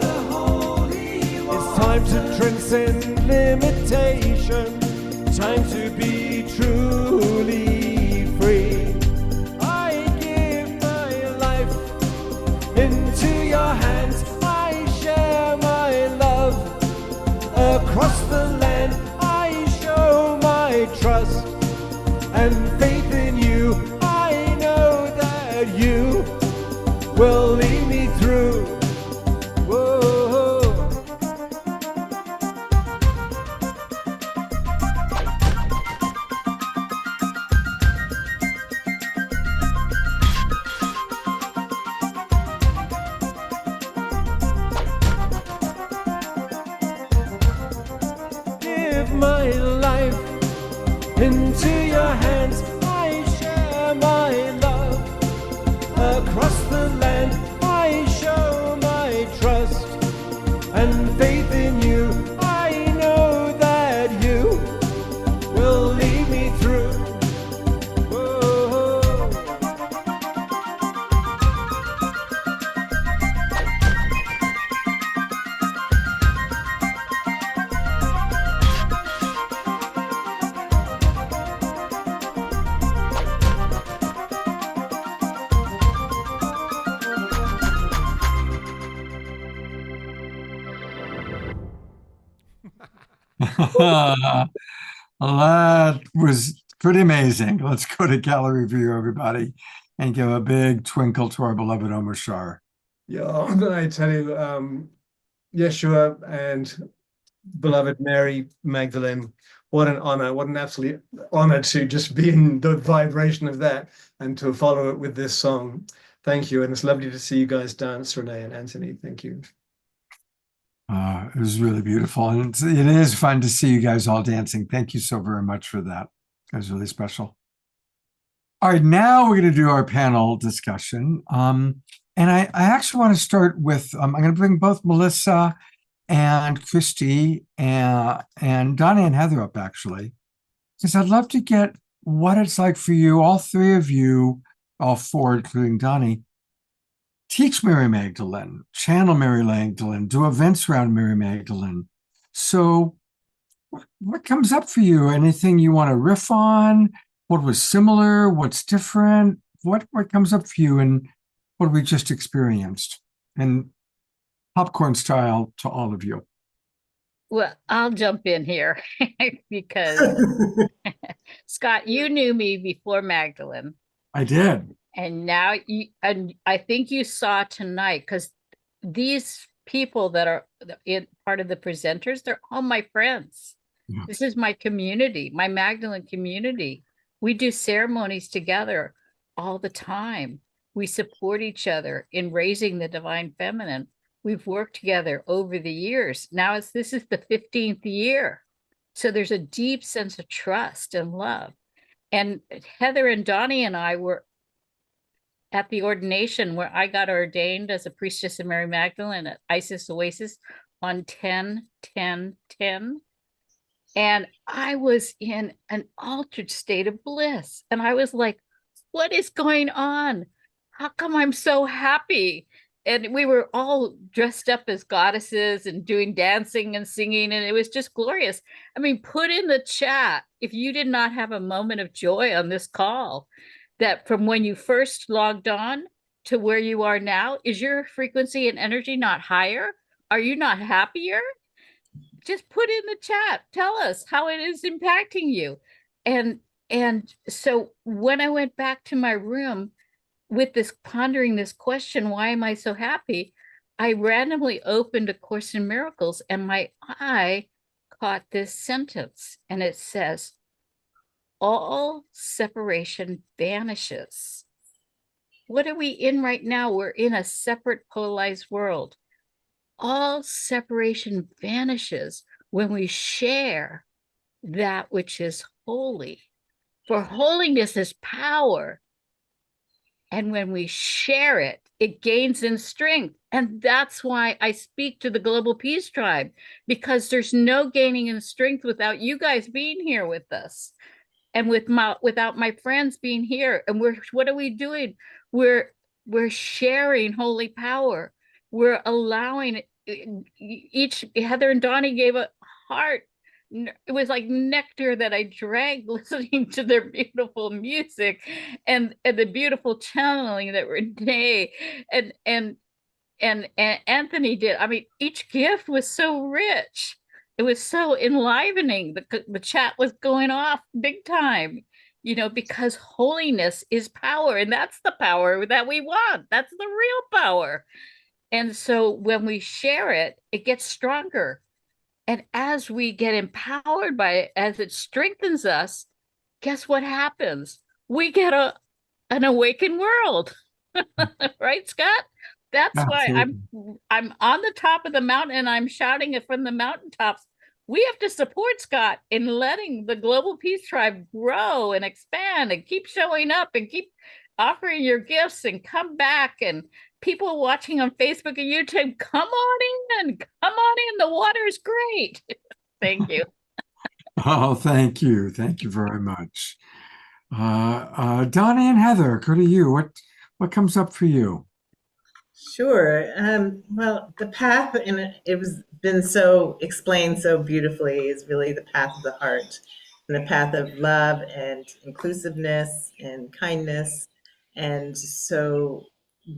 Speaker 4: It's time time to transcend limitation, time to be truly free. I give my life into your hands, I share my love across the land, I show my trust and faith in you. I know that you will lead me through. Whoa. Give my life into your hands, I share my love across the land, I show my trust and faith in you. I know that you will lead me through. Whoa.
Speaker 2: Well, that was pretty amazing. Let's go to gallery view, everybody, and give a big twinkle to our beloved Omar Shar.
Speaker 3: Yeah, I tell you, Yeshua and beloved Mary Magdalene, what an honor, what an absolute honor to just be in the vibration of that and to follow it with this song. Thank you. And it's lovely to see you guys dance, Renee and Anthony. Thank you.
Speaker 2: It was really beautiful. And it is fun to see you guys all dancing. Thank you so very much for that. It was really special. All right, now we're going to do our panel discussion. And I actually want to start with, I'm going to bring both Melissa and Christy and Donnie and Heather up, actually, because I'd love to get what it's like for you, all three of you, all four, including Donnie, teach Mary Magdalene, channel Mary Magdalene, do events around Mary Magdalene. So what comes up for you? Anything you want to riff on? What was similar? What's different? What comes up for you and what we just experienced? And popcorn style to all of you.
Speaker 5: Well, I'll jump in here because Scott, you knew me before Magdalene.
Speaker 2: I did.
Speaker 5: And now and I think you saw tonight, because these people that are part of the presenters, they're all my friends.
Speaker 2: Yeah.
Speaker 5: This is my community, my Magdalene community. We do ceremonies together all the time. We support each other in raising the divine feminine. We've worked together over the years. Now this is the 15th year. So there's a deep sense of trust and love. And Heather and Donnie and I were at the ordination where I got ordained as a priestess of Mary Magdalene at Isis Oasis on 10/10/10. And I was in an altered state of bliss. And I was like, what is going on? How come I'm so happy? And we were all dressed up as goddesses and doing dancing and singing, and it was just glorious. I mean, put in the chat if you did not have a moment of joy on this call, that from when you first logged on to where you are now, is your frequency and energy not higher? Are you not happier? Just put in the chat. Tell us how it is impacting you. And so when I went back to my room with this, pondering this question, why am I so happy? I randomly opened A Course in Miracles and my eye caught this sentence, and it says, all separation vanishes. What are we in right now? We're in a separate, polarized world. All separation vanishes when we share that which is holy. For holiness is power. And when we share it, it gains in strength. And that's why I speak to the Global Peace Tribe, because there's no gaining in strength without you guys being here with us. And without my friends being here. And what are we doing? We're sharing holy power. We're allowing each Heather and Donnie gave a heart. It was like nectar that I drank listening to their beautiful music and the beautiful channeling that Renee and Anthony did. I mean, each gift was so rich. It was so enlivening. The chat was going off big time, because holiness is power, and that's the power that we want. That's the real power. And so when we share it, it gets stronger. And as we get empowered by it, as it strengthens us, guess what happens? We get an awakened world. Right, Scott? That's why I'm on the top of the mountain and I'm shouting it from the mountaintops. We have to support Scott in letting the Global Peace Tribe grow and expand and keep showing up and keep offering your gifts and come back. And people watching on Facebook and YouTube, come on in, come on in. The water is great. Thank you.
Speaker 2: Oh, thank you. Thank you very much. Donnie and Heather, go to you. What comes up for you?
Speaker 9: Sure. Well, the path, and it was been so explained so beautifully, is really the path of the heart and the path of love and inclusiveness and kindness. And so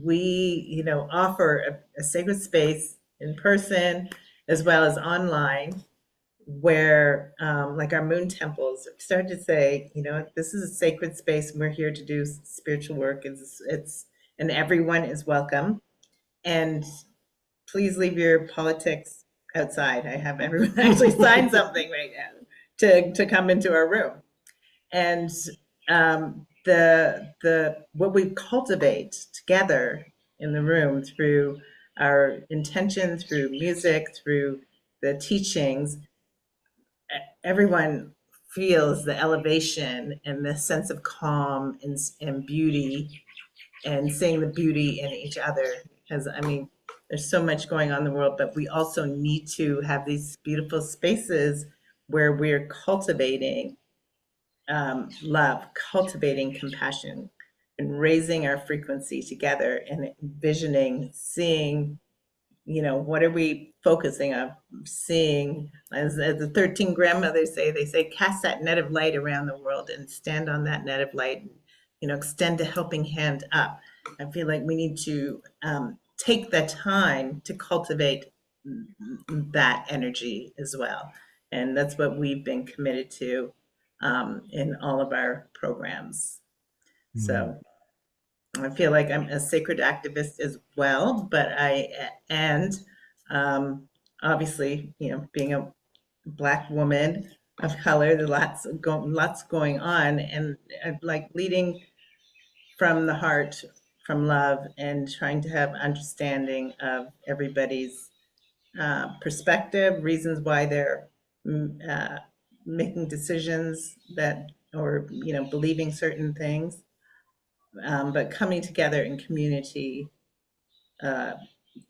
Speaker 9: we, offer a sacred space in person as well as online where, like our moon temples, we started to say, this is a sacred space and we're here to do spiritual work. And everyone is welcome. And please leave your politics outside. I have everyone actually sign something right now to come into our room. And what we cultivate together in the room through our intention, through music, through the teachings, everyone feels the elevation and the sense of calm and beauty, and seeing the beauty in each other. Because there's so much going on in the world, but we also need to have these beautiful spaces where we're cultivating love, cultivating compassion, and raising our frequency together and envisioning, seeing, what are we focusing on? Seeing, as the 13 grandmothers say, cast that net of light around the world and stand on that net of light, extend a helping hand up. I feel like we need to take the time to cultivate that energy as well. And that's what we've been committed to in all of our programs. So I feel like I'm a sacred activist as well, but obviously, being a Black woman of color, there's lots going on, and like leading from the heart, from love, and trying to have understanding of everybody's perspective, reasons why they're making decisions or believing certain things, but coming together in community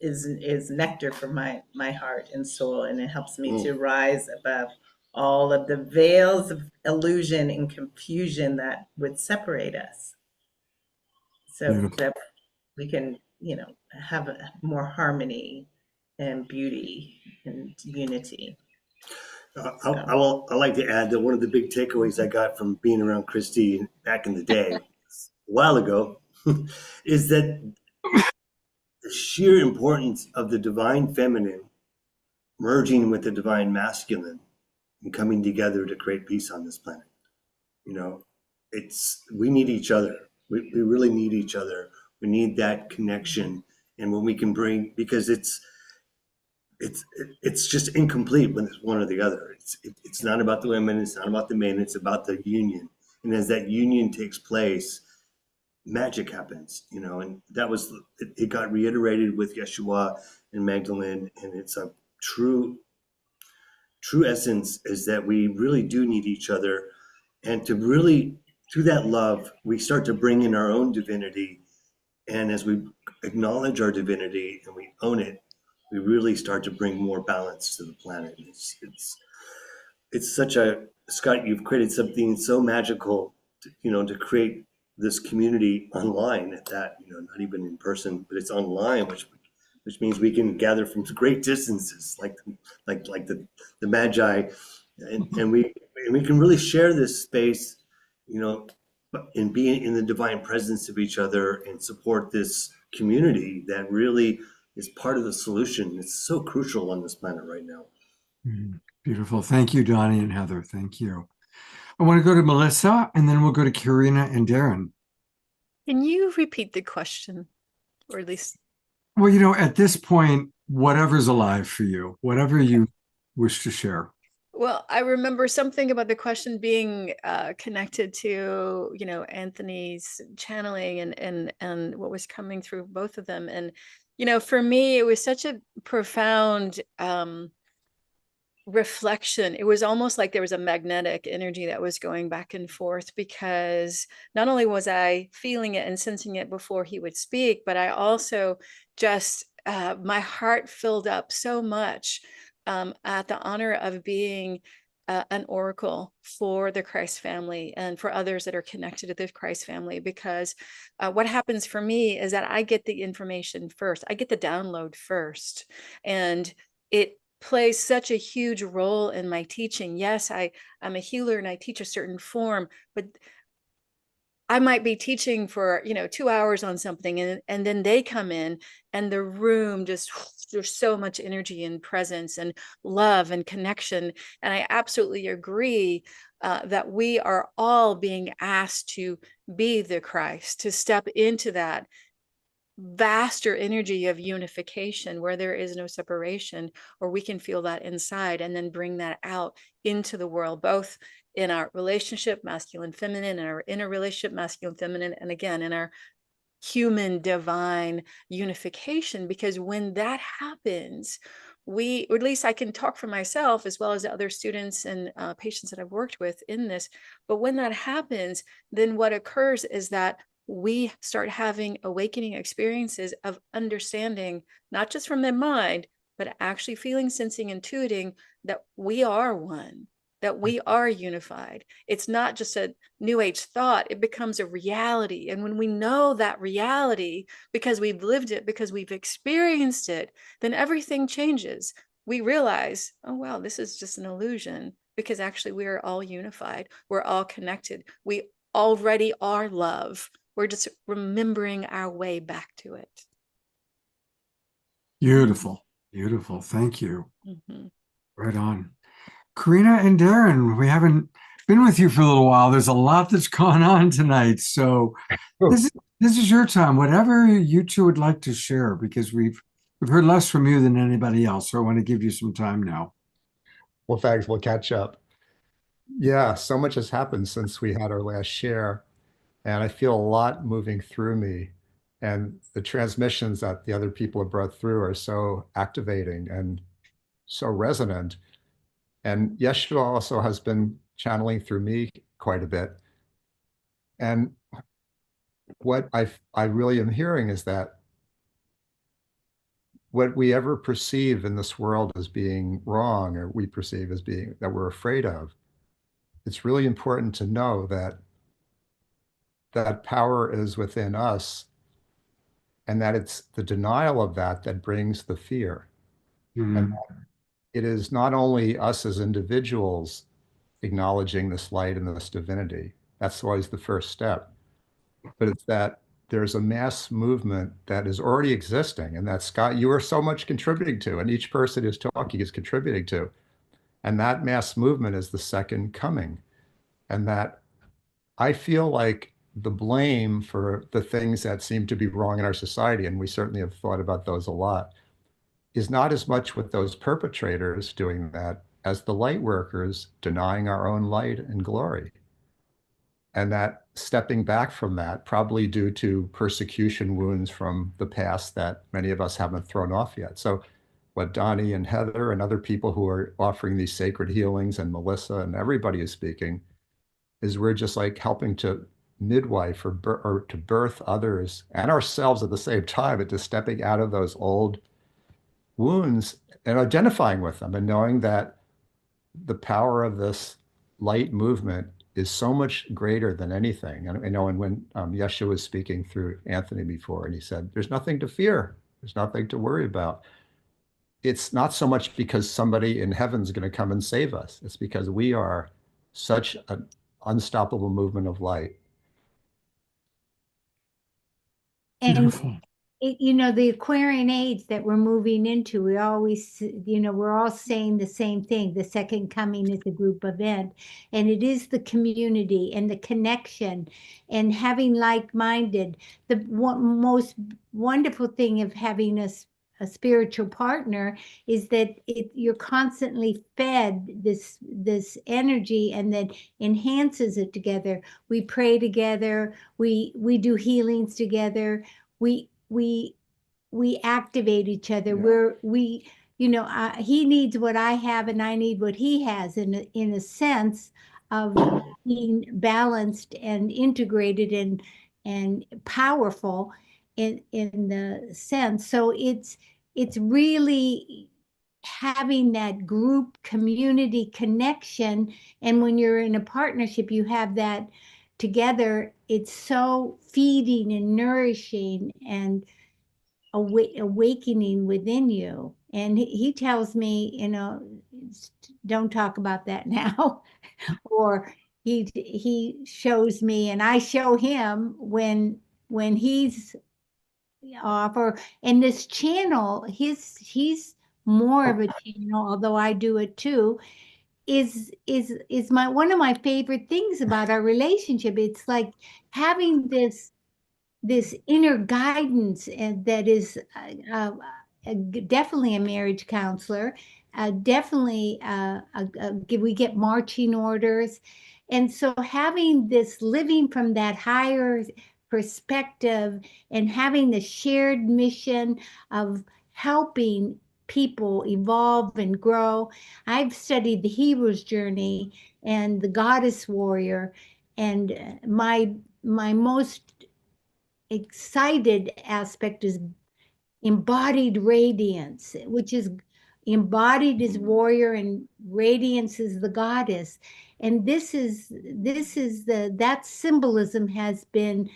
Speaker 9: is nectar for my heart and soul, and it helps me to rise above all of the veils of illusion and confusion that would separate us, so that we can have more harmony and beauty and unity.
Speaker 8: I like to add that one of the big takeaways I got from being around Christy back in the day, a while ago, is that the sheer importance of the divine feminine merging with the divine masculine and coming together to create peace on this planet. We need each other. We really need each other. We need that connection. And when we can bring, because it's just incomplete when it's one or the other. It's not about the women, it's not about the men, it's about the union. And as that union takes place, magic happens, and that was, it got reiterated with Yeshua and Magdalene, and it's a true essence is that we really do need each other. And to really, through that love, we start to bring in our own divinity. And as we acknowledge our divinity and we own it, we really start to bring more balance to the planet. It's such a, Scott, you've created something so magical, to create this community online at that, not even in person, but it's online, which which means we can gather from great distances, like the Magi, and we can really share this space, you know, and be in the divine presence of each other and support this community that really is part of the solution. It's so crucial on this planet right now.
Speaker 2: Beautiful. Thank you, Donnie and Heather. Thank you. I want to go to Melissa, and then we'll go to Karina and Darren.
Speaker 12: Can you repeat the question, or at least?
Speaker 2: Well, you know, at this point, whatever's alive for you, whatever you wish to share.
Speaker 12: Well, I remember something about the question being connected to, Anthony's channeling and what was coming through both of them. And, for me, it was such a profound reflection. It was almost like there was a magnetic energy that was going back and forth, because not only was I feeling it and sensing it before he would speak, but I also just, my heart filled up so much at the honor of being an oracle for the Christ family and for others that are connected to the Christ family. Because what happens for me is that I get the information first. I get the download first. And it plays such a huge role in my teaching. Yes, I'm a healer and I teach a certain form, but I might be teaching for, 2 hours on something, and then they come in and the room just, there's so much energy and presence and love and connection. And I absolutely agree that we are all being asked to be the Christ, to step into that vaster energy of unification where there is no separation, or we can feel that inside and then bring that out into the world, both in our relationship, masculine, feminine, and our inner relationship, masculine, feminine, and again, in our human divine unification. Because when that happens, or at least I can talk for myself as well as the other students and patients that I've worked with in this, but when that happens, then what occurs is that we start having awakening experiences of understanding, not just from the mind, but actually feeling, sensing, intuiting that we are one, that we are unified. It's not just a new age thought, it becomes a reality. And when we know that reality, because we've lived it, because we've experienced it, then everything changes. We realize, oh, wow, this is just an illusion, because actually we are all unified. We're all connected. We already are love. We're just remembering our way back to it.
Speaker 2: Beautiful. Beautiful. Thank you.
Speaker 12: Mm-hmm.
Speaker 2: Right on. Karina and Darren, we haven't been with you for a little while. There's a lot that's gone on tonight. So this is your time. Whatever you two would like to share, because we've heard less from you than anybody else. So I want to give you some time now.
Speaker 10: Well, thanks. We'll catch up. Yeah, so much has happened since we had our last share, and I feel a lot moving through me. And the transmissions that the other people have brought through are so activating and so resonant. And Yeshua also has been channeling through me quite a bit. And what I really am hearing is that what we ever perceive in this world as being wrong, or we perceive as being that we're afraid of, it's really important to know that that power is within us, and that it's the denial of that that brings the fear. And it is not only us as individuals acknowledging this light and this divinity. That's always the first step. But it's that there's a mass movement that is already existing, and that, Scott, you are so much contributing to, and each person who's talking is contributing to. And that mass movement is the second coming. And that I feel like the blame for the things that seem to be wrong in our society, and we certainly have thought about those a lot, is not as much with those perpetrators doing that as the light workers denying our own light and glory. And that stepping back from that, probably due to persecution wounds from the past that many of us haven't thrown off yet. So what Donnie and Heather and other people who are offering these sacred healings, and Melissa and everybody is speaking, is we're just like helping to midwife or to birth others and ourselves at the same time, into stepping out of those old wounds and identifying with them, and knowing that the power of this light movement is so much greater than anything. And I know, and when Yeshua was speaking through Anthony before, and he said, there's nothing to fear. There's nothing to worry about. It's not so much because somebody in heaven's going to come and save us. It's because we are such an unstoppable movement of light.
Speaker 11: And
Speaker 2: Beautiful.
Speaker 11: you know, the Aquarian age that we're moving into, we always, you know, we're all saying the same thing. The second coming is a group event, and it is the community and the connection and having like-minded. The most wonderful thing of having a spiritual partner is that you're constantly fed this energy, and that enhances it together. We pray together. We do healings together. We activate each other. We you know, he needs what I have and I need what he has, in a sense of being balanced and integrated and powerful in the sense. So it's really having that group community connection. And when you're in a partnership, you have that together. It's so feeding and nourishing and awakening within you. And he tells me, you know, don't talk about that now. Or he shows me and I show him when he's off. Or in this channel, he's more of a channel, although I do it too. Is my one of my favorite things about our relationship. It's like having this inner guidance, and that is definitely a marriage counselor, definitely we get marching orders. And so having this, living from that higher perspective and having the shared mission of helping people evolve and grow. I've studied the hero's journey and the goddess warrior, and my most excited aspect is embodied radiance, which is embodied as warrior and radiance is the goddess. And this is that symbolism has been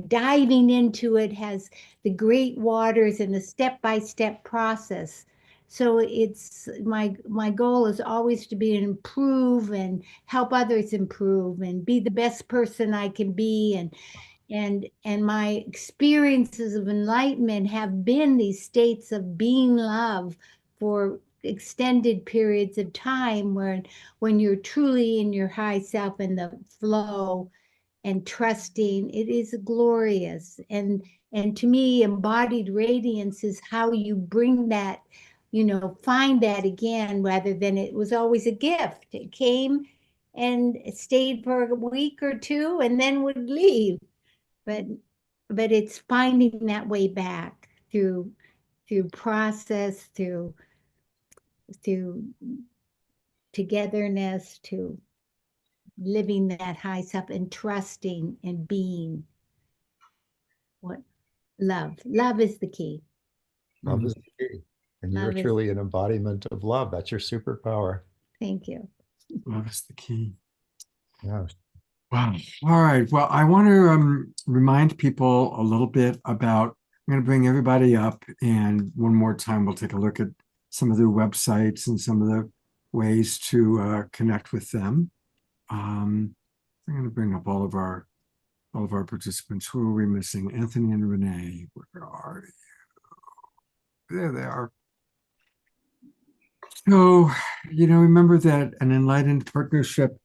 Speaker 11: diving into it, has the great waters and the step-by-step process. So it's my goal is always to be improve and help others improve and be the best person I can be. And my experiences of enlightenment have been these states of being love for extended periods of time, where when you're truly in your high self and the flow and trusting, it is glorious. And to me, embodied radiance is how you bring that, you know, find that again, rather than it was always a gift. It came and it stayed for a week or two and then would leave. But it's finding that way back through process, through togetherness, to living that high self and trusting and being what love is the key.
Speaker 10: Love is the key. And you're
Speaker 11: Love is-
Speaker 10: truly an embodiment of love. That's your superpower.
Speaker 11: Thank you.
Speaker 2: Love is the key.
Speaker 10: Yeah.
Speaker 2: Wow. All right. Well, I want to remind people a little bit about, I'm going to bring everybody up, and one more time, we'll take a look at some of their websites and some of the ways to connect with them. I'm going to bring up all of our participants. Who are we missing? Anthony and Renee. Where are you? There they are. So, you know, remember that an enlightened partnership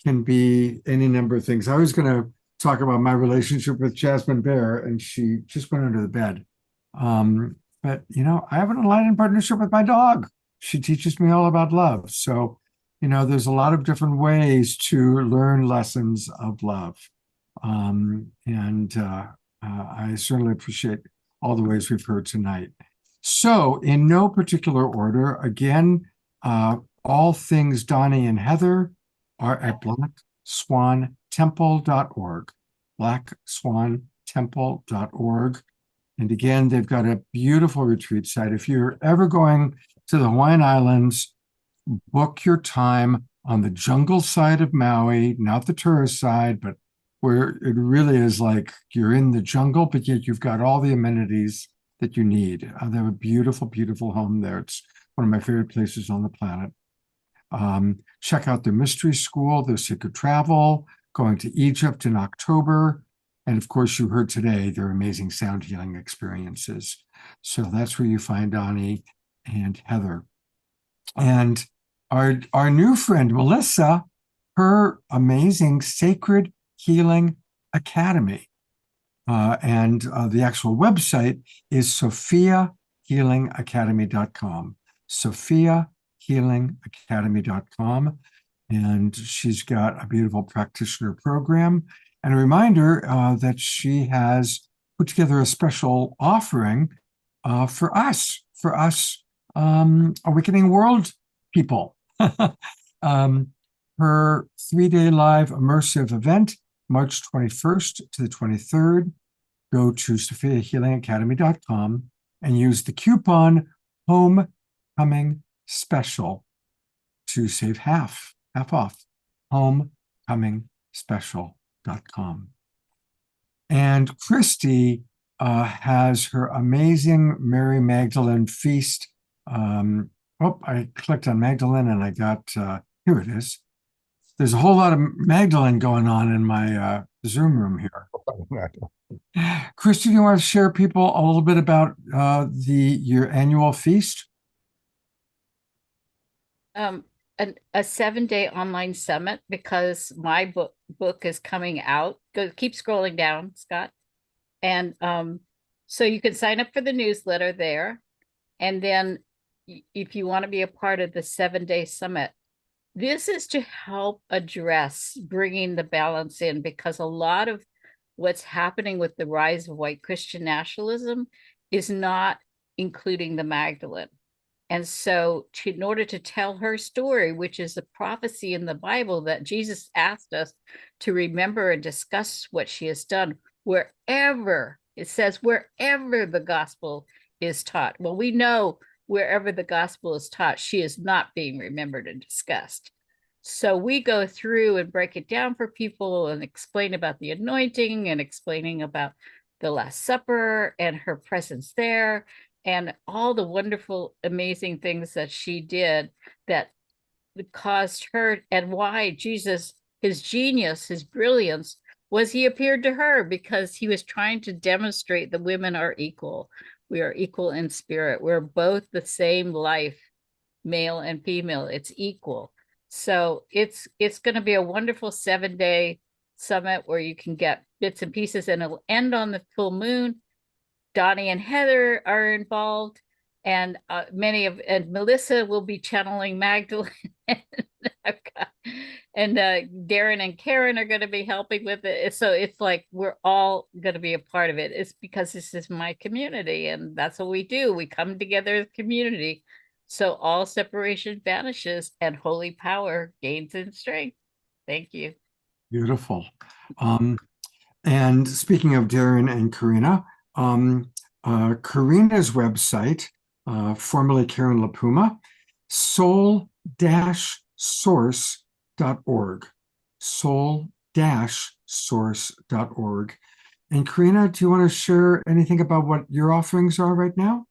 Speaker 2: can be any number of things. I was going to talk about my relationship with Jasmine Bear, and she just went under the bed. But, you know, I have an enlightened partnership with my dog. She teaches me all about love. So, you know, there's a lot of different ways to learn lessons of love. I certainly appreciate all the ways we've heard tonight. So, in no particular order, again, all things Donnie and Heather are at blackswantemple.org, blackswantemple.org. And again, they've got a beautiful retreat site. If you're ever going to the Hawaiian Islands, book your time on the jungle side of Maui, not the tourist side, but where it really is like you're in the jungle, but yet you've got all the amenities that you need. They have a beautiful, beautiful home there. It's one of my favorite places on the planet. Check out their mystery school, their sacred travel, going to Egypt in October. And of course, you heard today their amazing sound healing experiences. So that's where you find Donnie and Heather. And our new friend, Melissa, her amazing Sacred Healing Academy. And the actual website is sophiahealingacademy.com. sophiahealingacademy.com. And she's got a beautiful practitioner program. And a reminder that she has put together a special offering for us Awakening World people. Her 3-day live immersive event, March 21st to the 23rd. Go to sophiahealingacademy.com and use the coupon Homecoming Special to save half off. Homecomingspecial.com. And Christy has her amazing Mary Magdalene feast. I clicked on Magdalene and I got, here it is. There's a whole lot of Magdalene going on in my Zoom room here. Christy, do you want to share people a little bit about your annual feast?
Speaker 5: A 7-day online summit, because my book is coming out. Keep scrolling down, Scott. And so you can sign up for the newsletter there. And then if you want to be a part of the 7-day summit, this is to help address bringing the balance in, because a lot of what's happening with the rise of white Christian nationalism is not including the Magdalene. And so in order to tell her story, which is a prophecy in the Bible that Jesus asked us to remember and discuss what she has done wherever, it says wherever the gospel is taught. Well, we know wherever the gospel is taught, she is not being remembered and discussed. So we go through and break it down for people and explain about the anointing and explaining about the Last Supper and her presence there and all the wonderful, amazing things that she did that caused her, and why Jesus, his genius, his brilliance, was he appeared to her because he was trying to demonstrate that women are equal. We are equal in spirit. We're both the same life, male and female. It's equal. So it's going to be a wonderful 7-day summit where you can get bits and pieces, and it'll end on the full moon. Donnie and Heather are involved, and and Melissa will be channeling Magdalene. and Darren and Karen are going to be helping with it. So it's like we're all going to be a part of it. It's because this is my community, and that's what we do. We come together as a community. So all separation vanishes and holy power gains in strength. Thank you.
Speaker 2: Beautiful. And speaking of Darren and Karina, Karina's website, formerly Karen LaPuma, soul-source.org, soul-source.org. And Karina, do you want to share anything about what your offerings are right now?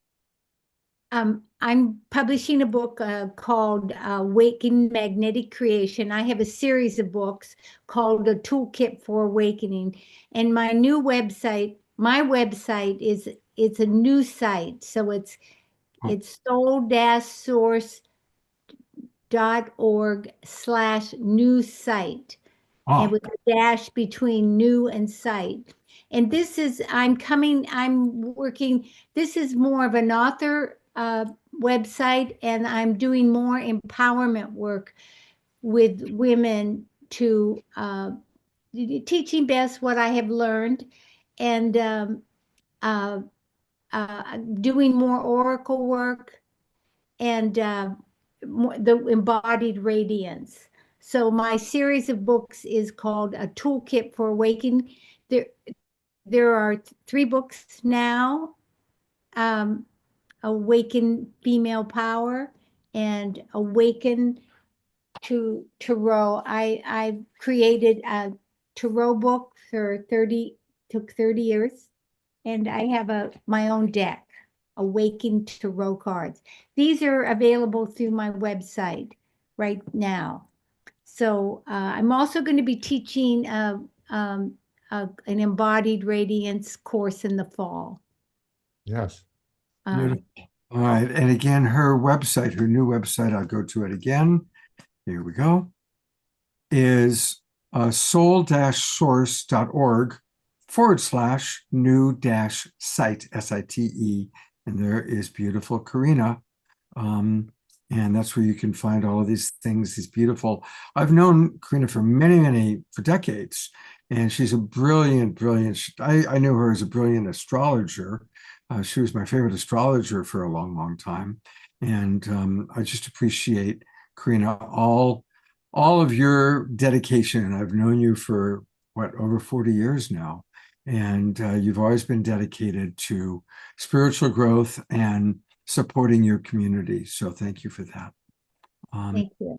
Speaker 11: I'm publishing a book called Awakening Magnetic Creation. I have a series of books called A Toolkit for Awakening. And my new website, it's a new site. So it's soul-source.org/new site. And with a dash between new and site. And this is, I'm working, this is more of an author website, and I'm doing more empowerment work with women to teaching best what I have learned, and doing more oracle work and the embodied radiance. So my series of books is called A Toolkit for Awakening. There are 3 books now. Awaken Female Power and Awaken to Tarot. I created a Tarot book took 30 years, and I have my own deck. Awaken Tarot cards. These are available through my website right now. So I'm also going to be teaching an embodied radiance course in the fall.
Speaker 10: Yes.
Speaker 2: Beautiful. All right. And again, her website, her new website, I'll go to it again. Here we go. Is soul-source.org/new-site, SITE. And there is beautiful Karina. And that's where you can find all of these things. These beautiful. I've known Karina for for decades. And she's a brilliant. I knew her as a brilliant astrologer. She was my favorite astrologer for a long time. And I just appreciate, Karina, all of your dedication. I've known you for over 40 years now. And you've always been dedicated to spiritual growth and supporting your community. So thank you for that.
Speaker 11: Thank you.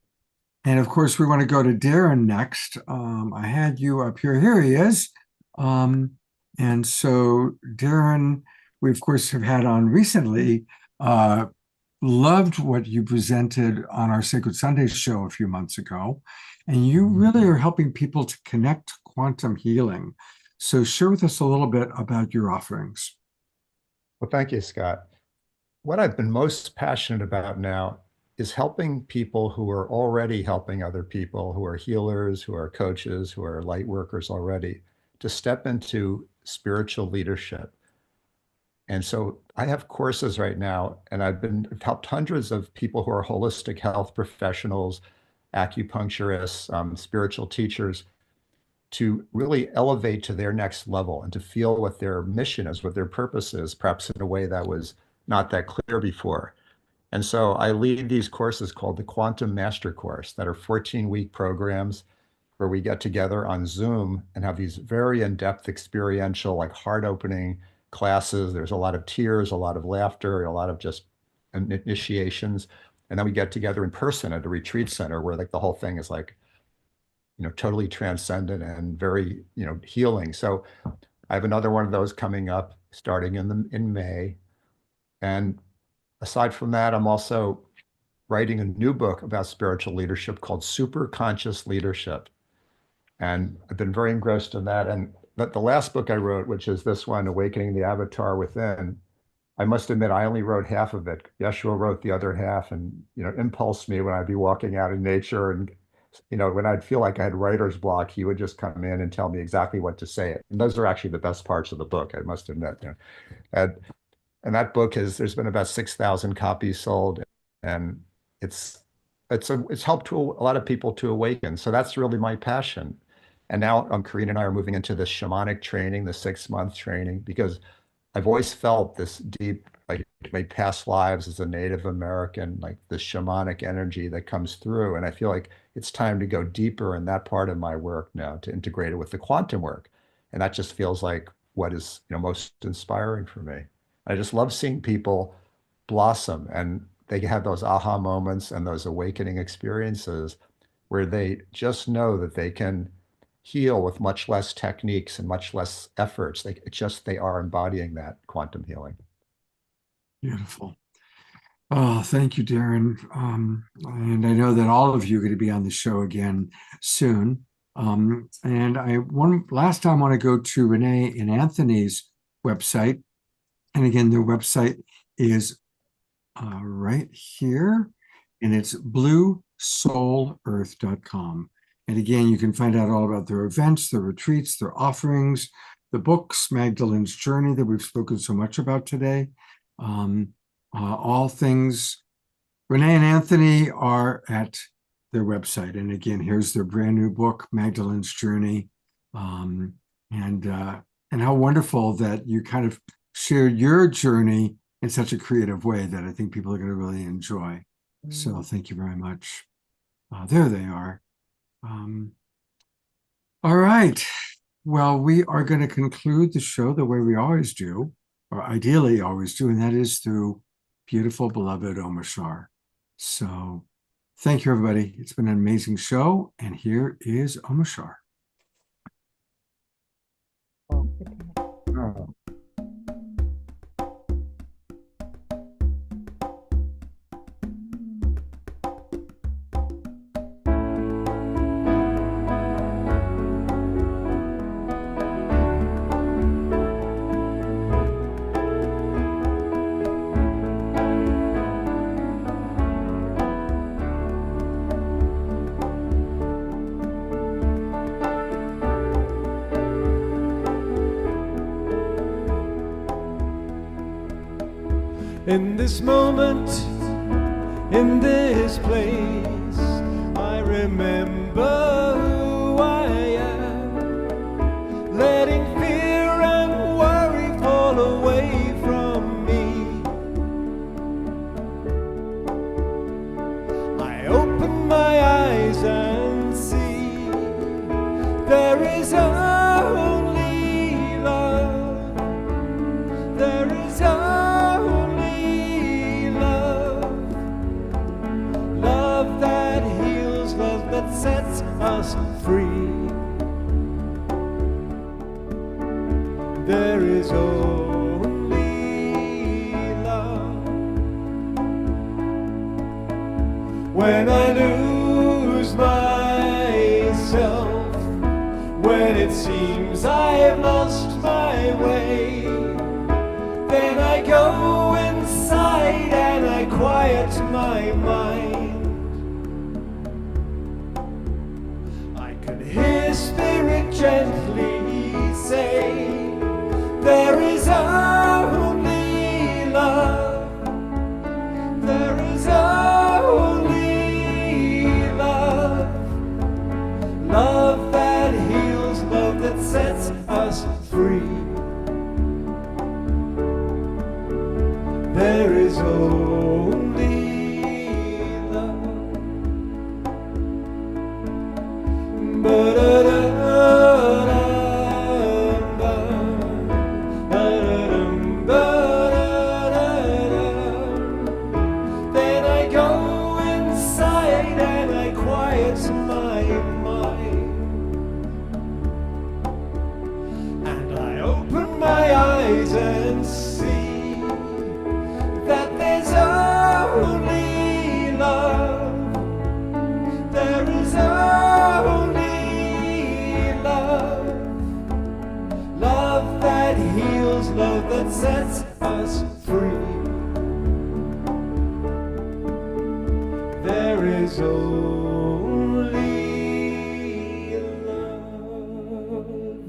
Speaker 2: And of course, we want to go to Darren next. I had you up here. Here he is. And so Darren, we of course have had on recently. Loved what you presented on our Sacred Sundays show a few months ago. And you really are helping people to connect quantum healing. So share with us a little bit about your offerings.
Speaker 10: Well, thank you, Scott. What I've been most passionate about now is helping people who are already helping other people, who are healers, who are coaches, who are light workers already, to step into spiritual leadership. And so I have courses right now, and I've helped hundreds of people who are holistic health professionals, acupuncturists, spiritual teachers, to really elevate to their next level and to feel what their mission is, what their purpose is, perhaps in a way that was not that clear before. And so I lead these courses called the Quantum Master Course that are 14-week programs where we get together on Zoom and have these very in-depth experiential, like heart-opening classes. There's a lot of tears, a lot of laughter, a lot of just initiations. And then we get together in person at a retreat center where like the whole thing is like, totally transcendent and very, healing. So I have another one of those coming up starting in May. And aside from that, I'm also writing a new book about spiritual leadership called Super Conscious Leadership. And I've been very engrossed in that. And the last book I wrote, which is this one, Awakening the Avatar Within, I must admit, I only wrote half of it. Yeshua wrote the other half and, impulsed me when I'd be walking out in nature. And, when I'd feel like I had writer's block, he would just come in and tell me exactly what to say. And those are actually the best parts of the book, I must admit. And that book there's been about 6,000 copies sold. And it's helped a lot of people to awaken. So that's really my passion. And now Karina and I are moving into the shamanic training, the 6-month training, because I've always felt this deep, like my past lives as a Native American, like the shamanic energy that comes through. And I feel like it's time to go deeper in that part of my work now, to integrate it with the quantum work. And that just feels like what is, most inspiring for me. I just love seeing people blossom, and they have those aha moments and those awakening experiences where they just know that they can heal with much less techniques and much less efforts. They are embodying that quantum healing.
Speaker 2: Beautiful. Oh, thank you, Darren. And I know that all of you are going to be on the show again soon. And last time I want to go to Renee and Anthony's website. And again, their website is right here, and it's bluesoulearth.com. And again, you can find out all about their events, their retreats, their offerings, the books, Magdalene's Journey that we've spoken so much about today. All things. Renee and Anthony are at their website. And again, here's their brand new book, Magdalene's Journey. And how wonderful that you kind of shared your journey in such a creative way that I think people are going to really enjoy. So thank you very much. There they are. All right. Well, we are going to conclude the show the way we always do, or ideally always do, and that is through beautiful, beloved Omashar. So thank you, everybody. It's been an amazing show, and here is Omashar.
Speaker 10: Oh.
Speaker 4: In this moment, in this place, I remember who I am, letting fear and worry fall away from me. I open my eyes and see there is only love. There is only love. Love that heals, love that sets us free. There is only love. When I lose myself, when it seems I have lost my way, then I go inside and I quiet my mind. I can hear spirit gently say, there is only love. There is only love. Love that heals, love that sets us free. There is only love. Then I go inside and I quiet my mind, and I open my eyes and see that there's only love. There is only love. Love that heals, love that sets us free. There is only love.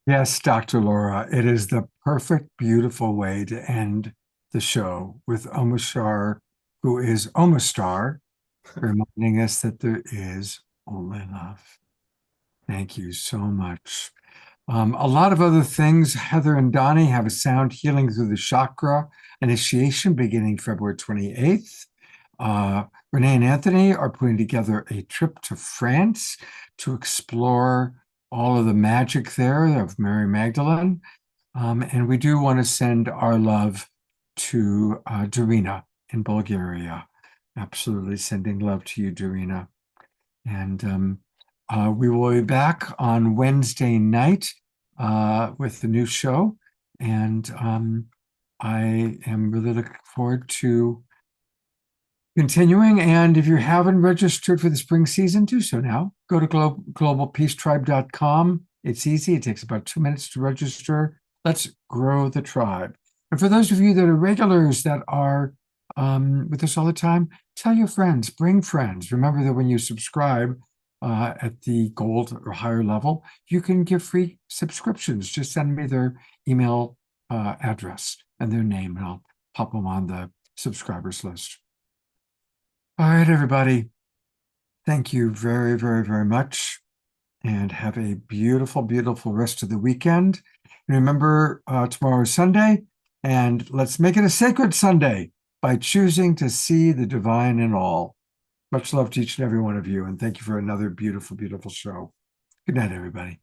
Speaker 2: Yes, Dr. Laura, it is the perfect, beautiful way to end the show with Omashar, who is Omastar, reminding us that there is only love. Thank you so much. A lot of other things. Heather and Donnie have a sound healing through the chakra initiation beginning February 28th. Renee and Anthony are putting together a trip to France to explore all of the magic there of Mary Magdalene. And we do want to send our love to Darina in Bulgaria. Absolutely sending love to you, Darina. And we will be back on Wednesday night with the new show. And I am really looking forward to continuing. And if you haven't registered for the spring season, do so now. Go to globalpeacetribe.com. It's easy. It takes about 2 minutes to register. Let's grow the tribe. And for those of you that are regulars that are with us all the time, tell your friends, bring friends. Remember that when you subscribe at the gold or higher level, you can give free subscriptions. Just send me their email address and their name, and I'll pop them on the subscribers list. All right, everybody. Thank you very, very, very much. And have a beautiful, beautiful rest of the weekend. And remember, tomorrow is Sunday, and let's make it a sacred Sunday by choosing to see the divine in all. Much love to each and every one of you, and thank you for another beautiful, beautiful show. Good night, everybody.